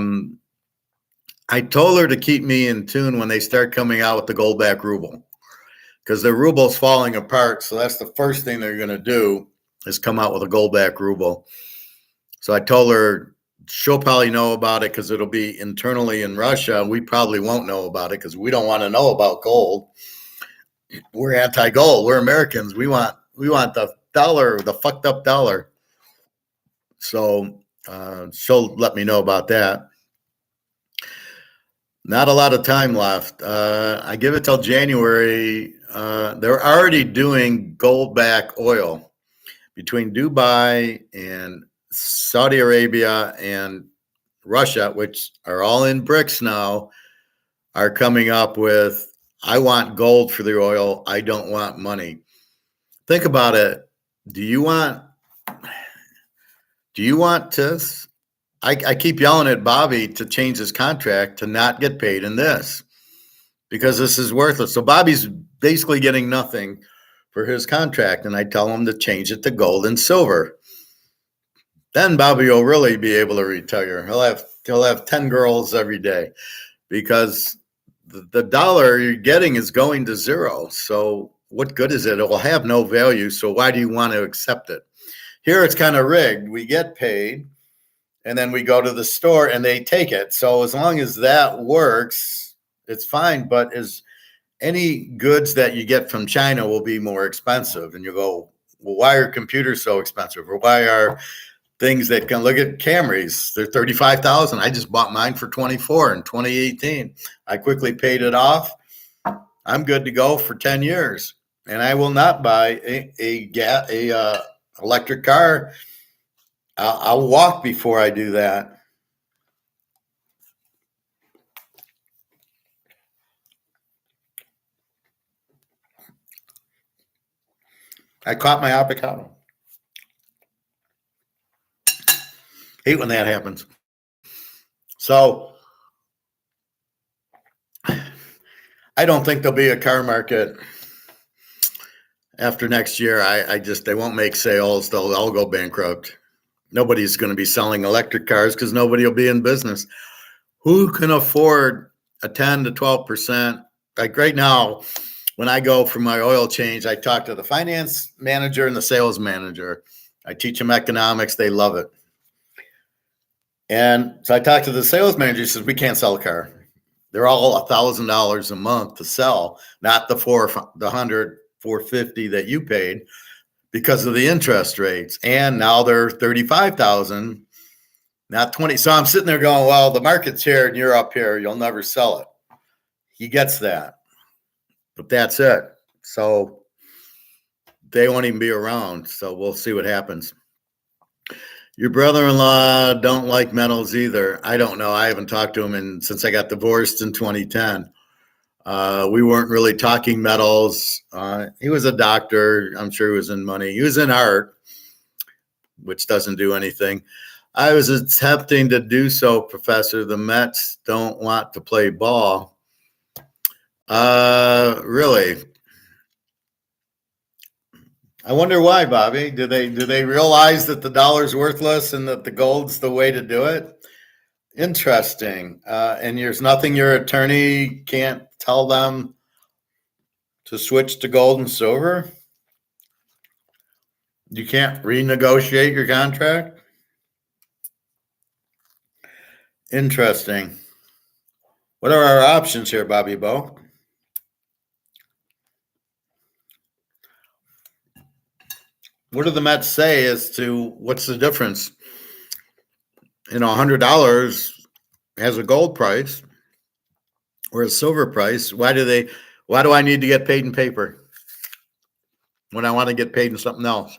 told her to keep me in tune when they start coming out with the gold-backed ruble, because the ruble's falling apart. So that's the first thing they're going to do is come out with a gold-backed ruble. So I told her she'll probably know about it because it'll be internally in Russia. We probably won't know about it because we don't want to know about gold. We're anti-gold. We're Americans. We want the dollar, the fucked up dollar. So she'll let me know about that. Not a lot of time left. I give it till January. They're already doing gold-backed oil between Dubai and Saudi Arabia and Russia, which are all in BRICS now, are coming up with, I want gold for the oil. I don't want money. Think about it. Do you want to, I keep yelling at Bobby to change his contract to not get paid in this because this is worthless. So Bobby's basically getting nothing for his contract, and I tell him to change it to gold and silver. Then Bobby will really be able to retire. He'll have 10 girls every day, because the dollar you're getting is going to zero. So what good is it? It will have no value. So why do you want to accept it? Here it's kind of rigged. We get paid, and then we go to the store and they take it. So as long as that works, it's fine. But as any goods that you get from China will be more expensive. And you go, well, why are computers so expensive? Or why are things that can look at Camrys? They're 35,000. I just bought mine for 24 in 2018. I quickly paid it off. I'm good to go for 10 years. And I will not buy a electric car. I'll walk before I do that. I caught my avocado. Hate when that happens. So I don't think there'll be a car market after next year. They won't make sales. They'll all go bankrupt. Nobody's going to be selling electric cars because nobody will be in business. Who can afford a 10 to 12%? Like right now, when I go for my oil change, I talk to the finance manager and the sales manager. I teach them economics. They love it. And so I talked to the sales manager. He says, we can't sell a car. They're all $1,000 a month to sell, not the $450 that you paid because of the interest rates. And now they're $35,000, not 20. So I'm sitting there going, well, the market's here and you're up here. You'll never sell it. He gets that. But that's it. So they won't even be around. So we'll see what happens. Your brother-in-law don't like metals either. I don't know. I haven't talked to him since I got divorced in 2010. We weren't really talking metals. He was a doctor. I'm sure he was in money. He was in art, which doesn't do anything. I was attempting to do so, Professor. The Mets don't want to play ball. Really? I wonder why, Bobby. Do they realize that the dollar's worthless and that the gold's the way to do it? Interesting. And there's nothing your attorney can't tell them to switch to gold and silver? You can't renegotiate your contract? Interesting. What are our options here, Bobby Bo? What do the Mets say as to what's the difference? $100 has a gold price or a silver price. Why do I need to get paid in paper when I want to get paid in something else?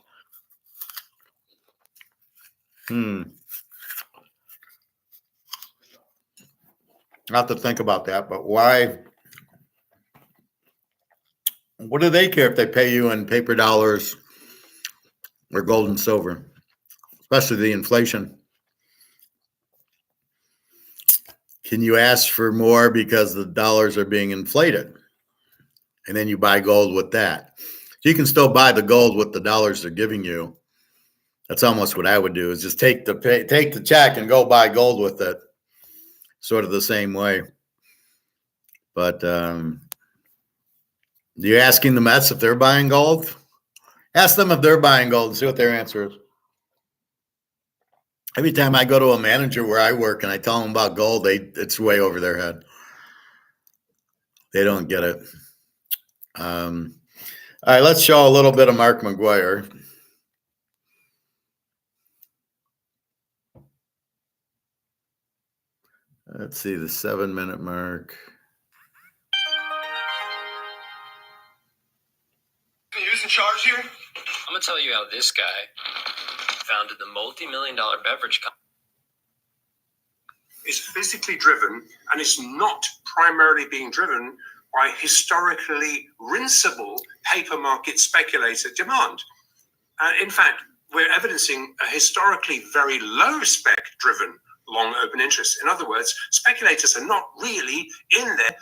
I'll have to think about that, but why? What do they care if they pay you in paper dollars or gold and silver, especially the inflation? Can you ask for more because the dollars are being inflated? And then you buy gold with that. So you can still buy the gold with the dollars they're giving you. That's almost what I would do, is just take the check and go buy gold with it. Sort of the same way. But you're asking the Mets if they're buying gold? Ask them if they're buying gold and see what their answer is. Every time I go to a manager where I work and I tell them about gold, it's way over their head. They don't get it. All right, let's show a little bit of Mark McGwire. Let's see, the 7-minute mark. Who's in charge here? I'm going to tell you how this guy founded the multi-million-dollar beverage company. Is physically driven and is not primarily being driven by historically rinsable paper market speculator demand. In fact, we're evidencing a historically very low spec driven long open interest. In other words, speculators are not really in there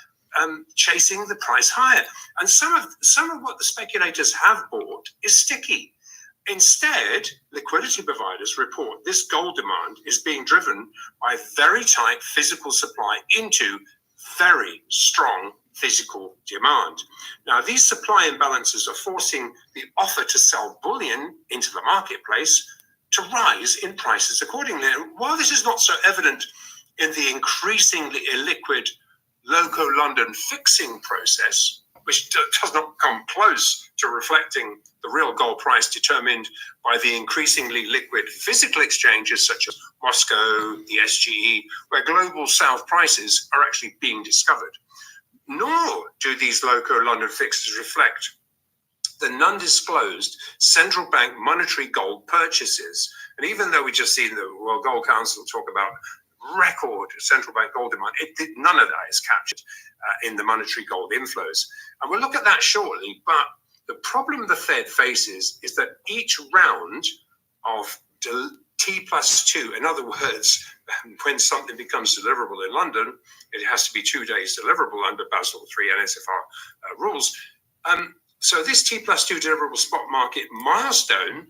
chasing the price higher. And some of what the speculators have bought is sticky. Instead, liquidity providers report this gold demand is being driven by very tight physical supply into very strong physical demand. Now, these supply imbalances are forcing the offer to sell bullion into the marketplace to rise in prices accordingly. And while this is not so evident in the increasingly illiquid local London fixing process, which does not come close to reflecting the real gold price determined by the increasingly liquid physical exchanges such as Moscow, the SGE, where global south prices are actually being discovered. Nor do these local London fixes reflect the non-disclosed central bank monetary gold purchases. And even though we just seen the World Gold Council talk about record central bank gold demand, none of that is captured in the monetary gold inflows. And we'll look at that shortly, but the problem the Fed faces is that each round of T+2, in other words, when something becomes deliverable in London, it has to be 2 days deliverable under Basel III NSFR rules. So this T+2 deliverable spot market milestone,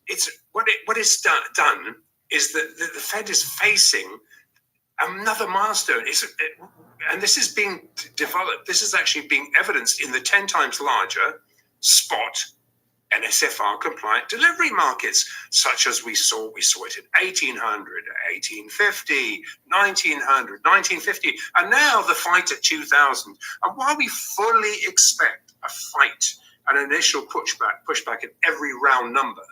it's what it's done is that the Fed is facing another milestone. And this is being developed. This is actually being evidenced in the 10 times larger spot NSFR compliant delivery markets, such as we saw it at 1800, 1850, 1900, 1950, and now the fight at 2000. And while we fully expect a fight, an initial pushback at every round number,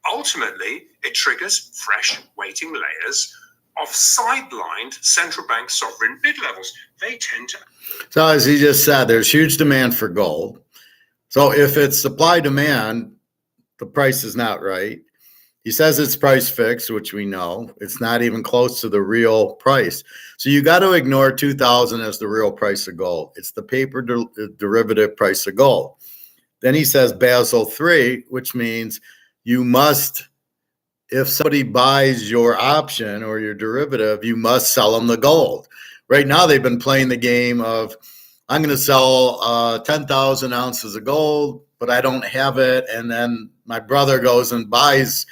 ultimately it triggers fresh weighting layers of sidelined central bank sovereign bid levels. They tend to. So as he just said, there's huge demand for gold. So if it's supply demand, the price is not right. He says it's price fixed, which we know. It's not even close to the real price. So you got to ignore 2000 as the real price of gold. It's the paper derivative price of gold. Then he says Basel III, which means you must, if somebody buys your option or your derivative, you must sell them the gold. Right now, they've been playing the game of, I'm going to sell 10,000 ounces of gold, but I don't have it. And then my brother goes and buys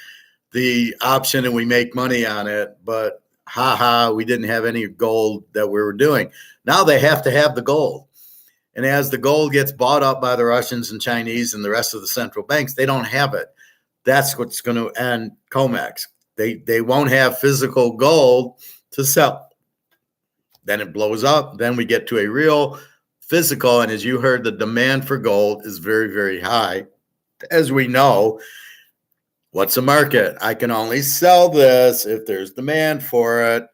the option and we make money on it. But we didn't have any gold that we were doing. Now they have to have the gold. And as the gold gets bought up by the Russians and Chinese and the rest of the central banks, they don't have it. That's what's going to end COMEX. They won't have physical gold to sell. Then it blows up. Then we get to a real physical. And as you heard, the demand for gold is very, very high. As we know, what's a market? I can only sell this if there's demand for it.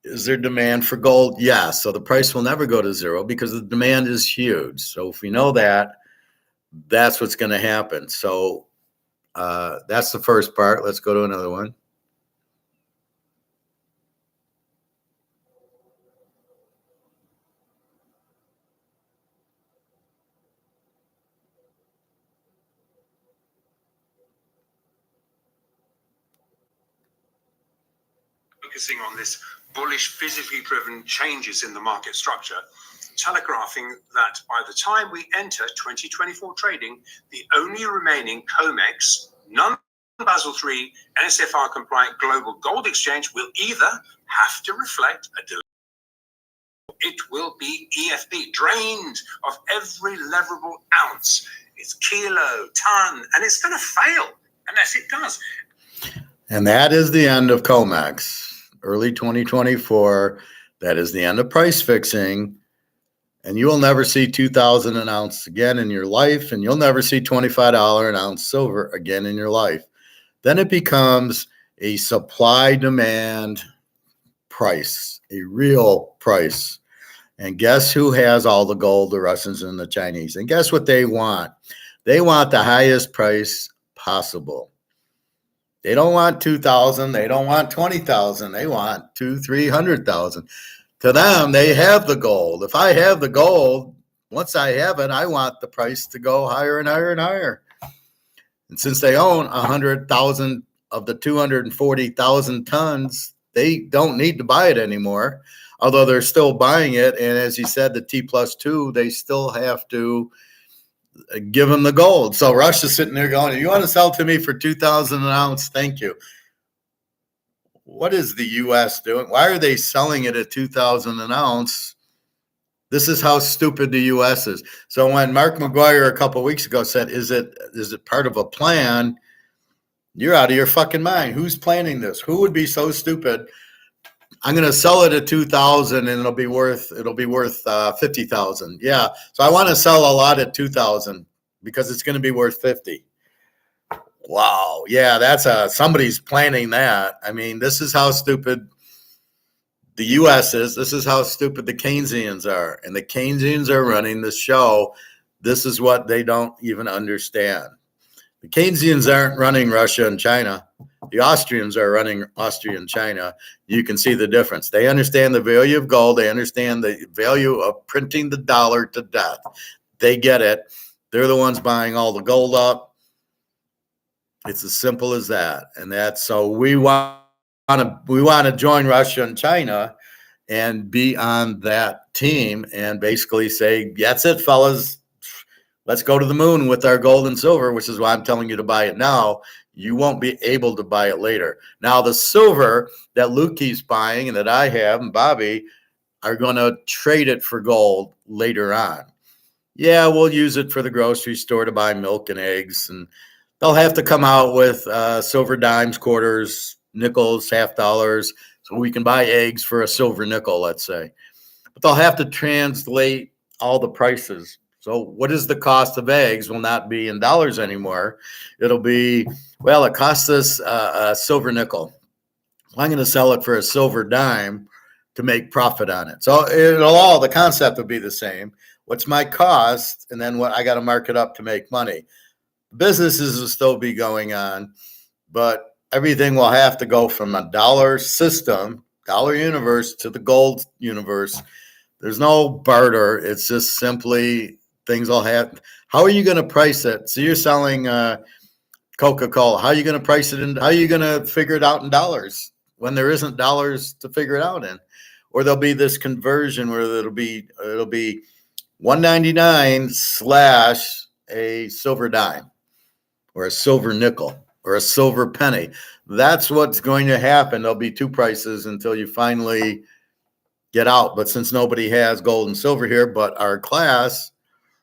Is there demand for gold? Yes. So the price will never go to zero because the demand is huge. So if we know that, that's what's going to happen. So that's the first part. Let's go to another one. Focusing on this bullish, physically driven changes in the market structure, telegraphing that by the time we enter 2024 trading, the only remaining COMEX, non-Basel III, NSFR compliant global gold exchange will either have to reflect a delay, it will be EFB, drained of every leverable ounce, its kilo, ton, and it's going to fail unless it does. And that is the end of COMEX. Early 2024, that is the end of price fixing. And you will never see 2,000 an ounce again in your life, and you'll never see $25 an ounce silver again in your life. Then it becomes a supply-demand price, a real price. And guess who has all the gold? The Russians and the Chinese. And guess what they want? They want the highest price possible. They don't want 2,000. They don't want 20,000. They want 200,000-300,000. To them, they have the gold. If I have the gold, once I have it, I want the price to go higher and higher and higher. And since they own 100,000 of the 240,000 tons, they don't need to buy it anymore. although they're still buying it. And as he said, the T+2, they still have to give them the gold. So Russia's sitting there going, you want to sell to me for 2,000 an ounce? Thank you. What is the U.S. doing? Why are they selling it at 2,000 an ounce? This is how stupid the U.S. is. So when Mark McGuire a couple of weeks ago said, is it part of a plan? You're out of your fucking mind. Who's planning this? Who would be so stupid? I'm going to sell it at 2,000 and it'll be worth 50,000. Yeah. So I want to sell a lot at 2,000 because it's going to be worth 50. Wow. Yeah, that's somebody's planning that. I mean, this is how stupid the U.S. is. This is how stupid the Keynesians are. And the Keynesians are running the show. This is what they don't even understand. The Keynesians aren't running Russia and China. The Austrians are running Austria and China. You can see the difference. They understand the value of gold. They understand the value of printing the dollar to death. They get it. They're the ones buying all the gold up. It's as simple as that. And that's so we want to join Russia and China and be on that team and basically say, that's it, fellas. Let's go to the moon with our gold and silver, which is why I'm telling you to buy it now. You won't be able to buy it later. Now, the silver that Luke keeps buying and that I have and Bobby are going to trade it for gold later on. Yeah, we'll use it for the grocery store to buy milk and eggs, and they'll have to come out with silver dimes, quarters, nickels, half dollars, so we can buy eggs for a silver nickel, let's say. But they'll have to translate all the prices. So what is the cost of eggs will not be in dollars anymore. It'll be, well, it costs us a silver nickel. I'm going to sell it for a silver dime to make profit on it. So the concept will be the same. What's my cost? And then what I got to mark it up to make money. Businesses will still be going on, but everything will have to go from a dollar system, dollar universe, to the gold universe. There's no barter. It's just simply things will have. How are you going to price it? So you're selling Coca-Cola. How are you going to price it in? How are you going to figure it out in dollars when there isn't dollars to figure it out in? Or there'll be this conversion where it'll be $1.99 / a silver dime or a silver nickel or a silver penny. That's what's going to happen. There'll be two prices until you finally get out. But since nobody has gold and silver here but our class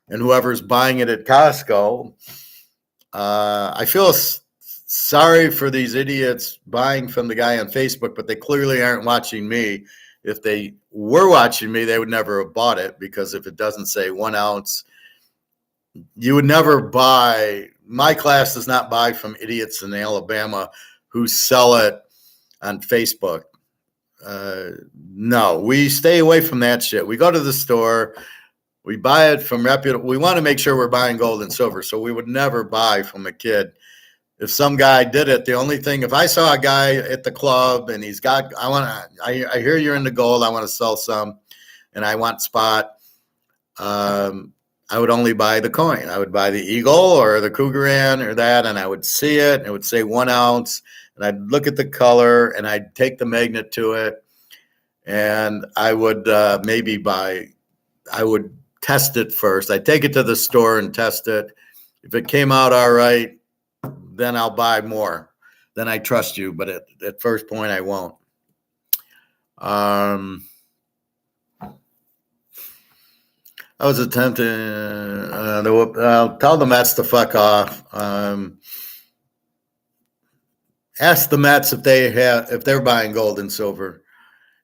and whoever's buying it at Costco, I feel sorry for these idiots buying from the guy on Facebook, but they clearly aren't watching me. If they were watching me, they would never have bought it, because if it doesn't say 1 ounce, you would never buy. My class does not buy from idiots in Alabama who sell it on Facebook. No, we stay away from that shit. We go to the store, we buy it from reputable. We want to make sure we're buying gold and silver, so we would never buy from a kid. If some guy did it, the only thing, if I saw a guy at the club and he's got, I hear you're into gold, I want to sell some, and I want spot, I would only buy the coin. I would buy the Eagle or the Cougaran or that, and I would see it, and it would say 1 ounce, and I'd look at the color, and I'd take the magnet to it, and I would I would test it first. I'd take it to the store and test it. If it came out all right, then I'll buy more. Then I trust you, but at first point, I won't. I was attempting. I'll tell the Mets to fuck off. Ask the Mets if they're buying gold and silver,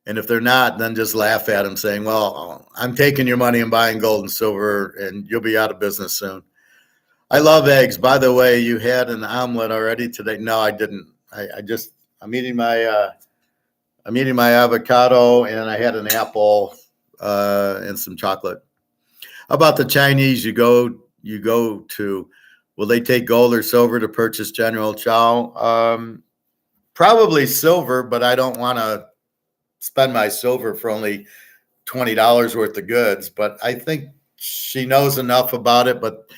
and if they're not, then just laugh at them, saying, "Well, I'm taking your money and buying gold and silver, and you'll be out of business soon." I love eggs. By the way, you had an omelet already today. No, I didn't. I'm eating my avocado, and I had an apple and some chocolate. How about the Chinese you go to? Will they take gold or silver to purchase General Chow? Probably silver, but I don't want to spend my silver for only $20 worth of goods. But I think she knows enough about it, but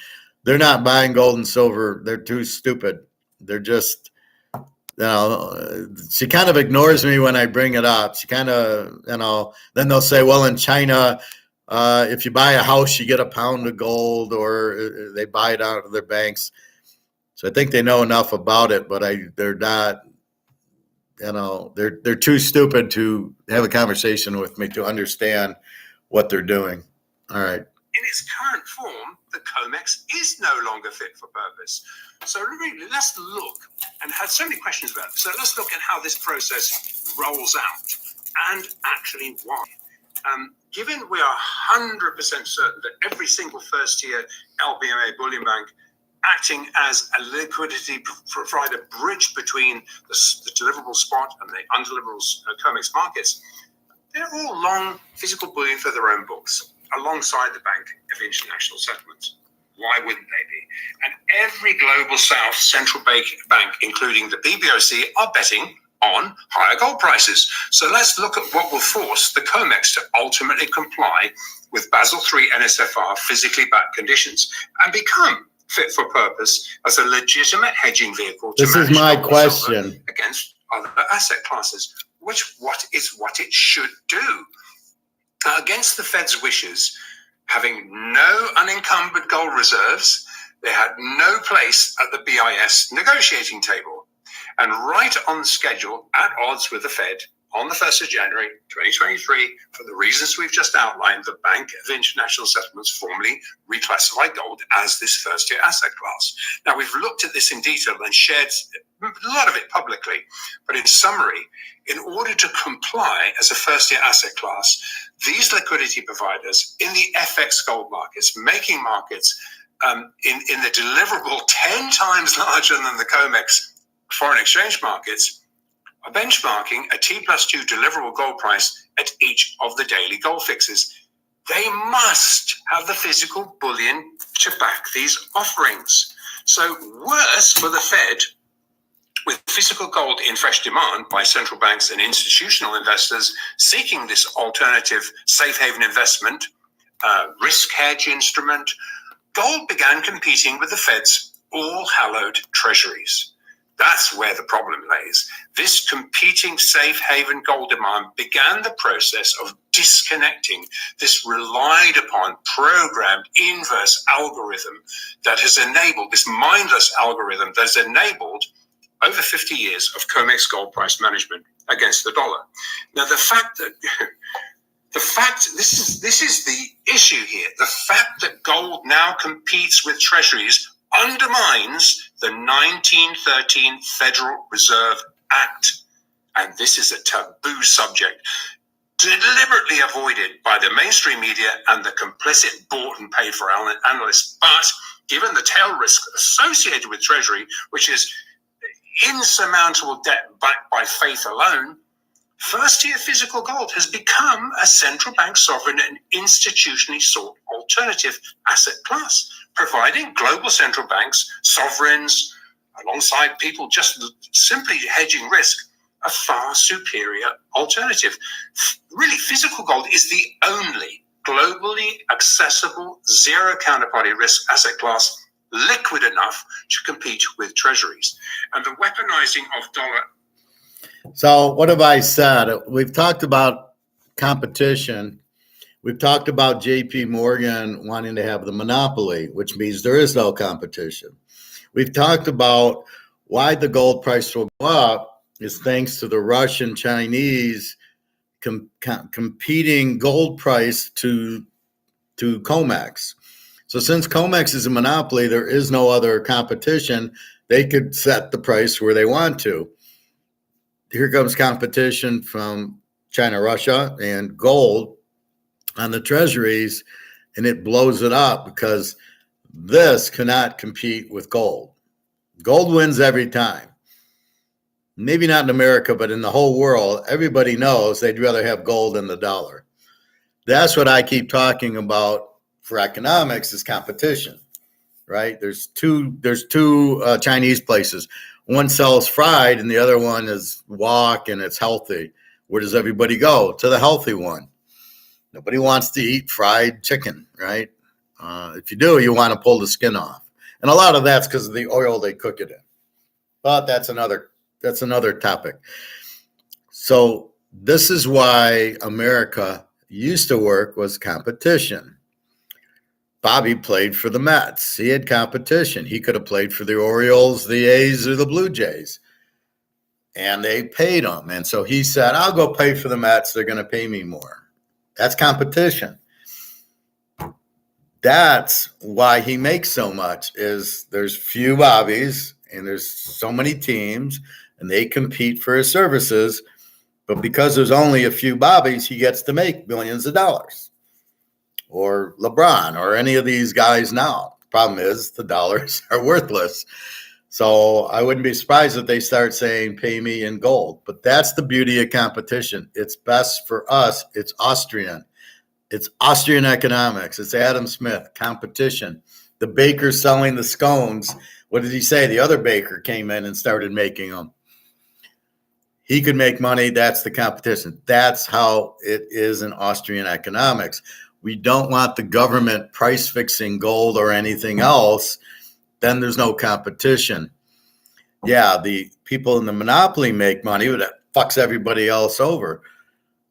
they're not buying gold and silver. They're too stupid. They're just she kind of ignores me when I bring it up. She kind of, then they'll say, well, in China, if you buy a house, you get a pound of gold, or they buy it out of their banks. So I think they know enough about it, but they're not, they're too stupid to have a conversation with me to understand what they're doing. All right. In its current form, the COMEX is no longer fit for purpose. So really, let's look, and had so many questions about it. So let's look at how this process rolls out and actually why. Given we are 100% certain that every single first-tier LBMA bullion bank acting as a liquidity provider bridge between the deliverable spot and the undeliverable COMEX markets, they're all long physical bullion for their own books, alongside the Bank of International Settlements. Why wouldn't they be? And every global South central bank, including the BBOC, are betting on higher gold prices. So let's look at what will force the COMEX to ultimately comply with Basel III NSFR physically backed conditions and become fit for purpose as a legitimate hedging vehicle to this is my question against other asset classes, what it should do. Against the Fed's wishes, having no unencumbered gold reserves, they had no place at the BIS negotiating table. And right on schedule, at odds with the Fed, on the 1st of January 2023, for the reasons we've just outlined, the Bank of International Settlements formally reclassified gold as this first-tier asset class. Now, we've looked at this in detail and shared a lot of it publicly, but in summary, in order to comply as a first-tier asset class, these liquidity providers in the FX gold markets, making markets in the deliverable 10 times larger than the COMEX foreign exchange markets, are benchmarking a T+2 deliverable gold price at each of the daily gold fixes. They must have the physical bullion to back these offerings. So worse for the Fed, with physical gold in fresh demand by central banks and institutional investors seeking this alternative safe haven investment, risk hedge instrument, gold began competing with the Fed's all-hallowed treasuries. That's where the problem lays. This competing safe haven gold demand began the process of disconnecting this relied upon programmed inverse algorithm that has enabled, this mindless algorithm that has enabled over 50 years of COMEX gold price management against the dollar. Now, this is the issue here. The fact that gold now competes with treasuries undermines the 1913 Federal Reserve Act. And this is a taboo subject, deliberately avoided by the mainstream media and the complicit bought and paid for analysts. But given the tail risk associated with Treasury, which is insurmountable debt backed by faith alone, first-tier physical gold has become a central bank sovereign and institutionally sought alternative asset class, providing global central banks, sovereigns, alongside people just simply hedging risk, a far superior alternative. Really, physical gold is the only globally accessible zero counterparty risk asset class liquid enough to compete with treasuries. And the weaponizing of dollar. So what have I said? We've talked about competition. We've talked about JP Morgan wanting to have the monopoly, which means there is no competition. We've talked about why the gold price will go up is thanks to the Russian, Chinese competing gold price to COMEX. So since COMEX is a monopoly, there is no other competition. They could set the price where they want to. Here comes competition from China, Russia, and gold on the treasuries, and it blows it up because this cannot compete with gold. Gold wins every time. Maybe not in America, but in the whole world, everybody knows they'd rather have gold than the dollar. That's what I keep talking about for economics is competition, right? There's two Chinese places. One sells fried and the other one is wok and it's healthy. Where does everybody go? To the healthy one. Nobody wants to eat fried chicken, right? If you do, you want to pull the skin off. And a lot of that's because of the oil they cook it in. But that's another that's another topic. So this is why America used to work, was competition. Bobby played for the Mets. He had competition. He could have played for the Orioles, the A's, or the Blue Jays. And they paid him. And so he said, I'll go play for the Mets. They're going to pay me more. That's competition. That's why he makes so much, is there's few Bobbies and there's so many teams and they compete for his services. But because there's only a few Bobbies, he gets to make millions of dollars. Or LeBron or any of these guys now. Problem is the dollars are worthless. So I wouldn't be surprised if they start saying, pay me in gold. But that's the beauty of competition. It's best for us. It's Austrian. It's Austrian economics. It's Adam Smith, competition. The baker selling the scones. What did he say? The other baker came in and started making them. He could make money. That's the competition. That's how it is in Austrian economics. We don't want the government price fixing gold or anything else. Then there's no competition. Yeah, the people in the monopoly make money, but that fucks everybody else over.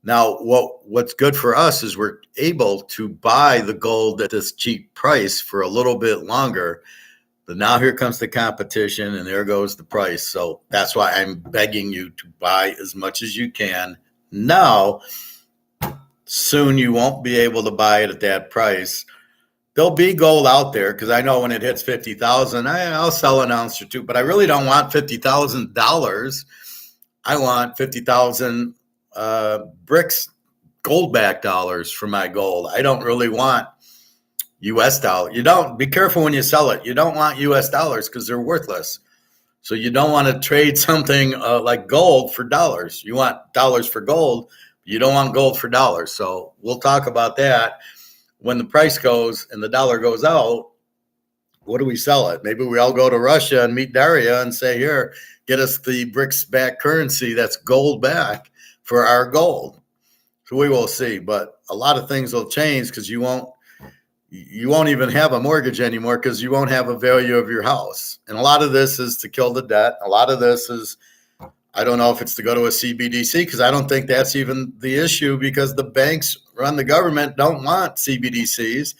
Now, what's good for us is we're able to buy the gold at this cheap price for a little bit longer. But now here comes the competition and there goes the price. So that's why I'm begging you to buy as much as you can now. Soon you won't be able to buy it at that price. There'll be gold out there because I know when it hits 50,000, I'll sell an ounce or two, but I really don't want $50,000. I want 50,000 bricks, gold-backed dollars for my gold. I don't really want U.S. dollars. You don't, be careful when you sell it. You don't want U.S. dollars because they're worthless. So you don't want to trade something like gold for dollars. You want dollars for gold. You don't want gold for dollars. So we'll talk about that. When the price goes and the dollar goes out, what do we sell it? Maybe we all go to Russia and meet Daria and say, here, get us the BRICS back currency that's gold back for our gold. So we will see. But a lot of things will change because you won't even have a mortgage anymore because you won't have a value of your house. And a lot of this is to kill the debt. A lot of this is, I don't know if it's to go to a CBDC because I don't think that's even the issue because the banks run the government don't want CBDCs.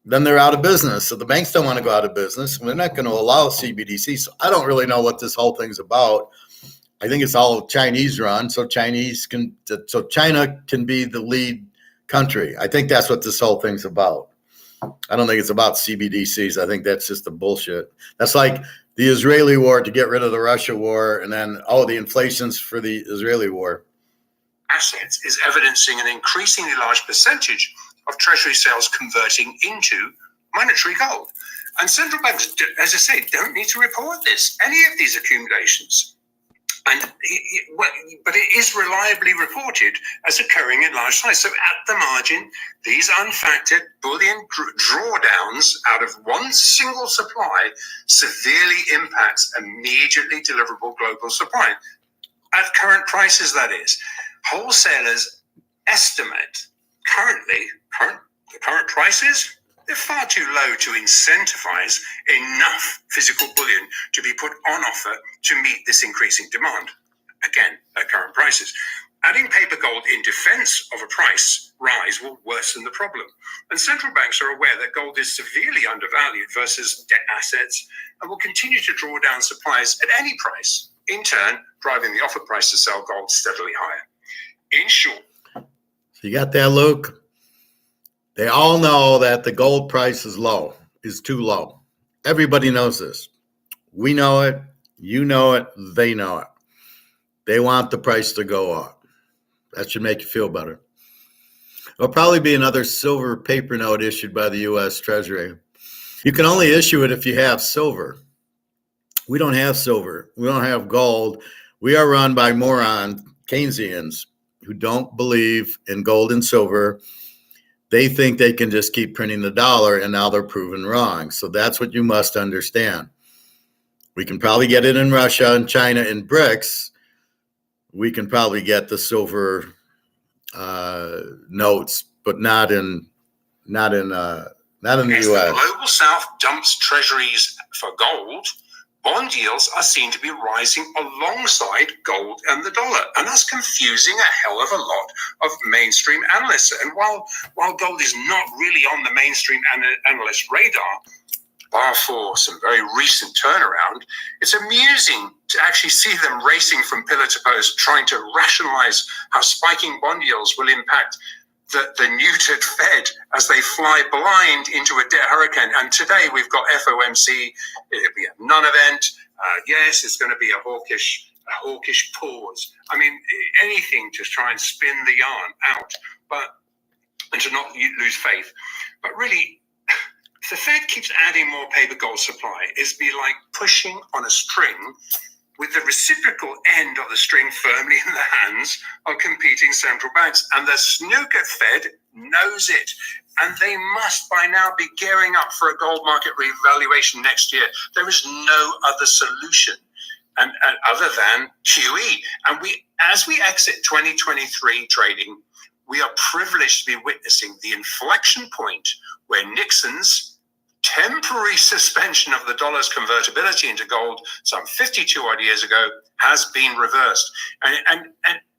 Then they're out of business. So the banks don't want to go out of business. They're not going to allow CBDC. So I don't really know what this whole thing's about. I think it's all Chinese run. So China can be the lead country. I think that's what this whole thing's about. I don't think it's about CBDCs. I think that's just the bullshit. That's like the Israeli war to get rid of the Russia war, and then, the inflation's for the Israeli war. Assets is evidencing an increasingly large percentage of treasury sales converting into monetary gold. And central banks, as I say, don't need to report any of these accumulations. But it is reliably reported as occurring in large size. So at the margin, these unfactored bullion drawdowns out of one single supply severely impacts immediately deliverable global supply. At current prices, that is. Wholesalers estimate the current prices, they're far too low to incentivize enough physical bullion to be put on offer to meet this increasing demand. Again, at current prices. Adding paper gold in defense of a price rise will worsen the problem. And central banks are aware that gold is severely undervalued versus debt assets and will continue to draw down supplies at any price, in turn, driving the offer price to sell gold steadily higher. In short. So you got that, Luke? They all know that the gold price is too low. Everybody knows this. We know it. You know it. They know it. They want the price to go up. That should make you feel better. There'll probably be another silver paper note issued by the U.S. Treasury. You can only issue it if you have silver. We don't have silver. We don't have gold. We are run by moron Keynesians who don't believe in gold and silver. They think they can just keep printing the dollar, and now they're proven wrong. So that's what you must understand. We can probably get it in Russia and China in BRICS. We can probably get the silver notes, but not in the As U.S. the global South dumps treasuries for gold, bond yields are seen to be rising alongside gold and the dollar. And that's confusing a hell of a lot of mainstream analysts. And while gold is not really on the mainstream analyst radar, bar for some very recent turnaround, it's amusing to actually see them racing from pillar to post, trying to rationalize how spiking bond yields will impact the neutered Fed as they fly blind into a debt hurricane. And today we've got FOMC. It'll be a non-event. Yes, it's going to be a hawkish pause. I mean, anything to try and spin the yarn out, and to not lose faith. But really, if the Fed keeps adding more paper gold supply, it's be like pushing on a string with the reciprocal end of the string firmly in the hands of competing central banks. And the snooker Fed knows it. And they must by now be gearing up for a gold market revaluation next year. There is no other solution and other than QE. And as we exit 2023 trading, we are privileged to be witnessing the inflection point where Nixon's temporary suspension of the dollar's convertibility into gold some 52 odd years ago has been reversed. And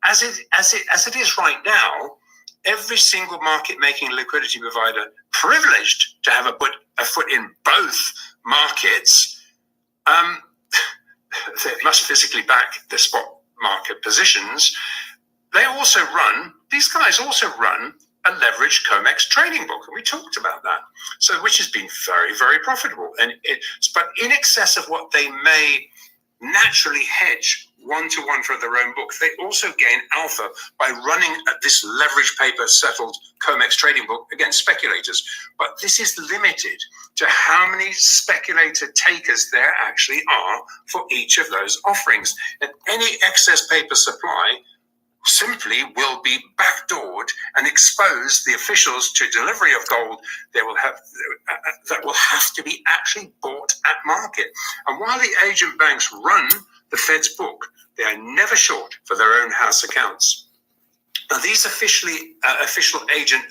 as it is right now, every single market-making liquidity provider privileged to have a foot in both markets, they must physically back the spot market positions. These guys also run a leveraged COMEX trading book, and we talked about that. So, which has been very, very profitable, but in excess of what they may naturally hedge one-to-one for their own book. They also gain alpha by running this leveraged paper settled COMEX trading book against speculators. But this is limited to how many speculator takers there actually are for each of those offerings. And any excess paper supply simply will be backdoored and expose the officials to delivery of gold that will have to be actually bought at market. And while the agent banks run the Fed's book, they are never short for their own house accounts. Now, these official agent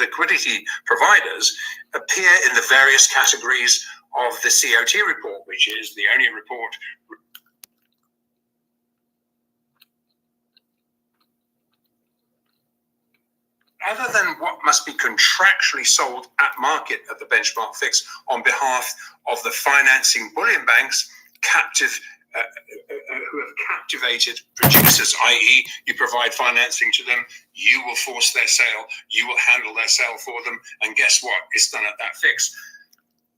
liquidity providers appear in the various categories of the COT report, which is the only report other than what must be contractually sold at market at the benchmark fix on behalf of the financing bullion banks who have captivated producers, i.e. you provide financing to them, you will force their sale, you will handle their sale for them, and guess what? It's done at that fix.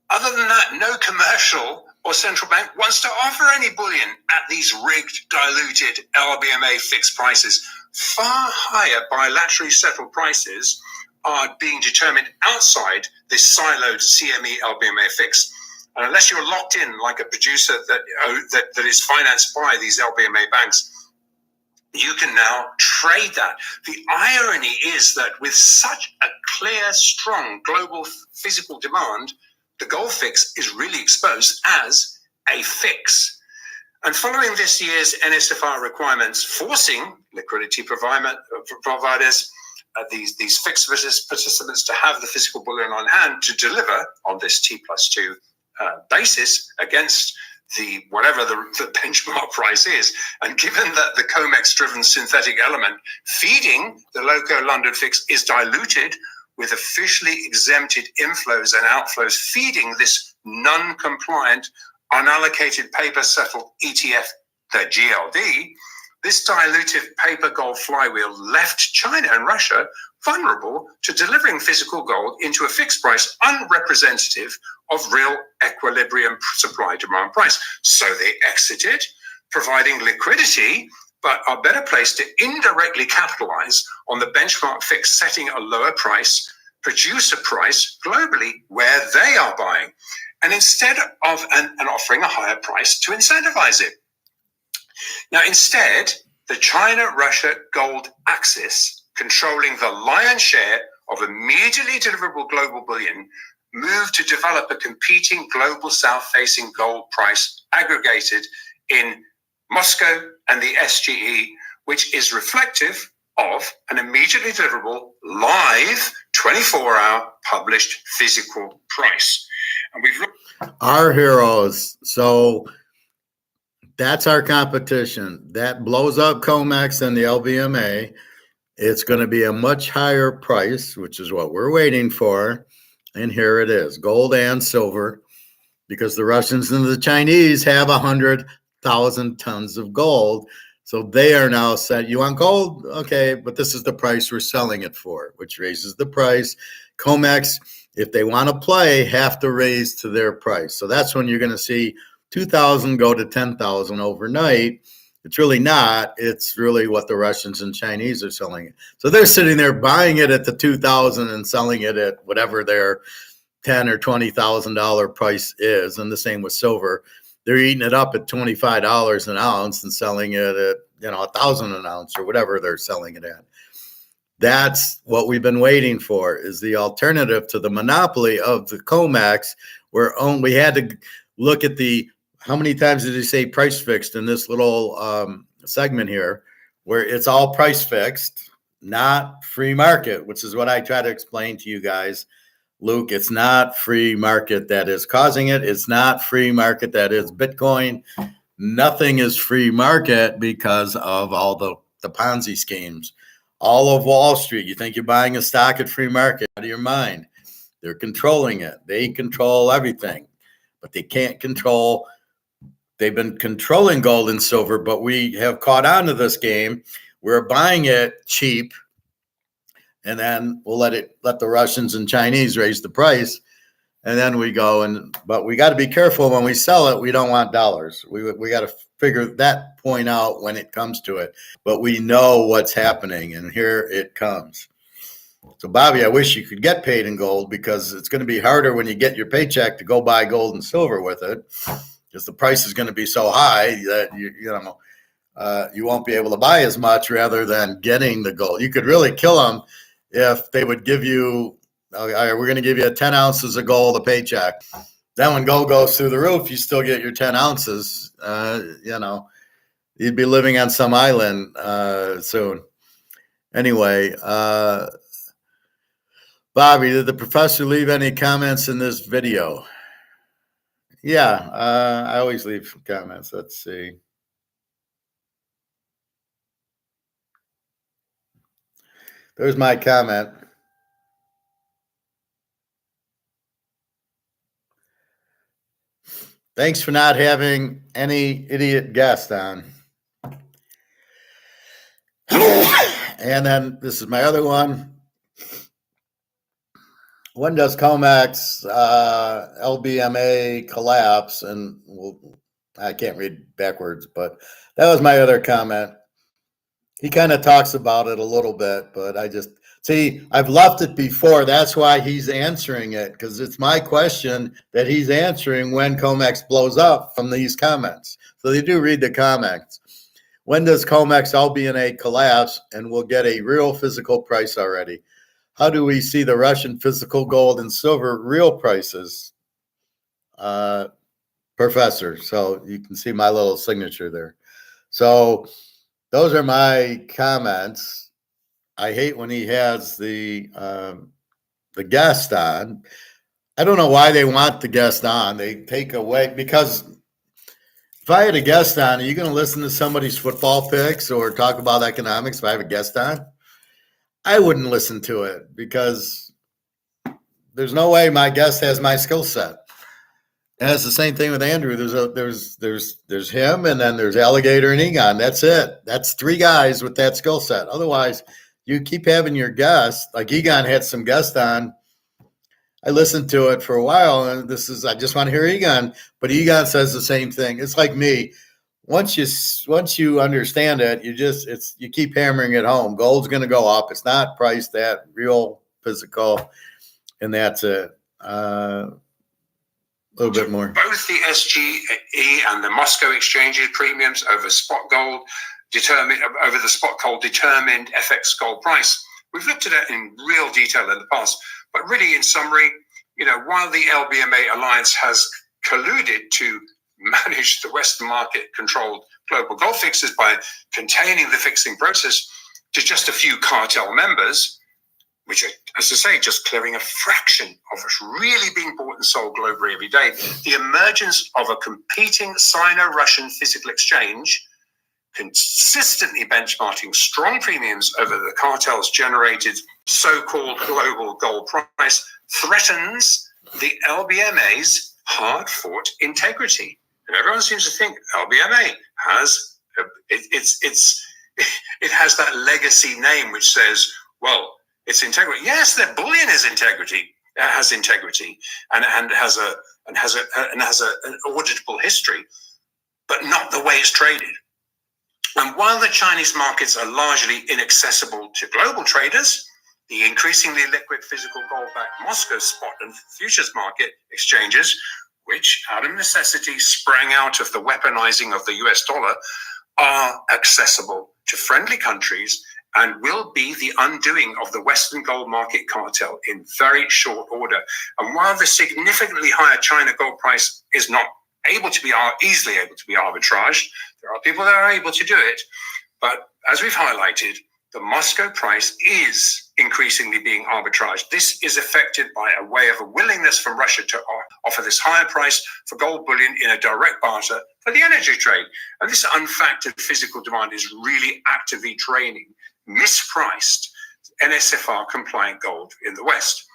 Other than that, no commercial or central bank wants to offer any bullion at these rigged, diluted LBMA fixed prices. Far higher bilaterally settled prices are being determined outside this siloed CME LBMA fix. And unless you're locked in like a producer that is financed by these LBMA banks, you can now trade that. The irony is that with such a clear, strong global physical demand, the gold fix is really exposed as a fix. And following this year's NSFR requirements forcing liquidity providers, these fixed participants to have the physical bullion on hand to deliver on this T+2 basis against whatever the benchmark price is. And given that the COMEX-driven synthetic element feeding the Loco London fix is diluted with officially exempted inflows and outflows feeding this non-compliant unallocated paper-settled ETF, the GLD, this dilutive paper gold flywheel left China and Russia vulnerable to delivering physical gold into a fixed price unrepresentative of real equilibrium supply-demand price. So they exited, providing liquidity, but are better placed to indirectly capitalize on the benchmark fix setting a lower price, producer price globally where they are buying, and instead of and offering a higher price to incentivize it. Now, instead, the China-Russia gold axis, controlling the lion's share of immediately deliverable global bullion, moved to develop a competing global south-facing gold price aggregated in Moscow and the SGE, which is reflective of an immediately deliverable live 24-hour published physical price. And we've looked our heroes. So That's our competition. That blows up COMEX and the LBMA. It's going to be a much higher price, which is what we're waiting for. And here it is, gold and silver, because the Russians and the Chinese have 100,000 tons of gold. So they are now said, you want gold? Okay, but this is the price we're selling it for, which raises the price. COMEX, if they want to play, have to raise to their price. So that's when you're going to see 2,000 go to 10,000 overnight. It's really not. It's really what the Russians and Chinese are selling it. So they're sitting there buying it at the 2,000 and selling it at whatever their $10,000 or $20,000 price is, and the same with silver. They're eating it up at $25 an ounce and selling it at $1,000 an ounce or whatever they're selling it at. That's what we've been waiting for, is the alternative to the monopoly of the COMEX, where we had to look at the, how many times did he say price fixed in this little segment here, where it's all price fixed, not free market, which is what I try to explain to you guys. Luke, it's not free market that is causing it. It's not free market that is Bitcoin. Nothing is free market because of all the Ponzi schemes. All of Wall Street, you think you're buying a stock at free market, out of your mind. They're controlling it. They control everything, but they can't control. They've been controlling gold and silver, but we have caught on to this game. We're buying it cheap, and then we'll let the Russians and Chinese raise the price, and then we go but we got to be careful when we sell it. We don't want dollars. We got to figure that point out when it comes to it. But we know what's happening, and here it comes. So, Bobby, I wish you could get paid in gold, because it's going to be harder when you get your paycheck to go buy gold and silver with it, because the price is going to be so high that you won't be able to buy as much rather than getting the gold. You could really kill them if they would give you, we're going to give you 10 ounces of gold a paycheck. Then when gold goes through the roof, you still get your 10 ounces. You'd be living on some island soon. Anyway, Bobby, did the professor leave any comments in this video? Yeah, I always leave comments. Let's see. There's my comment. Thanks for not having any idiot guest on. And then this is my other one. When does COMEX LBMA collapse? And I can't read backwards, but that was my other comment. He kind of talks about it a little bit, but I've left it before. That's why he's answering it, because it's my question that he's answering when COMEX blows up from these comments. So they do read the comments. When does COMEX LBMA collapse and we'll get a real physical price already? How do we see the Russian physical gold and silver real prices? Professor, so you can see my little signature there. So those are my comments. I hate when he has the guest on. I don't know why they want the guest on. They take away, because if I had a guest on, are you going to listen to somebody's football picks or talk about economics if I have a guest on? I wouldn't listen to it, because there's no way my guest has my skill set. And it's the same thing with Andrew. There's him, and then there's Alligator and Egon. That's it. That's three guys with that skill set. Otherwise, you keep having your guests. Like Egon had some guests on. I listened to it for a while, and I just want to hear Egon. But Egon says the same thing. It's like me. Once you understand it, you keep hammering it home. Gold's going to go up. It's not priced at real physical, and that's it. A little bit more. Both the SGE and the Moscow exchanges premiums over spot gold determined FX gold price. We've looked at it in real detail in the past, but really, in summary, while the LBMA alliance has colluded to manage the Western market-controlled global gold fixes by containing the fixing process to just a few cartel members, which are, as I say, just clearing a fraction of what's really being bought and sold globally every day. The emergence of a competing Sino-Russian physical exchange, consistently benchmarking strong premiums over the cartel's generated so-called global gold price, threatens the LBMA's hard-fought integrity. And everyone seems to think LBMA has it has that legacy name which says, well, it's integrity. Yes, their bullion is integrity. Has integrity and has an auditable history, but not the way it's traded. And while the Chinese markets are largely inaccessible to global traders, the increasingly liquid physical gold-backed Moscow spot and futures market exchanges, which out of necessity sprang out of the weaponizing of the US dollar, are accessible to friendly countries and will be the undoing of the Western gold market cartel in very short order. And while the significantly higher China gold price is not easily able to be arbitraged, there are people that are able to do it. But as we've highlighted, the Moscow price is increasingly being arbitraged. This is affected by a way of a willingness from Russia to offer this higher price for gold bullion in a direct barter for the energy trade. And this unfactored physical demand is really actively draining mispriced NSFR compliant gold in the West.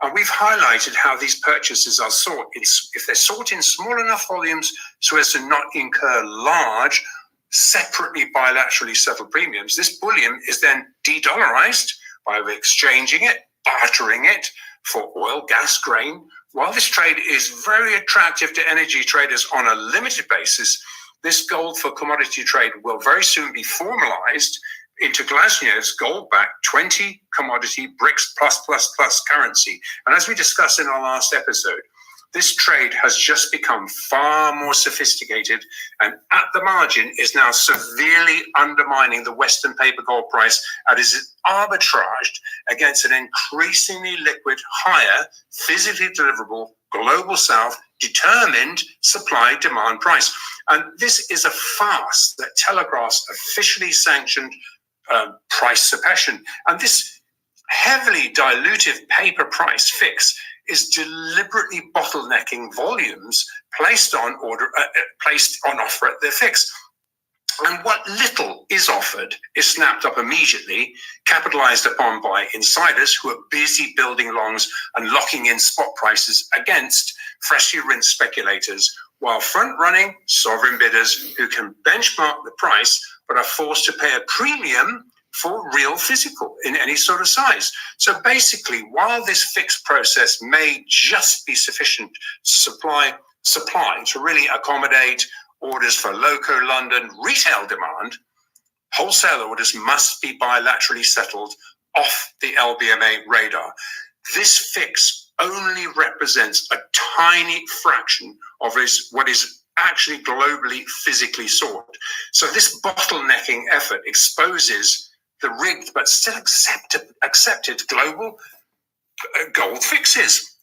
And we've highlighted how these purchases are sought. If they're sought in small enough volumes so as to not incur large, separately bilaterally settled premiums, this bullion is then de-dollarized by exchanging it, bartering it for oil, gas, grain. While this trade is very attractive to energy traders on a limited basis, this gold for commodity trade will very soon be formalized into Glasniev's gold-backed 20 commodity BRICS plus currency. And as we discussed in our last episode, this trade has just become far more sophisticated and at the margin is now severely undermining the Western paper gold price and is arbitraged against an increasingly liquid, higher, physically deliverable, global south determined supply-demand price. And this is a farce that telegraphs officially sanctioned price suppression. And this heavily dilutive paper price fix is deliberately bottlenecking volumes placed on offer at the fix. And what little is offered is snapped up immediately, capitalized upon by insiders who are busy building longs and locking in spot prices against freshly rinsed speculators, while front-running sovereign bidders who can benchmark the price but are forced to pay a premium for real physical in any sort of size. So basically, while this fixed process may just be sufficient supply to really accommodate orders for local London retail demand, wholesale orders must be bilaterally settled off the LBMA radar. This fix only represents a tiny fraction of what is actually globally physically sought. So this bottlenecking effort exposes the rigged but still accepted global gold fixes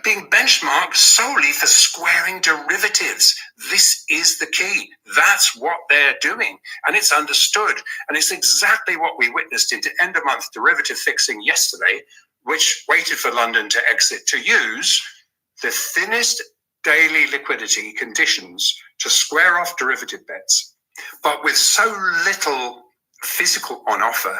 being benchmarked solely for squaring derivatives. This is the key. That's what they're doing. And it's understood. And it's exactly what we witnessed into end-of-month derivative fixing yesterday, which waited for London to exit to use the thinnest daily liquidity conditions to square off derivative bets. But with so little physical on offer,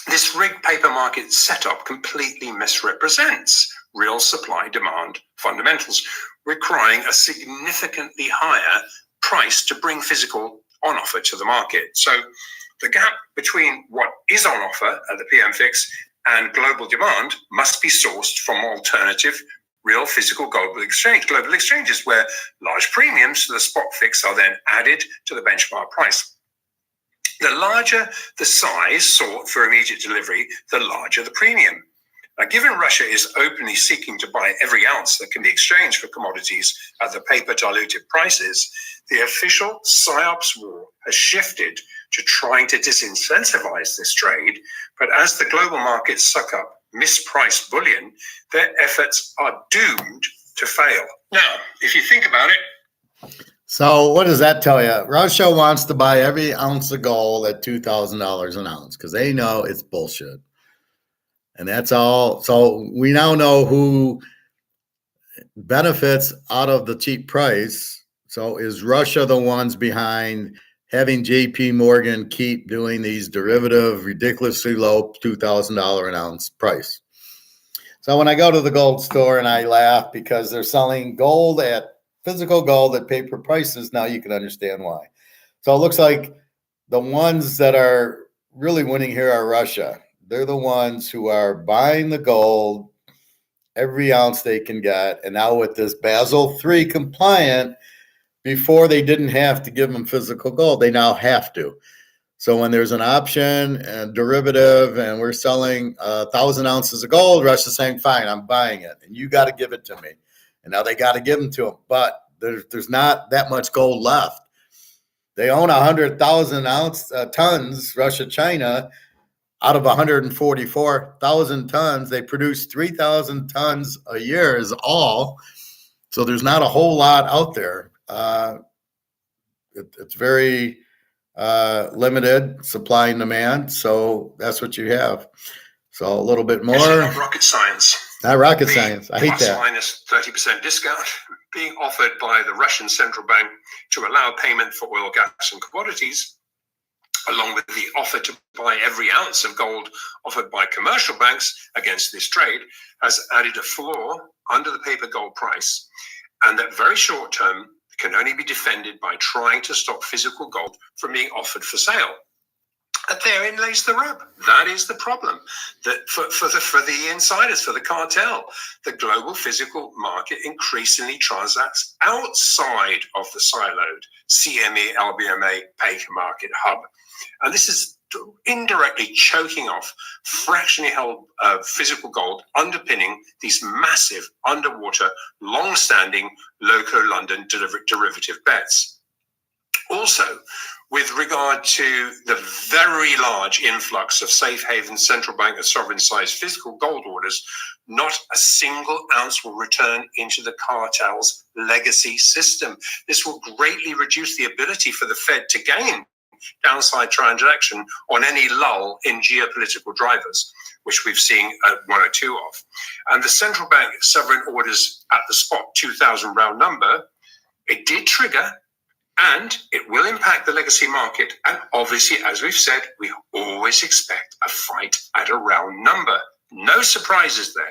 this rigged paper market setup completely misrepresents real supply-demand fundamentals, requiring a significantly higher price to bring physical on offer to the market. So the gap between what is on offer at the PM fix and global demand must be sourced from alternative real physical global exchanges where large premiums to the spot fix are then added to the benchmark price. The larger the size sought for immediate delivery, the larger the premium. Now, given Russia is openly seeking to buy every ounce that can be exchanged for commodities at the paper diluted prices, the official PSYOPs war has shifted to trying to disincentivize this trade. But as the global markets suck up mispriced bullion, their efforts are doomed to fail. Now, if you think about it. So what does that tell you? Russia wants to buy every ounce of gold at $2,000 an ounce because they know it's bullshit. And that's all. So we now know who benefits out of the cheap price. So is Russia the ones behind having JP Morgan keep doing these derivative, ridiculously low $2,000 an ounce price? So when I go to the gold store and I laugh because they're selling gold at physical gold at paper prices, now you can understand why. So it looks like the ones that are really winning here are Russia. They're the ones who are buying the gold every ounce they can get. And now with this Basel III compliant, before they didn't have to give them physical gold, they now have to. So when there's an option and derivative and we're selling 1,000 ounces of gold, Russia's saying, fine, I'm buying it. And you got to give it to me. And now they got to give them to them. But there's not that much gold left. They own 100,000 tons, Russia, China. Out of 144,000 tons, they produce 3,000 tons a year is all. So there's not a whole lot out there. It's very limited supply and demand. So that's what you have. So a little bit more. Not rocket science. Not rocket science. I hate plus that. Minus 30% discount being offered by the Russian central bank to allow payment for oil, gas, and commodities, along with the offer to buy every ounce of gold offered by commercial banks against this trade, has added a floor under the paper gold price, and that very short term can only be defended by trying to stop physical gold from being offered for sale. And therein lays the rub. That is the problem. That for the insiders, for the cartel, the global physical market increasingly transacts outside of the siloed CME LBMA paper market hub. And this is indirectly choking off fractionally held physical gold underpinning these massive underwater, long-standing local London derivative bets. Also, with regard to the very large influx of safe haven central bank and sovereign sized physical gold orders, not a single ounce will return into the cartel's legacy system. This will greatly reduce the ability for the Fed to gain downside transaction on any lull in geopolitical drivers, which we've seen one or two of. And the central bank sovereign orders at the spot 2,000 round number, it did trigger, and it will impact the legacy market. And obviously, as we've said, we always expect a fight at a round number. No surprises there.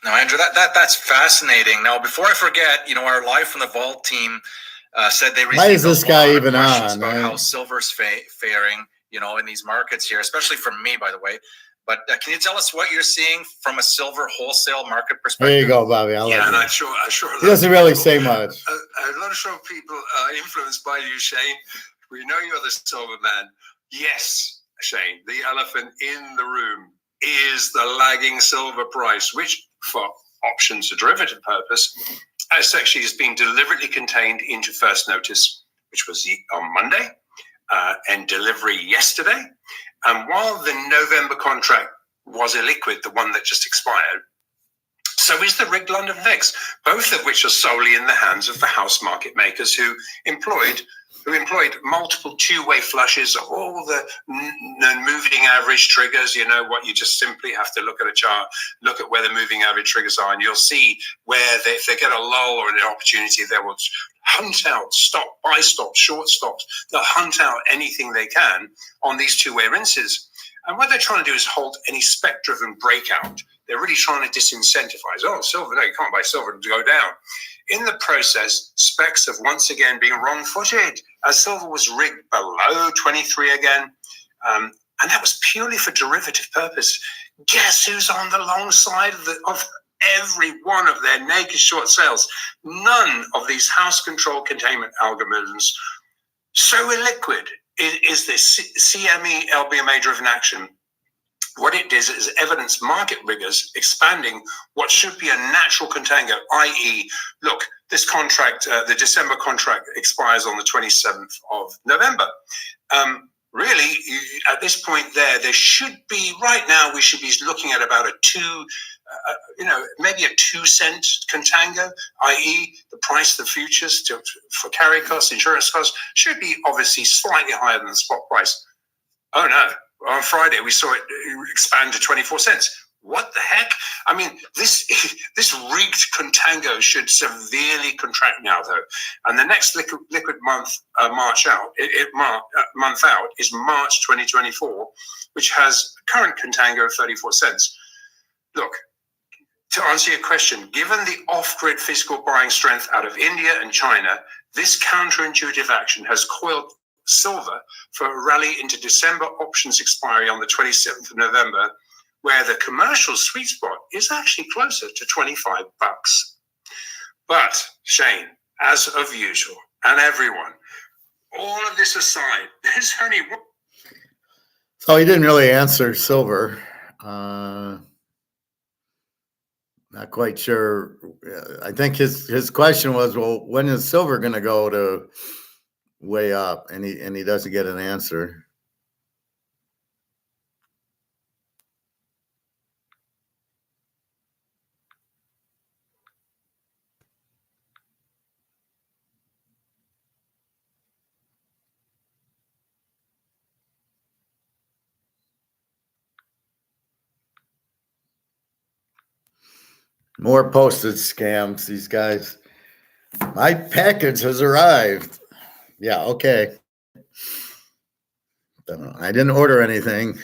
No, Andrew, that's fascinating. Now, before I forget, our Live from the Vault team said they received Why is this guy even on? About how silver's faring, in these markets here, especially from me, by the way. But can you tell us what you're seeing from a silver wholesale market perspective? There you go, Bobby. And I'm sure he doesn't really say much. A lot of people are influenced by you, Shane. We know you're the silver man. Yes, Shane, the elephant in the room is the lagging silver price, which for options or derivative purpose, actually has been deliberately contained into first notice, which was on Monday, and delivery yesterday. And while the November contract was illiquid, the one that just expired, so is the rigged London VIX, both of which are solely in the hands of the house market makers who employed multiple two-way flushes of all the moving average triggers. What you just simply have to look at a chart, look at where the moving average triggers are, and you'll see where if they get a lull or an opportunity, they will hunt out buy stops, short stops. They'll hunt out anything they can on these two-way rinses. And what they're trying to do is halt any spec-driven breakout. They're really trying to disincentivize. Oh, silver, no, you can't buy silver to go down. In the process, specs have once again been wrong-footed as silver was rigged below 23 again. And that was purely for derivative purpose. Guess who's on the long side of every one of their naked short sales? None of these house control containment algorithms, so illiquid is this CME LBMA driven action. What it does is evidence market riggers expanding what should be a natural contango, i.e., look, this contract, the December contract expires on the 27th of November. Really, at this point there should be, right now, we should be looking at about maybe a 2-cent contango, i.e. the price of the futures for carry costs, insurance costs, should be obviously slightly higher than the spot price. Oh no, on Friday we saw it expand to 24 cents. what the heck? I mean, this rigged contango should severely contract now, though. And the next liquid month month out is March 2024, which has current contango of 34 cents. Look, to answer your question, given the off-grid fiscal buying strength out of India and China, this counterintuitive action has coiled silver for a rally into December options expiry on the 27th of November, where the commercial sweet spot is actually closer to $25. But Shane, as of usual, and everyone, all of this aside, there's only one. So he didn't really answer silver. Not quite sure. I think his question was, well, when is silver going to go to way up? And he doesn't get an answer. More postage scams, these guys. My package has arrived. Yeah, okay. I didn't order anything.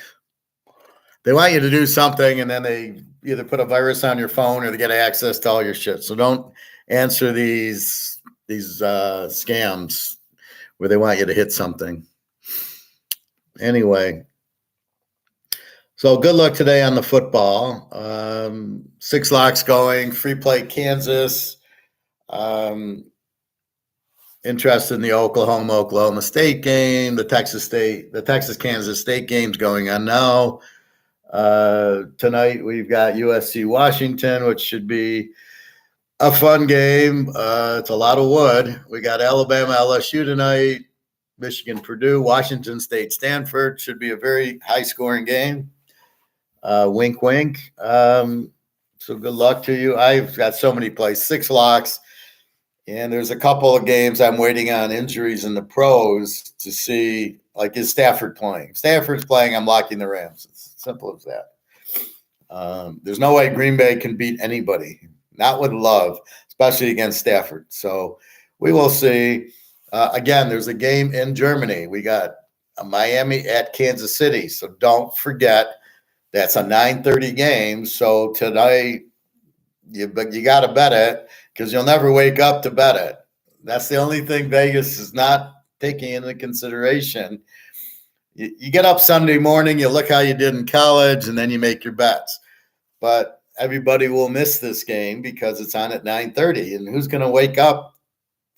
They want you to do something, and then they either put a virus on your phone or they get access to all your shit. So don't answer these scams where they want you to hit something. Anyway. So good luck today on the football. 6 locks going, free play Kansas. Interested in the Oklahoma State game, the Texas-Kansas State game's going on now. Tonight we've got USC Washington, which should be a fun game. It's a lot of wood. We got Alabama LSU tonight, Michigan Purdue, Washington State Stanford. Should be a very high-scoring game. Wink, wink. So good luck to you. I've got so many plays, 6 locks, and there's a couple of games I'm waiting on injuries in the pros to see, like, is Stafford playing? If Stafford's playing, I'm locking the Rams. It's simple as that. There's no way Green Bay can beat anybody, not with love, especially against Stafford. So we will see. Again, there's a game in Germany. We got Miami at Kansas City, so don't forget. That's a 9:30 game. So tonight, you got to bet it because you'll never wake up to bet it. That's the only thing Vegas is not taking into consideration. You get up Sunday morning, you look how you did in college, and then you make your bets. But everybody will miss this game because it's on at 9:30. And who's going to wake up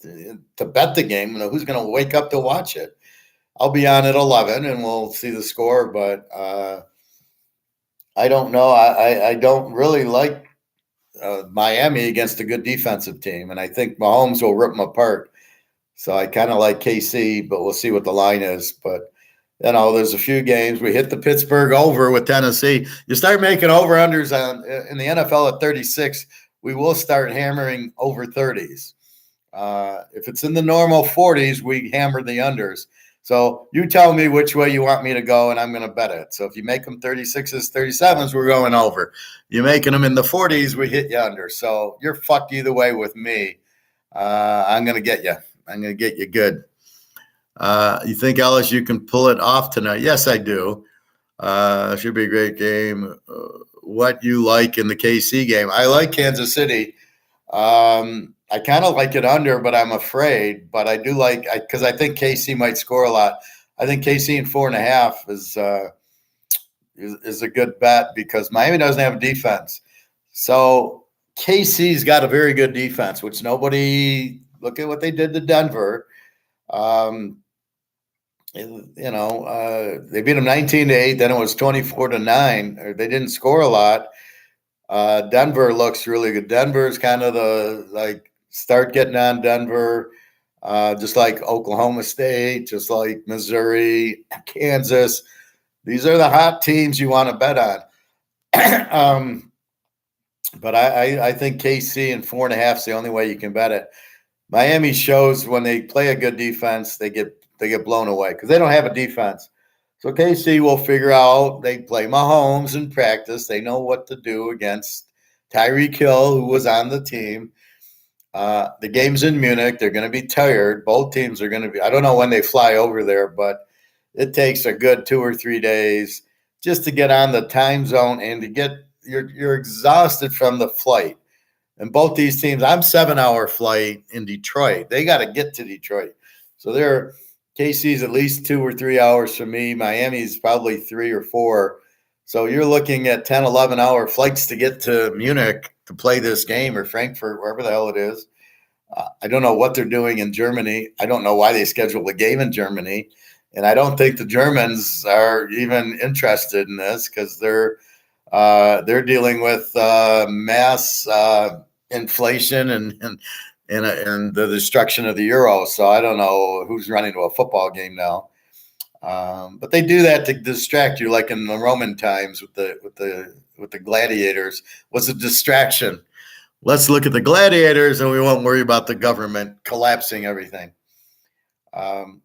to bet the game? Who's going to wake up to watch it? I'll be on at 11, and we'll see the score, but I don't know. I don't really like Miami against a good defensive team, and I think Mahomes will rip them apart. So I kind of like KC, but we'll see what the line is. But, there's a few games. We hit the Pittsburgh over with Tennessee. You start making over-unders in the NFL at 36, we will start hammering over 30s. If it's in the normal 40s, we hammer the unders. So you tell me which way you want me to go, and I'm going to bet it. So if you make them 36s, 37s, we're going over. You're making them in the 40s, we hit you under. So you're fucked either way with me. I'm going to get you. I'm going to get you good. You think LSU can pull it off tonight? Yes, I do. Should be a great game. What you like in the KC game? I like Kansas City. I kind of like it under, but I'm afraid. But I do like because I think KC might score a lot. I think KC in 4.5 is a good bet because Miami doesn't have a defense. So KC's got a very good defense, which nobody look at what they did to Denver. They beat them 19-8. Then it was 24-9. They didn't score a lot. Denver looks really good. Denver's kind of start getting on Denver, just like Oklahoma State, just like Missouri, Kansas. These are the hot teams you want to bet on. But I think KC in 4.5 is the only way you can bet it. Miami shows when they play a good defense, they get blown away because they don't have a defense. So KC will figure out, they play Mahomes in practice. They know what to do against Tyreek Hill, who was on the team. The game's in Munich. They're going to be tired. Both teams are going to be, I don't know when they fly over there, but it takes a good 2 or 3 days just to get on the time zone and to get, you're exhausted from the flight. And both these teams, I'm 7-hour flight in Detroit. They got to get to Detroit. So they're, KC's at least 2 or 3 hours from me. Miami's probably 3 or 4. So you're looking at 10, 11-hour flights to get to Munich to play this game, or Frankfurt, wherever the hell it is. I don't know what they're doing in Germany. I don't know why they scheduled a game in Germany. And I don't think the Germans are even interested in this because they're dealing with mass inflation and the destruction of the euro. So I don't know who's running to a football game now. But they do that to distract you, like in the Roman times with the gladiators. Was a distraction. Let's look at the gladiators, and we won't worry about the government collapsing everything.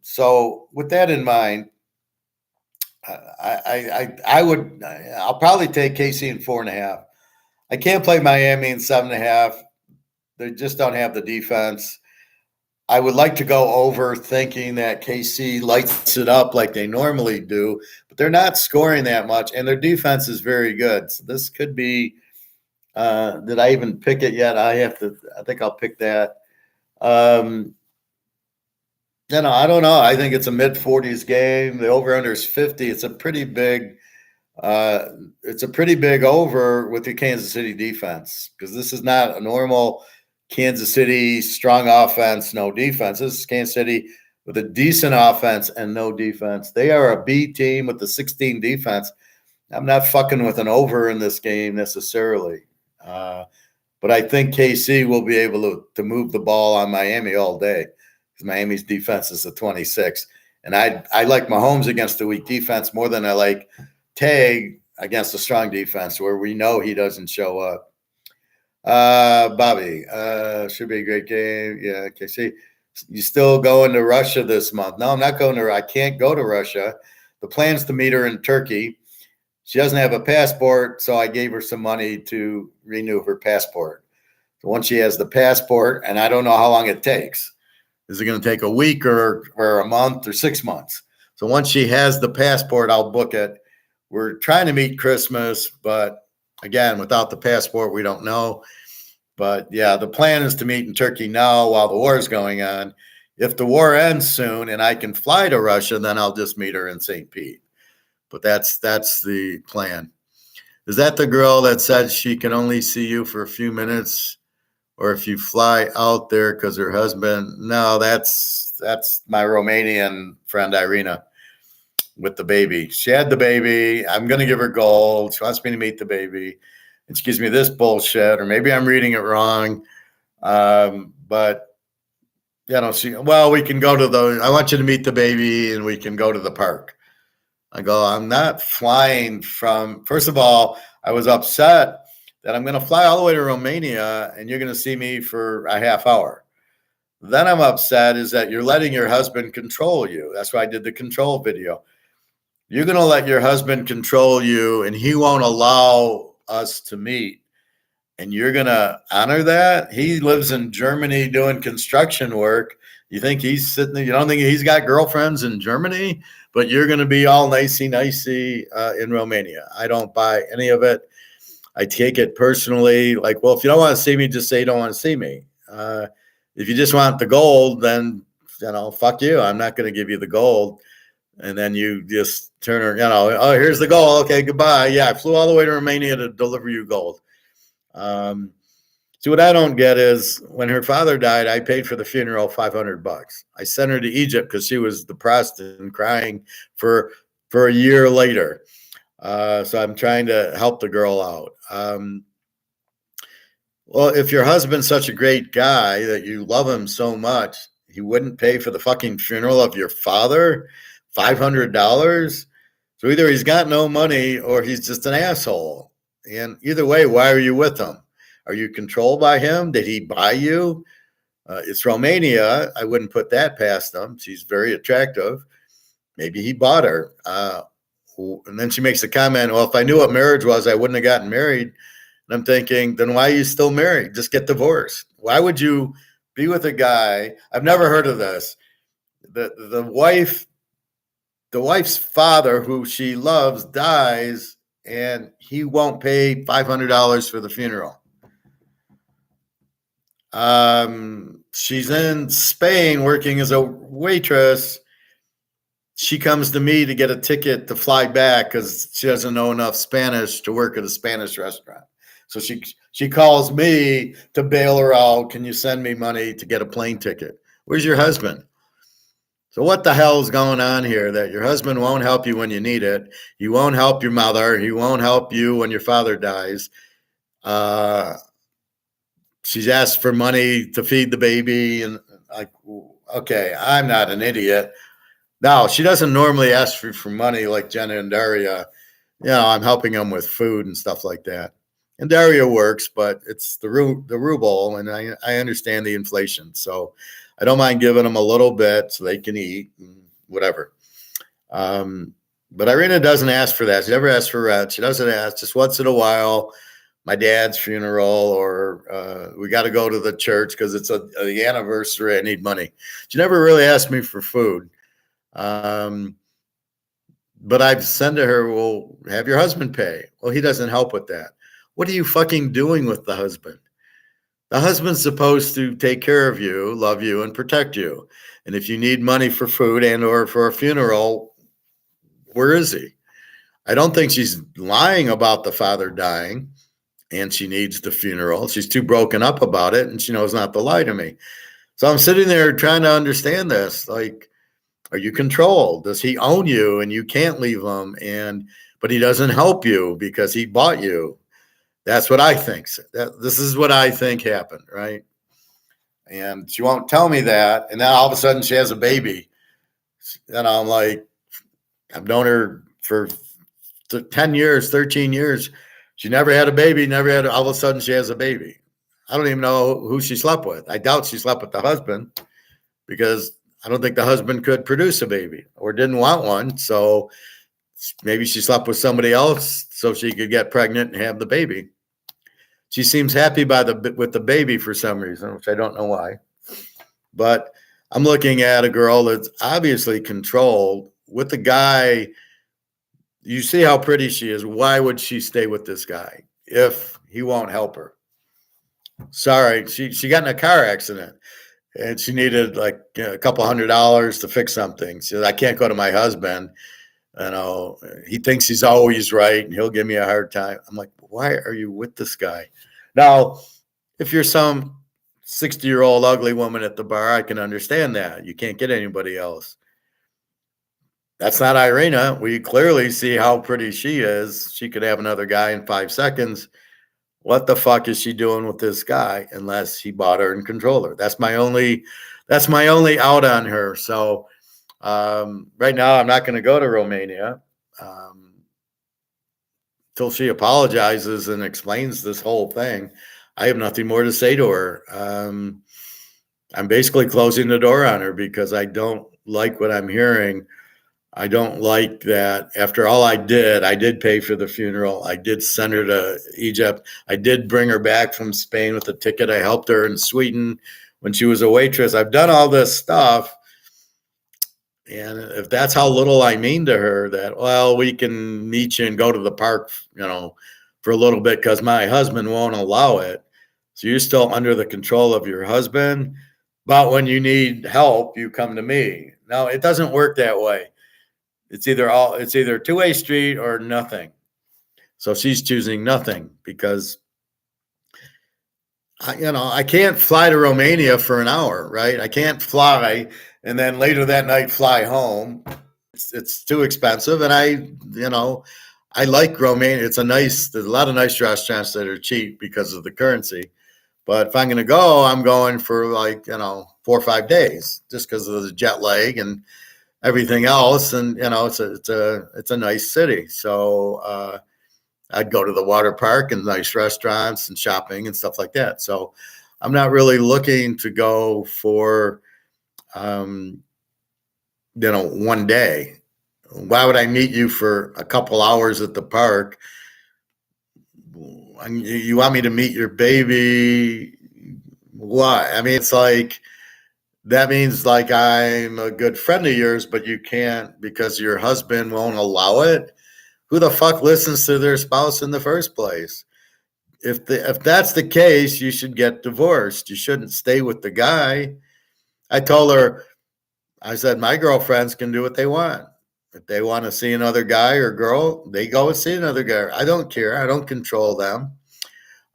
So with that in mind, I'll probably take KC in 4.5. I can't play Miami in 7.5. They just don't have the defense. I would like to go over thinking that KC lights it up like they normally do, but they're not scoring that much, and their defense is very good. So this could be. Did I even pick it yet? I think I'll pick that. I don't know. I think it's a mid-40s game. The over-under is 50. It's a pretty big over with the Kansas City defense, because this is not a normal Kansas City strong offense, no defense. This is Kansas City with a decent offense and no defense. They are a B team with the 16 defense. I'm not fucking with an over in this game necessarily. But I think KC will be able to move the ball on Miami all day, because Miami's defense is a 26. And I like Mahomes against a weak defense more than I like Tag against a strong defense where we know he doesn't show up. Bobby, should be a great game. Yeah, KC. You still going to Russia this month? No, I'm not going to. I can't go to Russia. The plan's to meet her in Turkey. She doesn't have a passport, so I gave her some money to renew her passport. So once she has the passport, and I don't know how long it takes. Is it going to take a week or a month or 6 months? So once she has the passport, I'll book it. We're trying to meet Christmas, but again, without the passport, we don't know. But yeah, the plan is to meet in Turkey now while the war is going on. If the war ends soon and I can fly to Russia, then I'll just meet her in St. Pete. But that's the plan. Is that the girl that said she can only see you for a few minutes, or if you fly out there because her husband? No, that's my Romanian friend Irina with the baby. She had the baby. I'm going to give her gold. She wants me to meet the baby. And she gives me this bullshit, or maybe I'm reading it wrong. But we can go to I want you to meet the baby and we can go to the park. I go, I'm not flying from, first of all, I was upset that I'm going to fly all the way to Romania and you're going to see me for a half hour. Then I'm upset is that you're letting your husband control you. That's why I did the control video. You're going to let your husband control you and he won't allow us to meet. And you're going to honor that? He lives in Germany doing construction work. You think he's sitting there? You don't think he's got girlfriends in Germany? But you're going to be all nicey in Romania. I don't buy any of it. I take it personally. Like, well, if you don't want to see me, just say you don't want to see me. If you just want the gold, then, fuck you. I'm not going to give you the gold. And then you just turn her, oh, here's the gold. Okay, goodbye. Yeah, I flew all the way to Romania to deliver you gold. So what I don't get is when her father died, I paid for the funeral $500. I sent her to Egypt because she was depressed and crying for a year later. So I'm trying to help the girl out. Well, if your husband's such a great guy that you love him so much, he wouldn't pay for the fucking funeral of your father, $500. So either he's got no money or he's just an asshole. And either way, why are you with him? Are you controlled by him? Did he buy you? It's Romania. I wouldn't put that past him. She's very attractive. maybe he bought her. And then she makes a comment, well, if I knew what marriage was, I wouldn't have gotten married. And I'm thinking, then why are you still married? Just get divorced. Why would you be with a guy? I've never heard of this. The wife's father, who she loves, dies, and he won't pay $500 for the funeral. She's in Spain working as a waitress. She comes to me to get a ticket to fly back because she doesn't know enough Spanish to work at a Spanish restaurant. So she calls me to bail her out. Can you send me money to get a plane ticket? Where's your husband? So what the hell is going on here that your husband won't help you when you need it? He won't help your mother. He won't help you when your father dies. She's asked for money to feed the baby. And like, okay, I'm not an idiot. No, she doesn't normally ask for money like Jenna and Daria. I'm helping them with food and stuff like that. And Daria works, but it's the ruble, and I understand the inflation. So I don't mind giving them a little bit so they can eat and whatever. But Irina doesn't ask for that. She never asks for rent. She doesn't ask. Just once in a while, my dad's funeral, or we got to go to the church because it's the anniversary. I need money. She never really asked me for food. But I've said to her, well, have your husband pay. Well, he doesn't help with that. What are you fucking doing with the husband? The husband's supposed to take care of you, love you, and protect you. And if you need money for food and or for a funeral, where is he? I don't think she's lying about the father dying and she needs the funeral. She's too broken up about it, and she knows not to lie to me. So I'm sitting there trying to understand this. Like, are you controlled? Does he own you and you can't leave him? But he doesn't help you because he bought you. That's what I think. This is what I think happened, right? And she won't tell me that. And then all of a sudden she has a baby. And I'm like, I've known her for 10 years, 13 years. She never had a baby, all of a sudden she has a baby. I don't even know who she slept with. I doubt she slept with the husband because I don't think the husband could produce a baby or didn't want one. So maybe she slept with somebody else so she could get pregnant and have the baby. She seems happy with the baby for some reason, which I don't know why. But I'm looking at a girl that's obviously controlled with a guy. You see how pretty she is. Why would she stay with this guy if he won't help her? Sorry, she got in a car accident and she needed like a couple $100 to fix something. She said, I can't go to my husband. He thinks he's always right and he'll give me a hard time. I'm like, why are you with this guy? Now, if you're some 60-year-old ugly woman at the bar, I can understand that. You can't get anybody else. That's not Irina. We clearly see how pretty she is. She could have another guy in 5 seconds. What the fuck is she doing with this guy unless he bought her and controlled her? That's my only out on her. So right now I'm not going to go to Romania till she apologizes and explains this whole thing. I have nothing more to say to her. I'm basically closing the door on her because I don't like what I'm hearing. I don't like that after all I did pay for the funeral. I did send her to Egypt. I did bring her back from Spain with a ticket. I helped her in Sweden when she was a waitress. I've done all this stuff. And if that's how little I mean to her, that, well, we can meet you and go to the park, for a little bit because my husband won't allow it. So you're still under the control of your husband. But when you need help, you come to me. No, it doesn't work that way. It's either a two-way street or nothing. So she's choosing nothing because I can't fly to Romania for an hour, right? I can't fly and then later that night fly home. It's too expensive. And I like Romania. There's a lot of nice restaurants that are cheap because of the currency. But if I'm going to go, I'm going for 4 or 5 days just because of the jet lag and everything else. And, it's a nice city. So, I'd go to the water park and nice restaurants and shopping and stuff like that. So I'm not really looking to go for, 1 day. Why would I meet you for a couple hours at the park? You want me to meet your baby? Why? I mean, it's like, that means like I'm a good friend of yours, but you can't because your husband won't allow it. Who the fuck listens to their spouse in the first place? If that's the case, you should get divorced. You shouldn't stay with the guy. I told her, I said, my girlfriends can do what they want. If they want to see another guy or girl, they go and see another guy. I don't care. I don't control them.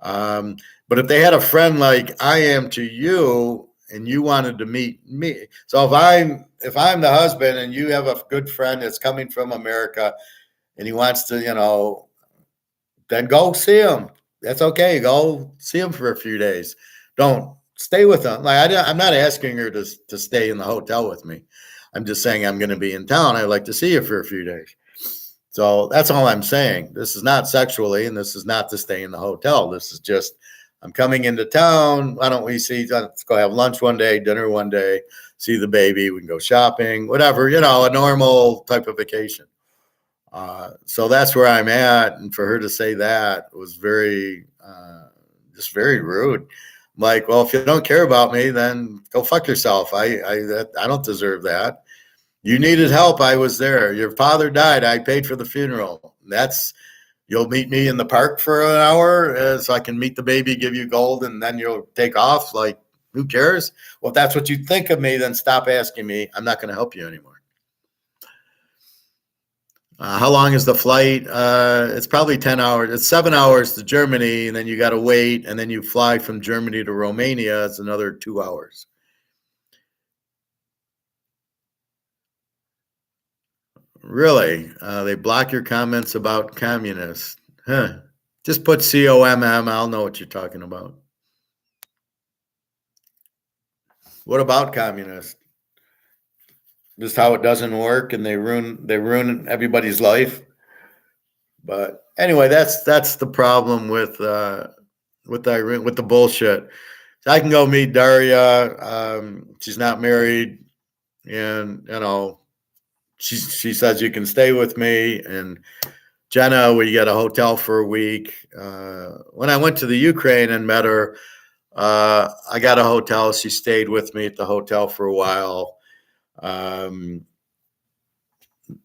But if they had a friend like I am to you, and you wanted to meet me, so if I'm the husband and you have a good friend that's coming from America, and he wants to, then go see him. That's okay. Go see him for a few days. Don't stay with him. I'm not asking her to stay in the hotel with me. I'm just saying I'm going to be in town. I'd like to see you for a few days. So that's all I'm saying. This is not sexually, and this is not to stay in the hotel. This is just, I'm coming into town. Why don't we let's go have lunch one day, dinner one day, see the baby. We can go shopping, whatever, a normal type of vacation. So that's where I'm at. And for her to say that was just very rude. I'm like, well, if you don't care about me, then go fuck yourself. I don't deserve that. You needed help. I was there. Your father died. I paid for the funeral. You'll meet me in the park for an hour so I can meet the baby, give you gold, and then you'll take off. Like, who cares? Well, if that's what you think of me, then stop asking me. I'm not going to help you anymore. How long is the flight? It's probably 10 hours. It's 7 hours to Germany, and then you got to wait, and then you fly from Germany to Romania. It's another 2 hours. Really? They block your comments about communists. Huh. Just put COMM. I'll know what you're talking about. What about communists? Just how it doesn't work, and they ruin everybody's life. But anyway, that's the problem with the bullshit. I can go meet Daria. She's not married, and she says you can stay with me. And Jenna, we get a hotel for a week. When I went to the Ukraine and met her, I got a hotel. She stayed with me at the hotel for a while.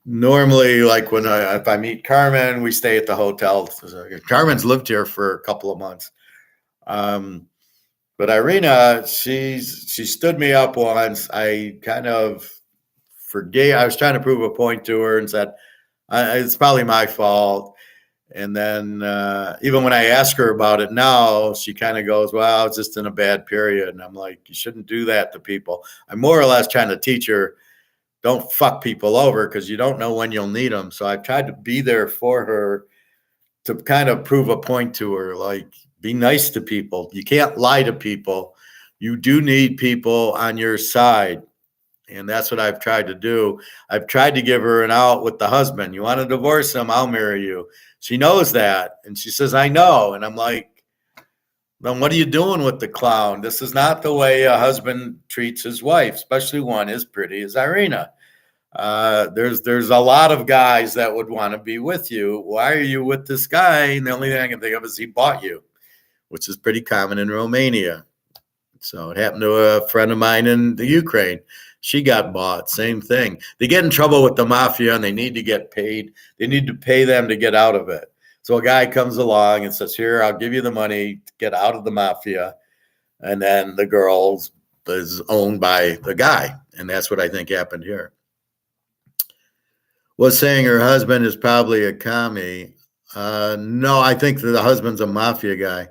Normally, like if I meet Carmen, we stay at the hotel. Carmen's lived here for a couple of months. But Irina, she stood me up once. I kind of forgave. I was trying to prove a point to her and said, it's probably my fault. And then even when I ask her about it now, she kind of goes, well, I was just in a bad period. And I'm like, you shouldn't do that to people. I'm more or less trying to teach her, don't fuck people over because you don't know when you'll need them. So I tried to be there for her to kind of prove a point to her, like, be nice to people. You can't lie to people. You do need people on your side. And that's what I've tried to do. I've tried to give her an out with the husband. You want to divorce him? I'll marry you. She knows that. And she says, I know. And I'm like, then what are you doing with the clown? This is not the way a husband treats his wife, especially one as pretty as Irina. There's a lot of guys that would want to be with you. Why are you with this guy? And the only thing I can think of is he bought you, which is pretty common in Romania. So it happened to a friend of mine in the Ukraine. She got bought, same thing. They get in trouble with the mafia and they need to get paid. They need to pay them to get out of it. So a guy comes along and says, here, I'll give you the money to get out of the mafia. And then the girl is owned by the guy. And that's what I think happened here. Was saying her husband is probably a commie. No, I think that the husband's a mafia guy.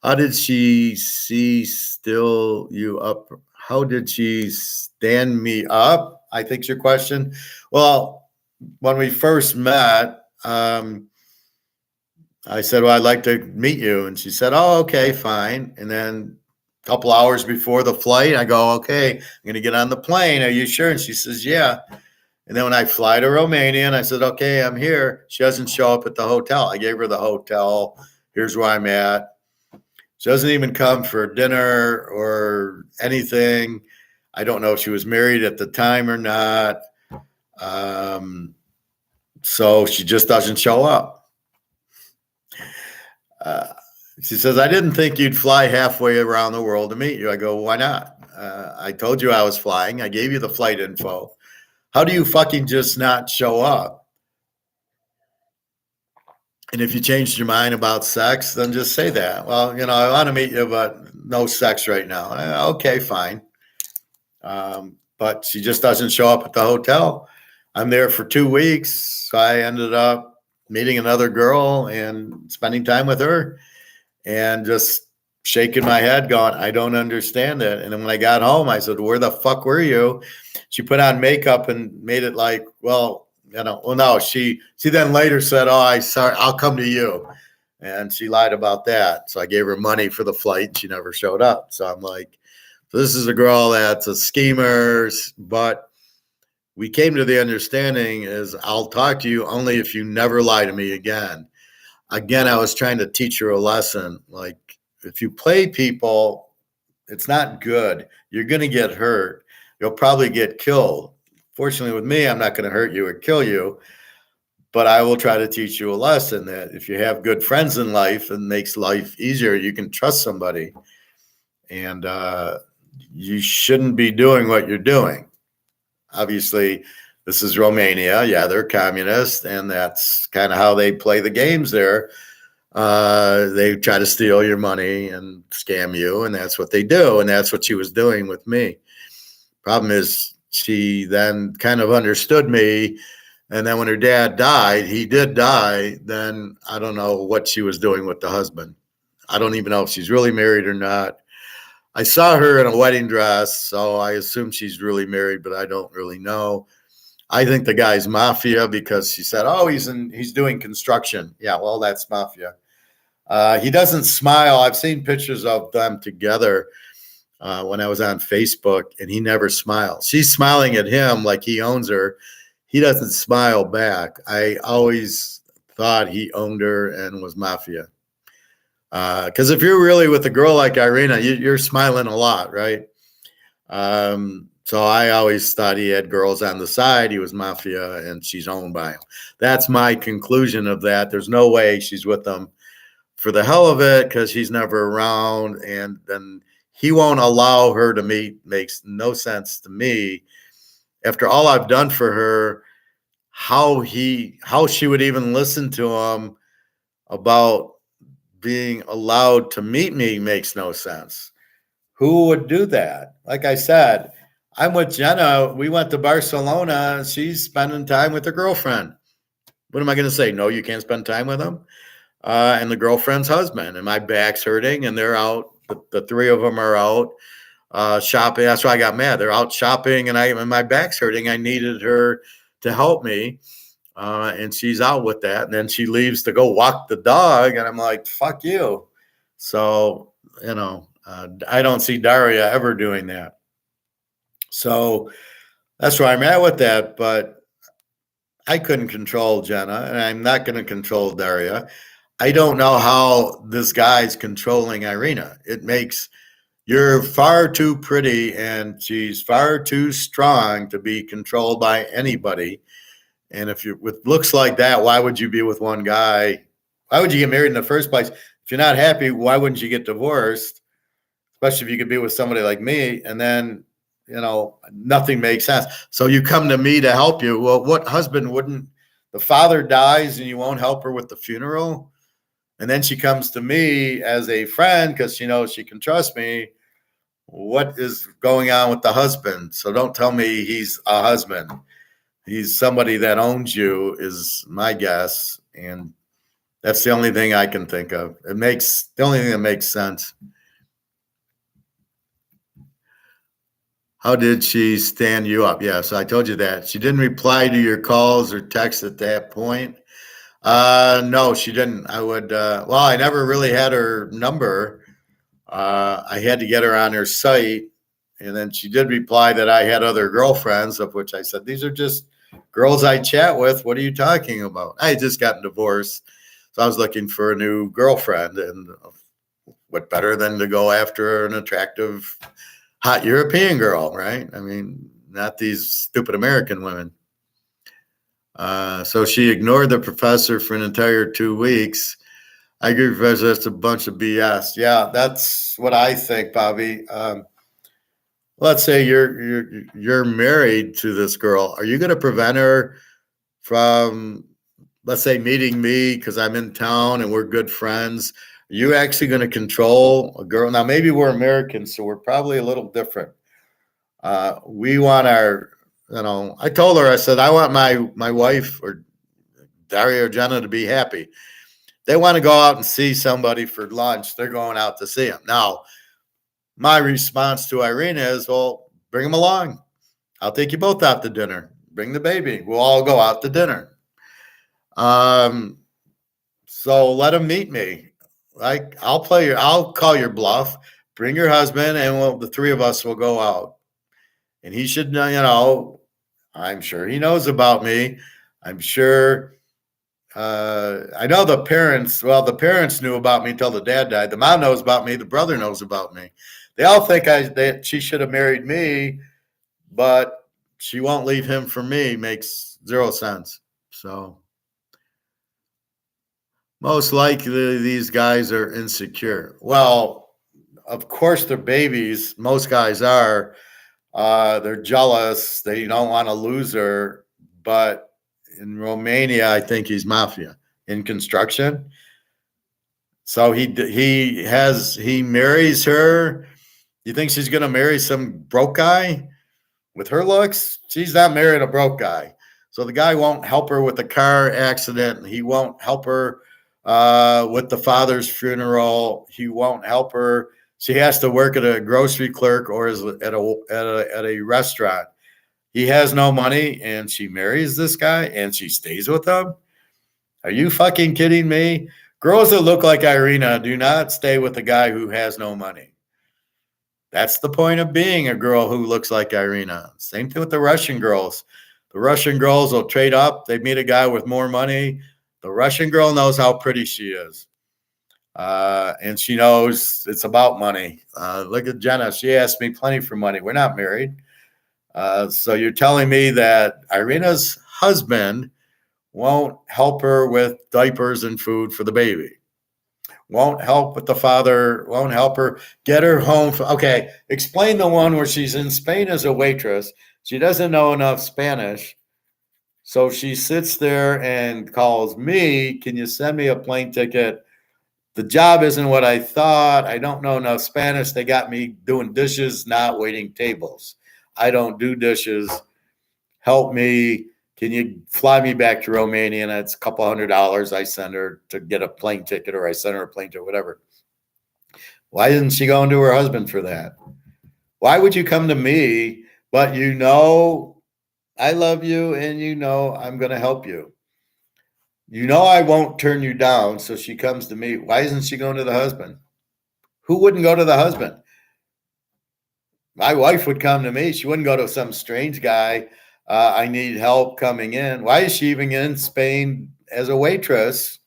How did she still you up? How did she stand me up? I think's your question. Well, when we first met, I said, well, I'd like to meet you. And she said, oh, okay, fine. And then a couple hours before the flight, I go, okay, I'm going to get on the plane. Are you sure? And she says, yeah. And then when I fly to Romania and I said, okay, I'm here, she doesn't show up at the hotel. I gave her the hotel. Here's where I'm at. She doesn't even come for dinner or anything. I don't know if she was married at the time or not. So she just doesn't show up. She says, I didn't think you'd fly halfway around the world to meet you. I go, why not? I told you I was flying. I gave you the flight info. How do you fucking just not show up? And if you changed your mind about sex, then just say that. Well, I want to meet you, but no sex right now. Okay, fine. But she just doesn't show up at the hotel. I'm there for 2 weeks. So I ended up meeting another girl and spending time with her and just shaking my head going, I don't understand it. And then when I got home, I said, where the fuck were you? She put on makeup and made it like, well, no, she then later said, I'll come to you. And she lied about that. So I gave her money for the flight and she never showed up. So I'm like, so this is a girl that's a schemer, but we came to the understanding is I'll talk to you only if you never lie to me again. Again, I was trying to teach her a lesson. Like, if you play people, it's not good. You're going to get hurt. You'll probably get killed. Fortunately, with me, I'm not going to hurt you or kill you, but I will try to teach you a lesson that if you have good friends in life, it makes life easier. You can trust somebody, and you shouldn't be doing what you're doing. Obviously, this is Romania. Yeah, they're communist, and that's kind of how they play the games there. They try to steal your money and scam you, and that's what they do. And that's what she was doing with me. Problem is, she then kind of understood me. And then when her dad died, he did die. Then I don't know what she was doing with the husband. I don't even know if she's really married or not. I saw her in a wedding dress, so I assume she's really married, but I don't really know. I think the guy's mafia because she said, "Oh, he's doing construction." Yeah, well, that's mafia. He doesn't smile. I've seen pictures of them together when I was on Facebook, and he never smiles. She's smiling at him like he owns her. He doesn't smile back. I always thought he owned her and was mafia. Because if you're really with a girl like Irina, you're smiling a lot, right? So I always thought he had girls on the side. He was mafia, and she's owned by him. That's my conclusion of that. There's no way she's with them for the hell of it because he's never around, and then he won't allow her to meet. Makes no sense to me. After all I've done for her, how she would even listen to him about being allowed to meet me makes no sense. Who would do that? Like I said, I'm with Jenna. We went to Barcelona. She's spending time with her girlfriend. What am I going to say? No, you can't spend time with them. And the girlfriend's husband. And my back's hurting, and they're out. The three of them are out shopping. That's why I got mad. They're out shopping, and my back's hurting. I needed her to help me. And she's out with that. And then she leaves to go walk the dog. And I'm like, fuck you. So, I don't see Daria ever doing that. So that's where I'm at with that. But I couldn't control Jenna, and I'm not going to control Daria. I don't know how this guy's controlling Irina. You're far too pretty, and she's far too strong to be controlled by anybody. And if you're with looks like that, why would you be with one guy? Why would you get married in the first place? If you're not happy, why wouldn't you get divorced? Especially if you could be with somebody like me, and then, nothing makes sense. So you come to me to help you. Well, what husband wouldn't? The father dies and you won't help her with the funeral? And then she comes to me as a friend because she knows she can trust me. What is going on with the husband? So don't tell me he's a husband. He's somebody that owns you is my guess. And that's the only thing I can think of. The only thing that makes sense. How did she stand you up? Yeah, so I told you that. She didn't reply to your calls or texts at that point. No, she didn't. I never really had her number. I had to get her on her site. And then she did reply that I had other girlfriends, of which I said, these are just girls I chat with. What are you talking about? I had just gotten divorced. So I was looking for a new girlfriend. And what better than to go after an attractive, hot European girl, right? I mean, not these stupid American women. So she ignored the professor for an entire 2 weeks. I agree, Professor. That's a bunch of BS. Yeah, that's what I think, Bobby. Let's say you're married to this girl. Are you going to prevent her from, let's say, meeting me because I'm in town and we're good friends? Are you actually going to control a girl? Now, maybe we're Americans, so we're probably a little different. We want our, I told her, I said, I want my wife or Daria or Jenna to be happy. They want to go out and see somebody for lunch. They're going out to see them. Now, my response to Irina is, well, bring them along. I'll take you both out to dinner. Bring the baby. We'll all go out to dinner. So let them meet me. Like I'll call your bluff. Bring your husband, and the three of us will go out. And he should know, I'm sure he knows about me. I'm sure. I know the parents. Well, the parents knew about me until the dad died. The mom knows about me. The brother knows about me. They all think that she should have married me, but she won't leave him for me. Makes zero sense. So most likely these guys are insecure. Well, of course they're babies. Most guys are. They're jealous. They don't want to lose her. But in Romania, I think he's mafia in construction. So he marries her. You think she's going to marry some broke guy with her looks? She's not marrying a broke guy. So the guy won't help her with the car accident. He won't help her with the father's funeral. He won't help her. She has to work at a grocery clerk or at a restaurant. He has no money, and she marries this guy, and she stays with him. Are you fucking kidding me? Girls that look like Irina do not stay with a guy who has no money. That's the point of being a girl who looks like Irina. Same thing with the Russian girls. The Russian girls will trade up. They meet a guy with more money. The Russian girl knows how pretty she is. And she knows it's about money. Look at Jenna. She asked me plenty for money. We're not married. So you're telling me that Irina's husband won't help her with diapers and food for the baby? Won't help with the father, won't help her get her home. Okay, explain the one where she's in Spain as a waitress. She doesn't know enough Spanish. So she sits there and calls me, can you send me a plane ticket? The job isn't what I thought. I don't know enough Spanish. They got me doing dishes, not waiting tables. I don't do dishes. Help me. Can you fly me back to Romania? And it's a couple $100 I send her to get a plane ticket, or I send her a plane ticket, whatever. Why isn't she going to her husband for that? Why would you come to me, but I love you and I'm going to help you? I won't turn you down, so she comes to me. Why isn't she going to the husband? Who wouldn't go to the husband? My wife would come to me. She wouldn't go to some strange guy. I need help coming in. Why is she even in Spain as a waitress?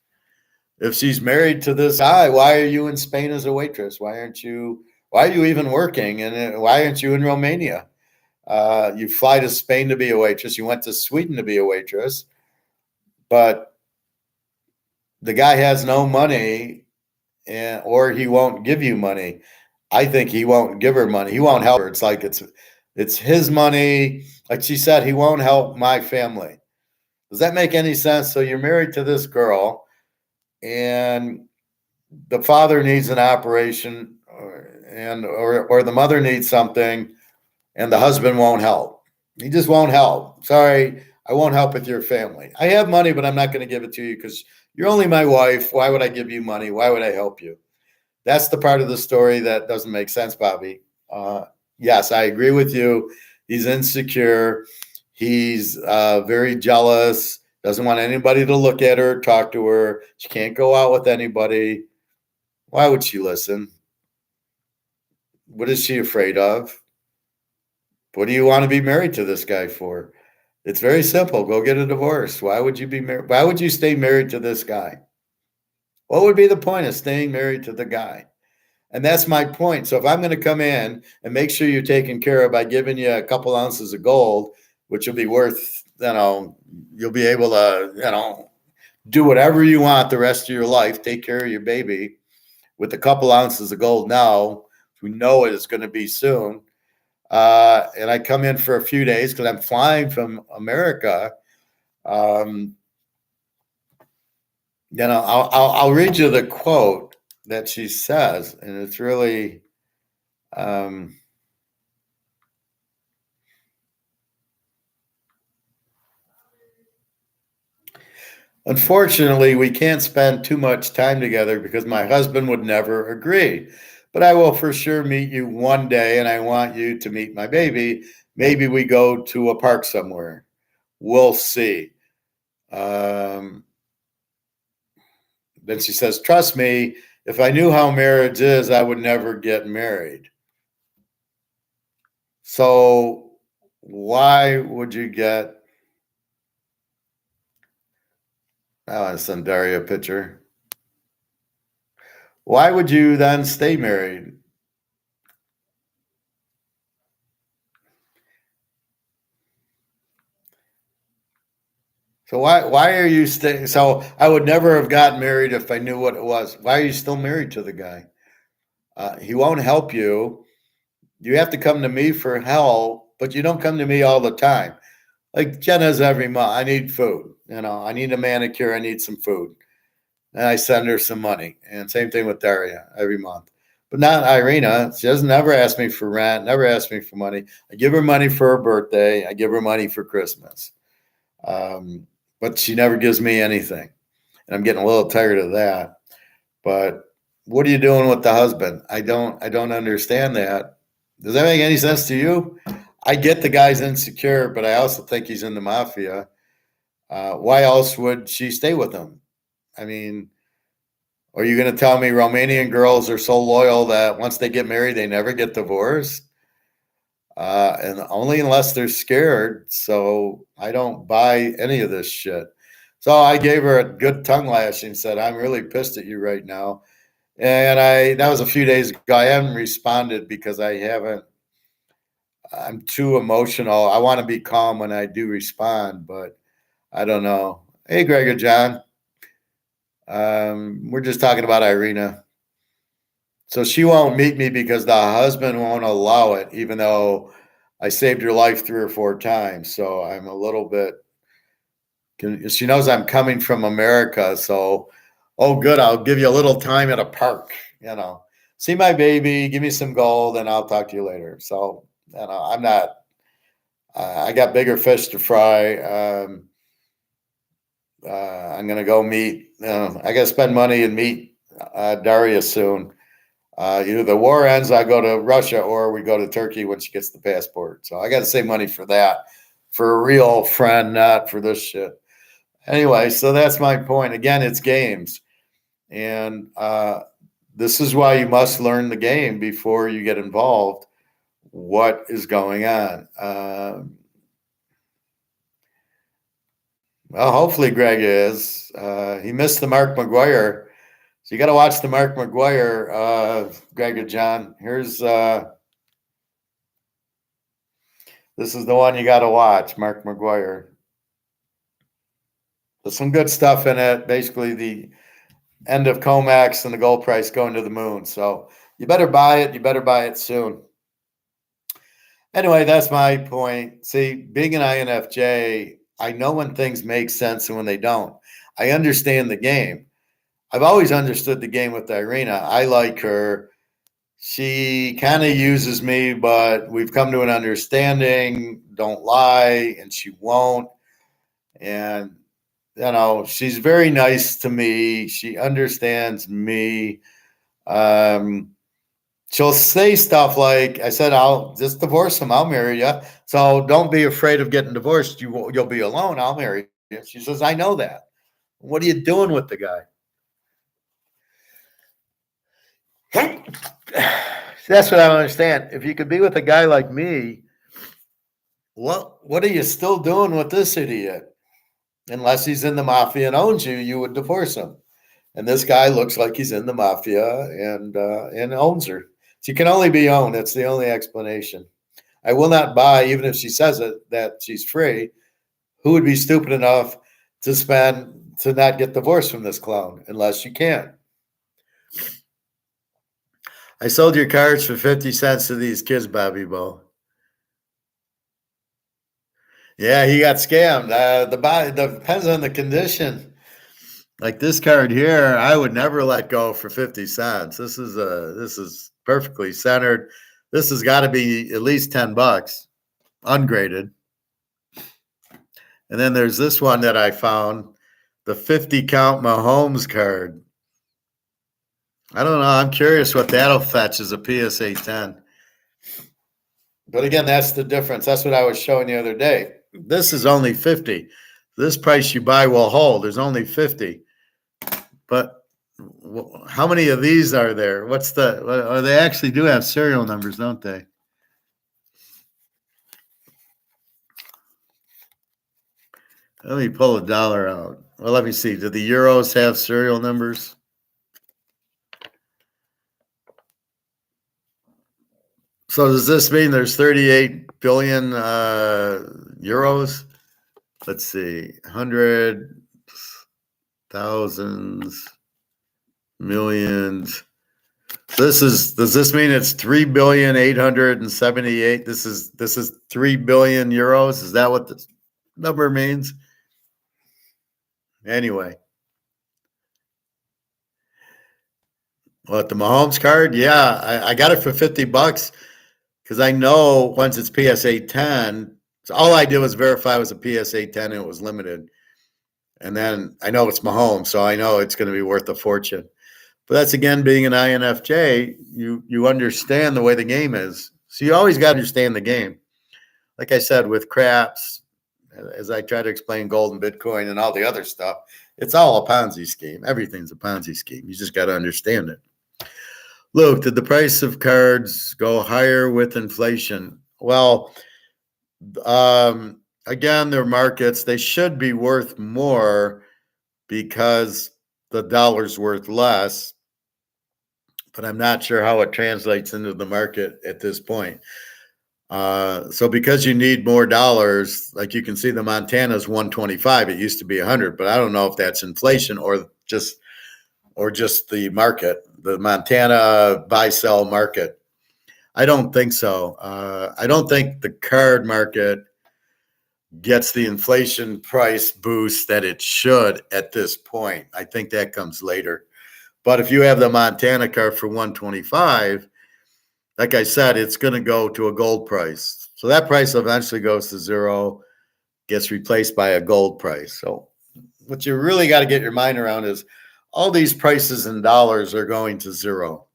If she's married to this guy, why are you in Spain as a waitress? Why are you even working? And why aren't you in Romania? You fly to Spain to be a waitress. You went to Sweden to be a waitress. But the guy has no money, or he won't give you money. I think he won't give her money. He won't help her. It's like it's his money. Like she said, he won't help my family. Does that make any sense? So you're married to this girl, and the father needs an operation, or the mother needs something, and the husband won't help. He just won't help. Sorry, I won't help with your family. I have money, but I'm not going to give it to you because you're only my wife. Why would I give you money? Why would I help you? That's the part of the story that doesn't make sense, Bobby. Yes, I agree with you. He's insecure. He's very jealous. Doesn't want anybody to look at her, talk to her. She can't go out with anybody. Why would she listen? What is she afraid of? What do you want to be married to this guy for? It's very simple. Go get a divorce. Why would you be married? Why would you stay married to this guy? What would be the point of staying married to the guy? And that's my point. So if I'm going to come in and make sure you're taken care of by giving you a couple ounces of gold, which will be worth you'll be able to, do whatever you want the rest of your life. Take care of your baby with a couple ounces of gold now. We know it is going to be soon. And I come in for a few days because I'm flying from America. I'll read you the quote that she says, and it's really, unfortunately, we can't spend too much time together because my husband would never agree. But I will for sure meet you one day, and I want you to meet my baby. Maybe we go to a park somewhere. We'll see. Then she says, trust me, if I knew how marriage is, I would never get married. So why would you get, I want to send Daria a picture. Why would you then stay married? So why are you staying? So I would never have gotten married if I knew what it was. Why are you still married to the guy? He won't help you. You have to come to me for help, but you don't come to me all the time. Like Jenna's every month. I need food. I need a manicure. I need some food. And I send her some money. And same thing with Daria every month. But not Irina. She doesn't never ask me for rent, never ask me for money. I give her money for her birthday. I give her money for Christmas. But she never gives me anything. And I'm getting a little tired of that. But what are you doing with the husband? I don't understand that. Does that make any sense to you? I get the guy's insecure, but I also think he's in the mafia. Why else would she stay with him? I mean, are you going to tell me Romanian girls are so loyal that once they get married, they never get divorced? And only unless they're scared. So I don't buy any of this shit. So I gave her a good tongue lashing and said, I'm really pissed at you right now. And that was a few days ago. I haven't responded because I'm too emotional. I want to be calm when I do respond, but I don't know. Hey, Greg or John. We're just talking about Irina. So she won't meet me because the husband won't allow it, even though I saved her life 3 or 4 times. So I'm a little bit, she knows I'm coming from America. So, oh, good. I'll give you a little time at a park, see my baby, give me some gold, and I'll talk to you later. So, I'm not, I got bigger fish to fry. I'm going to go meet, I got to spend money and meet Daria soon. Either the war ends, I go to Russia, or we go to Turkey when she gets the passport. So I got to save money for that, for a real friend, not for this shit. Anyway, so that's my point. Again, it's games. And this is why you must learn the game before you get involved. What is going on? Well, hopefully Greg is. He missed the Mark McGuire. So you got to watch the Mark McGuire, Greg and John. Here's this is the one you got to watch, Mark McGuire. There's some good stuff in it. Basically, the end of COMEX and the gold price going to the moon. So you better buy it. You better buy it soon. Anyway, that's my point. See, being an INFJ, I know when things make sense and when they don't. I understand the game. I've always understood the game with Irina. I like her. She kind of uses me, but we've come to an understanding. Don't lie, and she won't. And, she's very nice to me. She understands me. She'll say stuff like, I said, I'll just divorce him. I'll marry you. So don't be afraid of getting divorced. You'll be alone. I'll marry you. She says, I know that. What are you doing with the guy? That's what I don't understand. If you could be with a guy like me, what are you still doing with this idiot? Unless he's in the mafia and owns you, you would divorce him. And this guy looks like he's in the mafia and owns her. She can only be owned. That's the only explanation. I will not buy, even if she says it, that she's free. Who would be stupid enough to not get divorced from this clown unless you can? I sold your cards for 50 cents to these kids, Bobby Bo. Yeah, he got scammed. Depends on the condition. Like this card here, I would never let go for 50 cents. This is perfectly centered. This has got to be at least $10, ungraded. And then there's this one that I found, the 50 count Mahomes card. I don't know. I'm curious what that'll fetch as a PSA 10. But again, that's the difference. That's what I was showing the other day. This is only 50. This price you buy will hold. There's only 50. But how many of these are there? They actually do have serial numbers, don't they? Let me pull a dollar out. Well, let me see. Do the euros have serial numbers? So does this mean there's 38 billion euros? Let's see, hundreds, thousands, millions. Does this mean it's 3,878,000,000? This is 3 billion euros. Is that what this number means? Anyway. What, the Mahomes card? Yeah, I got it for $50 because I know once it's PSA 10, so all I did was verify it was a PSA 10 and it was limited. And then I know it's Mahomes, so I know it's going to be worth a fortune. But that's, again, being an INFJ, you understand the way the game is. So you always got to understand the game. Like I said, with craps, as I try to explain gold and Bitcoin and all the other stuff, it's all a Ponzi scheme. Everything's a Ponzi scheme. You just got to understand it. Luke, did the price of cards go higher with inflation? Well, again, they're markets. They should be worth more because the dollar's worth less. But I'm not sure how it translates into the market at this point. So because you need more dollars, like you can see the Montana's 125. It used to be 100, but I don't know if that's inflation or just the market, the Montana buy-sell market. I don't think so. I don't think the card market gets the inflation price boost that it should at this point. I think that comes later. But if you have the Montana card for 125, like I said, it's going to go to a gold price. So that price eventually goes to zero, gets replaced by a gold price. So what you really got to get your mind around is all these prices in dollars are going to zero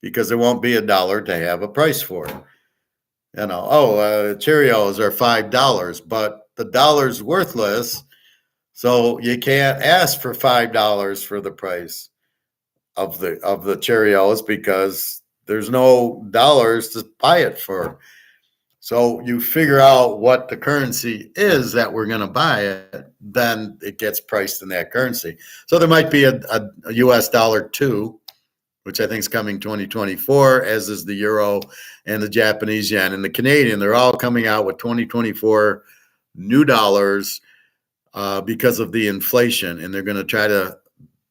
because there won't be a dollar to have a price for. Cheerios are $5, but the dollar's worthless. So you can't ask for $5 for the price of the Cheerios because there's no dollars to buy it for. So you figure out what the currency is that we're going to buy it, then it gets priced in that currency. So there might be a US dollar too, which I think is coming 2024, as is the euro and the Japanese yen and the Canadian. They're all coming out with 2024 new dollars because of the inflation, and they're going to try to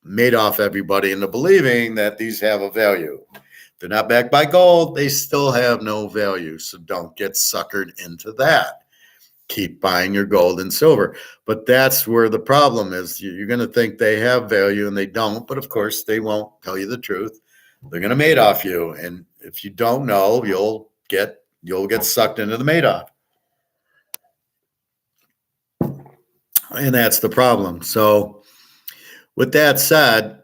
made off everybody into believing that these have a value. They're not backed by gold. They still have no value. So don't get suckered into that. Keep buying your gold and silver. But that's where the problem is. You're going to think they have value and they don't. But of course, they won't tell you the truth. They're going to Madoff you. And if you don't know, you'll get sucked into the Madoff. And that's the problem. So with that said,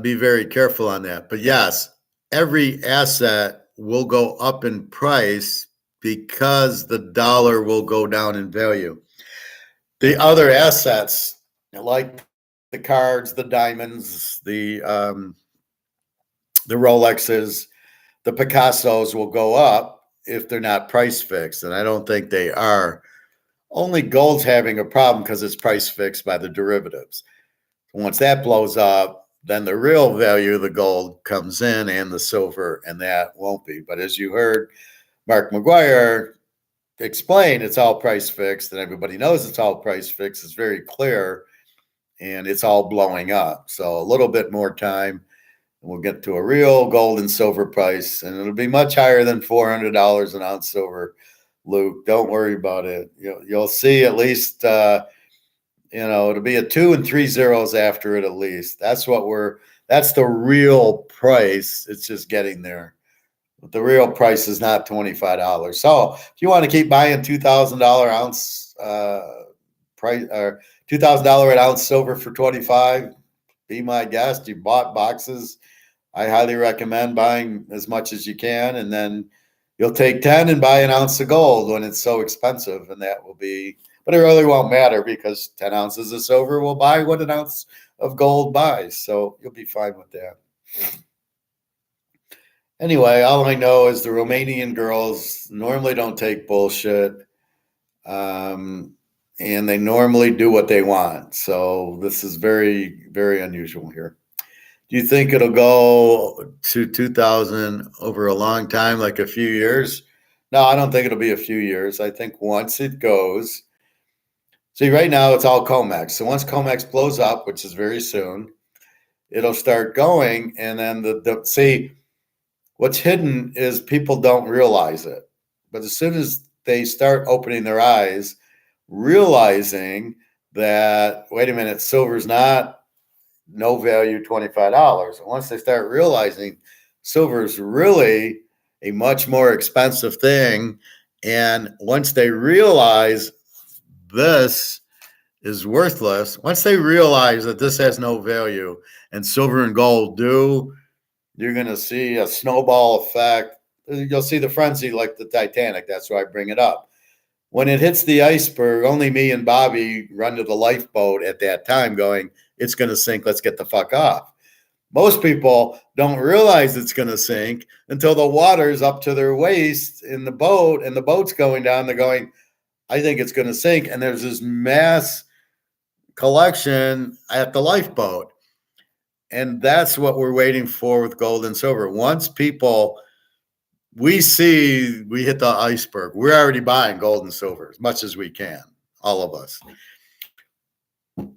be very careful on that. But yes, every asset will go up in price because the dollar will go down in value. The other assets, like the cards, the diamonds, the Rolexes, the Picassos will go up if they're not price fixed. And I don't think they are. Only gold's having a problem because it's price fixed by the derivatives. Once that blows up, then the real value of the gold comes in and the silver, and that won't be. But as you heard Mark McGuire explain it's all price fixed, and everybody knows it's all price fixed. It's very clear, and it's all blowing up. So a little bit more time, and we'll get to a real gold and silver price, and it'll be much higher than $400 an ounce silver. Luke, don't worry about it. You'll see at least, it'll be a 2 and 3 zeros after it at least. That's the real price. It's just getting there. But the real price is not $25. So if you want to keep buying $2,000 ounce price or $2,000 an ounce silver for 25, be my guest. You bought boxes. I highly recommend buying as much as you can, and then you'll take 10 and buy an ounce of gold when it's so expensive, and that will be. But it really won't matter because 10 ounces of silver will buy what an ounce of gold buys. So you'll be fine with that. Anyway, all I know is the Romanian girls normally don't take bullshit. And they normally do what they want. So this is very, very unusual here. Do you think it'll go to 2000 over a long time, like a few years? No, I don't think it'll be a few years. I think once it goes, see, right now it's all COMEX. So once COMEX blows up, which is very soon, it'll start going. And then see, what's hidden is people don't realize it. But as soon as they start opening their eyes, realizing that, wait a minute, silver's not no value $25. Once they start realizing silver's really a much more expensive thing, and once they realize this is worthless, once they realize that this has no value and silver and gold do, you're going to see a snowball effect. You'll see the frenzy like the Titanic. That's why I bring it up. When it hits the iceberg, only me and Bobby run to the lifeboat at that time going, it's going to sink. Let's get the fuck off. Most people don't realize it's going to sink until the water's up to their waist in the boat and the boat's going down. They're going, I think it's going to sink. And there's this mass collection at the lifeboat. And that's what we're waiting for with gold and silver. Once people, we hit the iceberg, we're already buying gold and silver as much as we can, all of us.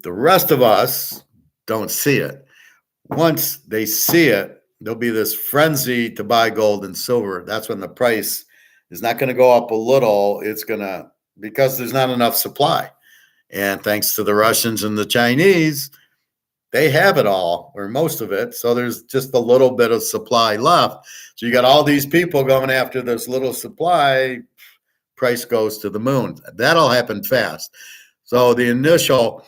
The rest of us don't see it. Once they see it, there'll be this frenzy to buy gold and silver. That's when the price is not going to go up a little. It's going to, because there's not enough supply. And thanks to the Russians and the Chinese, they have it all, or most of it. So there's just a little bit of supply left. So you got all these people going after this little supply, price goes to the moon. That'll happen fast. So the initial,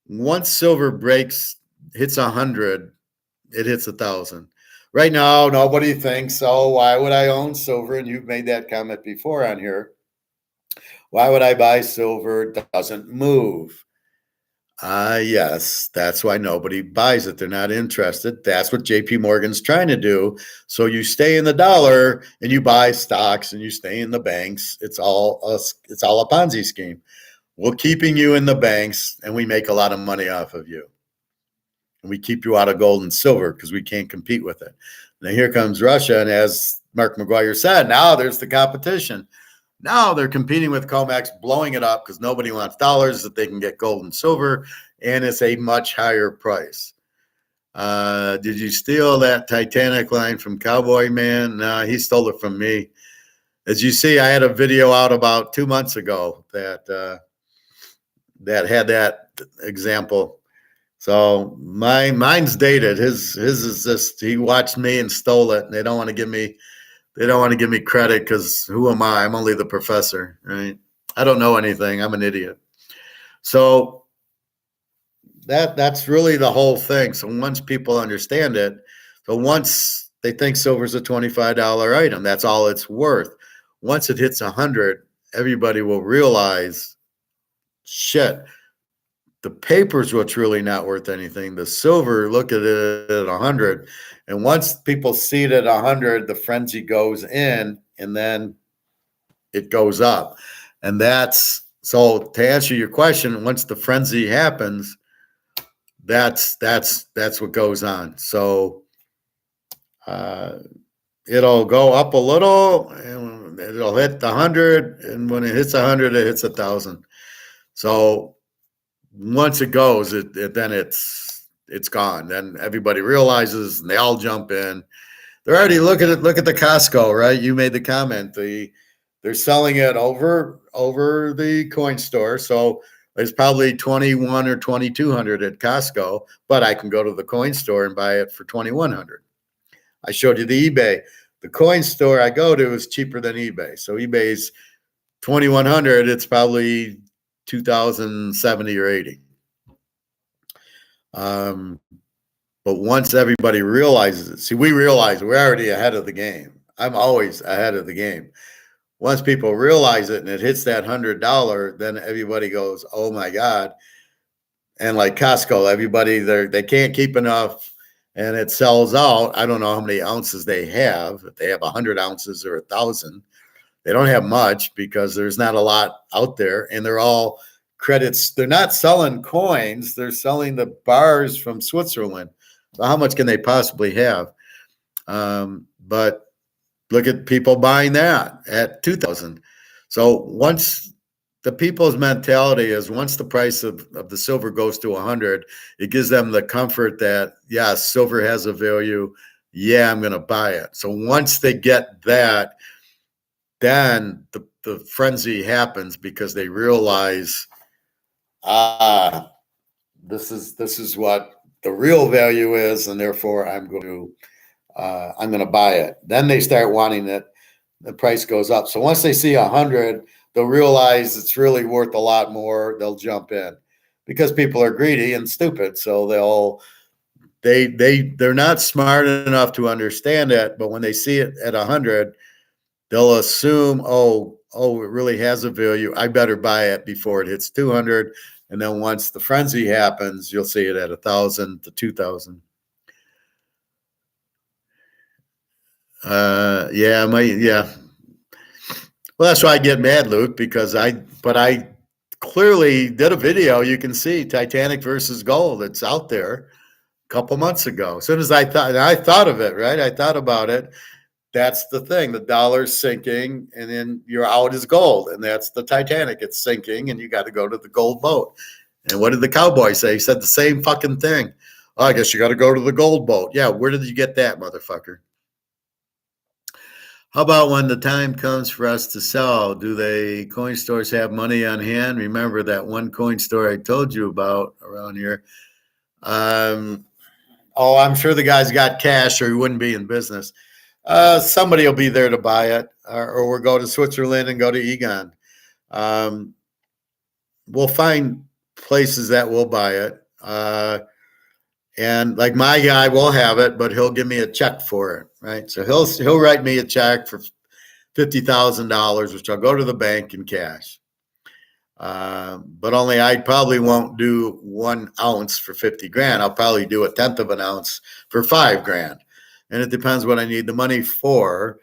once silver hits 100, it hits 1,000. Right now, nobody thinks, oh, why would I own silver? And you've made that comment before on here. Why would I buy silver? It doesn't move. Yes, that's why nobody buys it. They're not interested. That's what JP Morgan's trying to do. So you stay in the dollar and you buy stocks and you stay in the banks. It's all a Ponzi scheme. We're keeping you in the banks and we make a lot of money off of you. And we keep you out of gold and silver because we can't compete with it. Now here comes Russia, and as Mark McGuire said, now there's the competition. Now they're competing with COMEX, blowing it up because nobody wants dollars, that they can get gold and silver, and it's a much higher price. Did you steal that Titanic line from Cowboy Man? No, he stole it from me. As you see, I had a video out about 2 months ago that had that example. So mine's dated. His is just, he watched me and stole it, and they don't want to give me credit because who am I? I'm only the professor, right? I don't know anything. I'm an idiot. So that's really the whole thing. So once people understand it, so once they think silver's a $25 item, that's all it's worth. Once it hits 100, everybody will realize, shit, the paper's what's really not worth anything. The silver, look at it at 100. And once people see it at 100, the frenzy goes in, and then it goes up. And so to answer your question, once the frenzy happens, that's what goes on. So it'll go up a little and it'll hit 100. And when it hits 100, it hits 1,000. So once it goes, then it's gone. Then everybody realizes and they all jump in. They're already look at the Costco, right? You made the comment. They're selling it over the coin store. So there's probably 21 or 2,200 at Costco, but I can go to the coin store and buy it for 2,100. I showed you the eBay. The coin store I go to is cheaper than eBay. So eBay's 2,100. It's probably 2,070 or 80. But once everybody realizes it, see, we realize we're already ahead of the game. I'm always ahead of the game. Once people realize it and it hits that $100, then everybody goes, "Oh my God!" And like Costco, everybody they can't keep enough, and it sells out. I don't know how many ounces they have. If they have 100 ounces or 1,000, they don't have much because there's not a lot out there, and they're all credits. They're not selling coins; they're selling the bars from Switzerland. So how much can they possibly have? But look at people buying that at 2,000. So once the people's mentality is once the price of the silver goes to 100, it gives them the comfort that, yeah, silver has a value. Yeah, I'm going to buy it. So once they get that, then the frenzy happens because they realize, this is what the real value is, and therefore I'm going to buy it. Then they start wanting it. The price goes up. So once they see 100, they'll realize it's really worth a lot more. They'll jump in because people are greedy and stupid. So they're not smart enough to understand it. But when they see it at 100, they'll assume, oh, it really has a value. I better buy it before it hits 200. And then once the frenzy happens, you'll see it at 1,000 to 2,000. Yeah. Well, that's why I get mad, Luke, because I clearly did a video. You can see Titanic versus gold. It's out there a couple months ago. As soon as I thought of it, right? I thought about it. That's the thing. The dollar's sinking, and then you're out as gold, and that's the Titanic. It's sinking, and you got to go to the gold boat. And what did the cowboy say? He said the same fucking thing. Oh, I guess you got to go to the gold boat. Yeah, where did you get that, motherfucker? How about when the time comes for us to sell? Do they coin stores have money on hand? Remember that one coin store I told you about around here? I'm sure the guy's got cash or he wouldn't be in business. Somebody will be there to buy it, or we'll go to Switzerland and go to Egon. We'll find places that will buy it. And like my guy will have it, but he'll give me a check for it, right? So he'll write me a check for $50,000, which I'll go to the bank in cash. But only I probably won't do 1 ounce for 50 grand. I'll probably do 1/10 of an ounce for 5 grand. And it depends what I need the money for.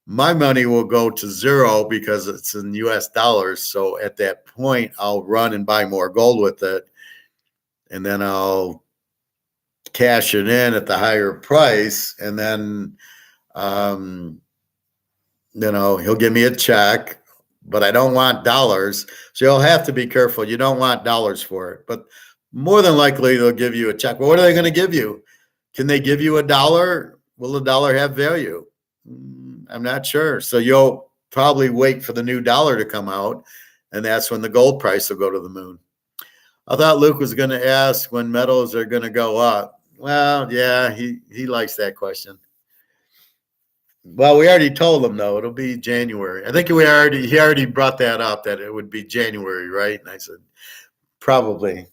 My money will go to zero because it's in US dollars. So at that point, I'll run and buy more gold with it. And then I'll cash it in at the higher price. And then, he'll give me a check, but I don't want dollars. So you'll have to be careful. You don't want dollars for it, but more than likely they'll give you a check. Well, what are they going to give you? Can they give you $1? Will the dollar have value? I'm not sure. So you'll probably wait for the new dollar to come out, and that's when the gold price will go to the moon. I thought Luke was going to ask when metals are going to go up. Well, yeah, he likes that question. Well, we already told him though it'll be January. I think he already brought that up that it would be January, right? And I said probably.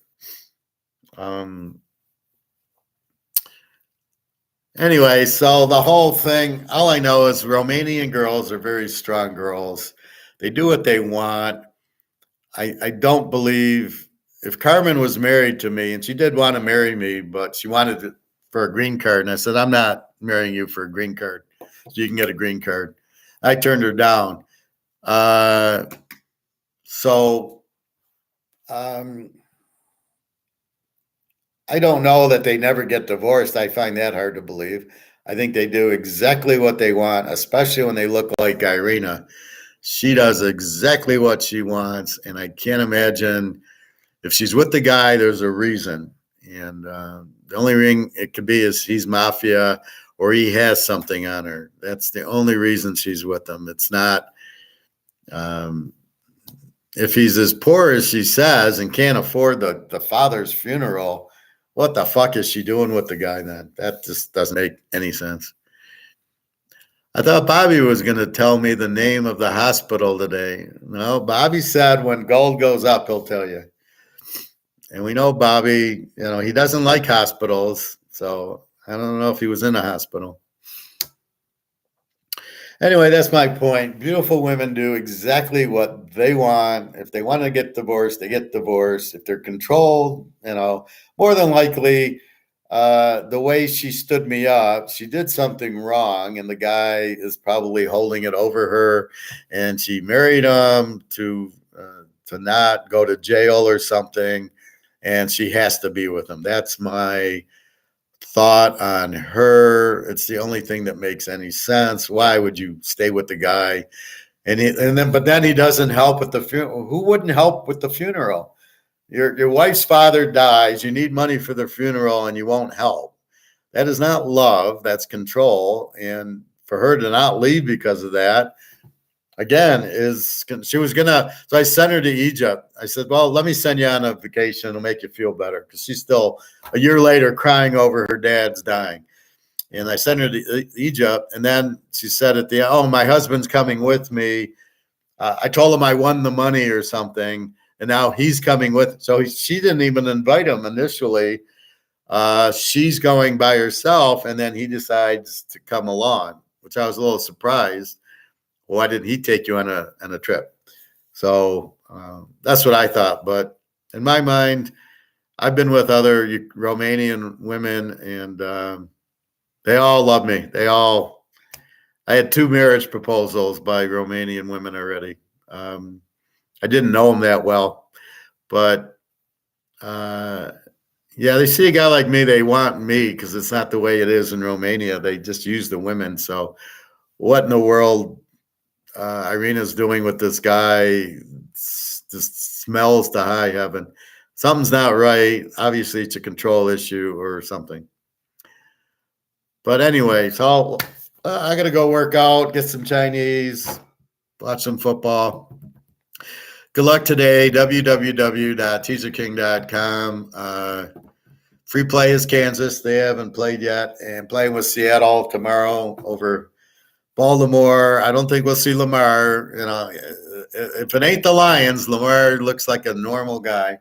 Anyway, so the whole thing, all I know is Romanian girls are very strong girls. They do what they want. I don't believe if Carmen was married to me, and she did want to marry me, but she wanted it for a green card. And I said, I'm not marrying you for a green card. So you can get a green card. I turned her down. I don't know that they never get divorced. I find that hard to believe. I think they do exactly what they want, especially when they look like Irina. She does exactly what she wants, and I can't imagine if she's with the guy, there's a reason. And the only ring it could be is he's mafia or he has something on her. That's the only reason she's with him. It's not if he's as poor as she says and can't afford the father's funeral, what the fuck is she doing with the guy then? That just doesn't make any sense. I thought Bobby was going to tell me the name of the hospital today. No, Bobby said when gold goes up, he'll tell you. And we know Bobby, he doesn't like hospitals. So I don't know if he was in a hospital. Anyway, that's my point. Beautiful women do exactly what they want. If they want to get divorced, they get divorced. If they're controlled, more than likely, the way she stood me up, she did something wrong, and the guy is probably holding it over her, and she married him to not go to jail or something, and she has to be with him. That's my thought on her. It's the only thing that makes any sense. Why would you stay with the guy? But then he doesn't help with the funeral. Who wouldn't help with the funeral? Your wife's father dies. You need money for the funeral, and you won't help. That is not love. That's control. And for her to not leave because of that, again, she was gonna. So I sent her to Egypt. I said, "Well, let me send you on a vacation. It'll make you feel better," because she's still a year later crying over her dad's dying. And I sent her to Egypt, and then she said at the end, "Oh, my husband's coming with me." I told him I won the money or something, and now he's coming with. So she didn't even invite him initially. She's going by herself, and then he decides to come along, which I was a little surprised. Why didn't he take you on a trip? So that's what I thought. But in my mind, I've been with other Romanian women, and they all love me. I had 2 marriage proposals by Romanian women already. I didn't know them that well, but they see a guy like me, they want me because it's not the way it is in Romania. They just use the women. So what in the world Irina's doing with this guy just smells to high heaven. Something's not right. Obviously, it's a control issue or something. But anyway, so I got to go work out, get some Chinese, watch some football. Good luck today, www.teaserking.com. Free play is Kansas. They haven't played yet. And playing with Seattle tomorrow over Baltimore. I don't think we'll see Lamar. If it ain't the Lions, Lamar looks like a normal guy.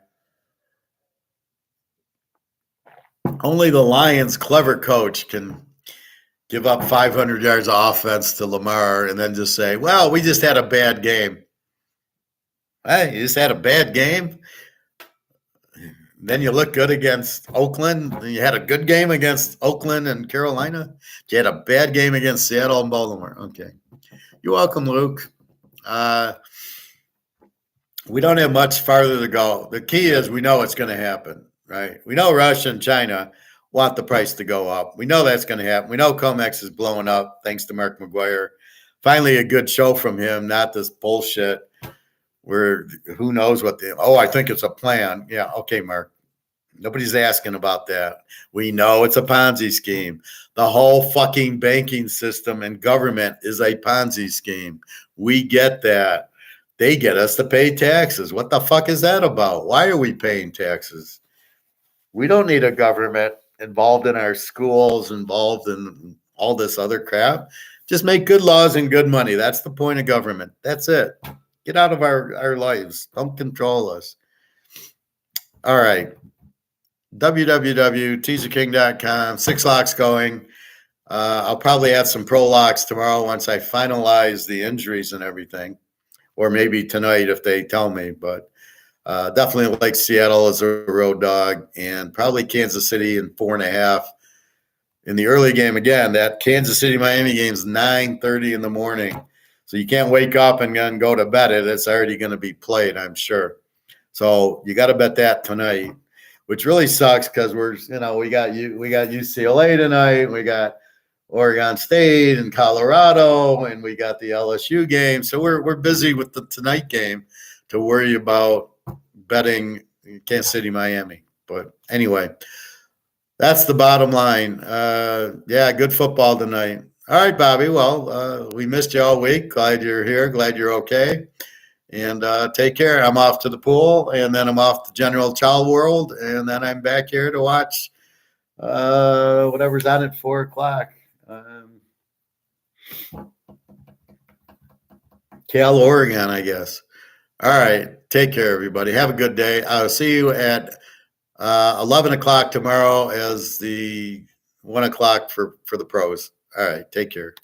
Only the Lions' clever coach can give up 500 yards of offense to Lamar and then just say, well, we just had a bad game. Hey, you just had a bad game? Then you look good against Oakland. You had a good game against Oakland and Carolina. You had a bad game against Seattle and Baltimore. Okay. You're welcome, Luke. We don't have much farther to go. The key is we know it's going to happen, right? We know Russia and China want the price to go up. We know that's going to happen. We know COMEX is blowing up thanks to Mark McGuire. Finally, a good show from him, not this bullshit where who knows what I think it's a plan. Yeah, okay, Mark. Nobody's asking about that. We know it's a Ponzi scheme. The whole fucking banking system and government is a Ponzi scheme. We get that. They get us to pay taxes. What the fuck is that about? Why are we paying taxes? We don't need a government involved in our schools, involved in all this other crap. Just make good laws and good money. That's the point of government. That's it. Get out of our lives. Don't control us. All right. www.teaserking.com. 6 locks going. I'll probably add some pro locks tomorrow once I finalize the injuries and everything. Or maybe tonight if they tell me. But definitely like Seattle as a road dog. And probably Kansas City in 4.5. In the early game, again, that Kansas City-Miami game is 9:30 in the morning. So you can't wake up and then go to bed. It's already going to be played, I'm sure. So you got to bet that tonight, which really sucks because we got UCLA tonight. We got Oregon State and Colorado, and we got the LSU game. So we're busy with the tonight game to worry about betting Kansas City, Miami. But anyway, that's the bottom line. Yeah, good football tonight. All right, Bobby. Well, we missed you all week. Glad you're here. Glad you're okay. And take care. I'm off to the pool, and then I'm off to General Chow World, and then I'm back here to watch whatever's on at 4:00. Cal, Oregon, I guess. All right. Take care, everybody. Have a good day. I'll see you at 11 o'clock tomorrow as the 1 o'clock for the pros. All right. Take care.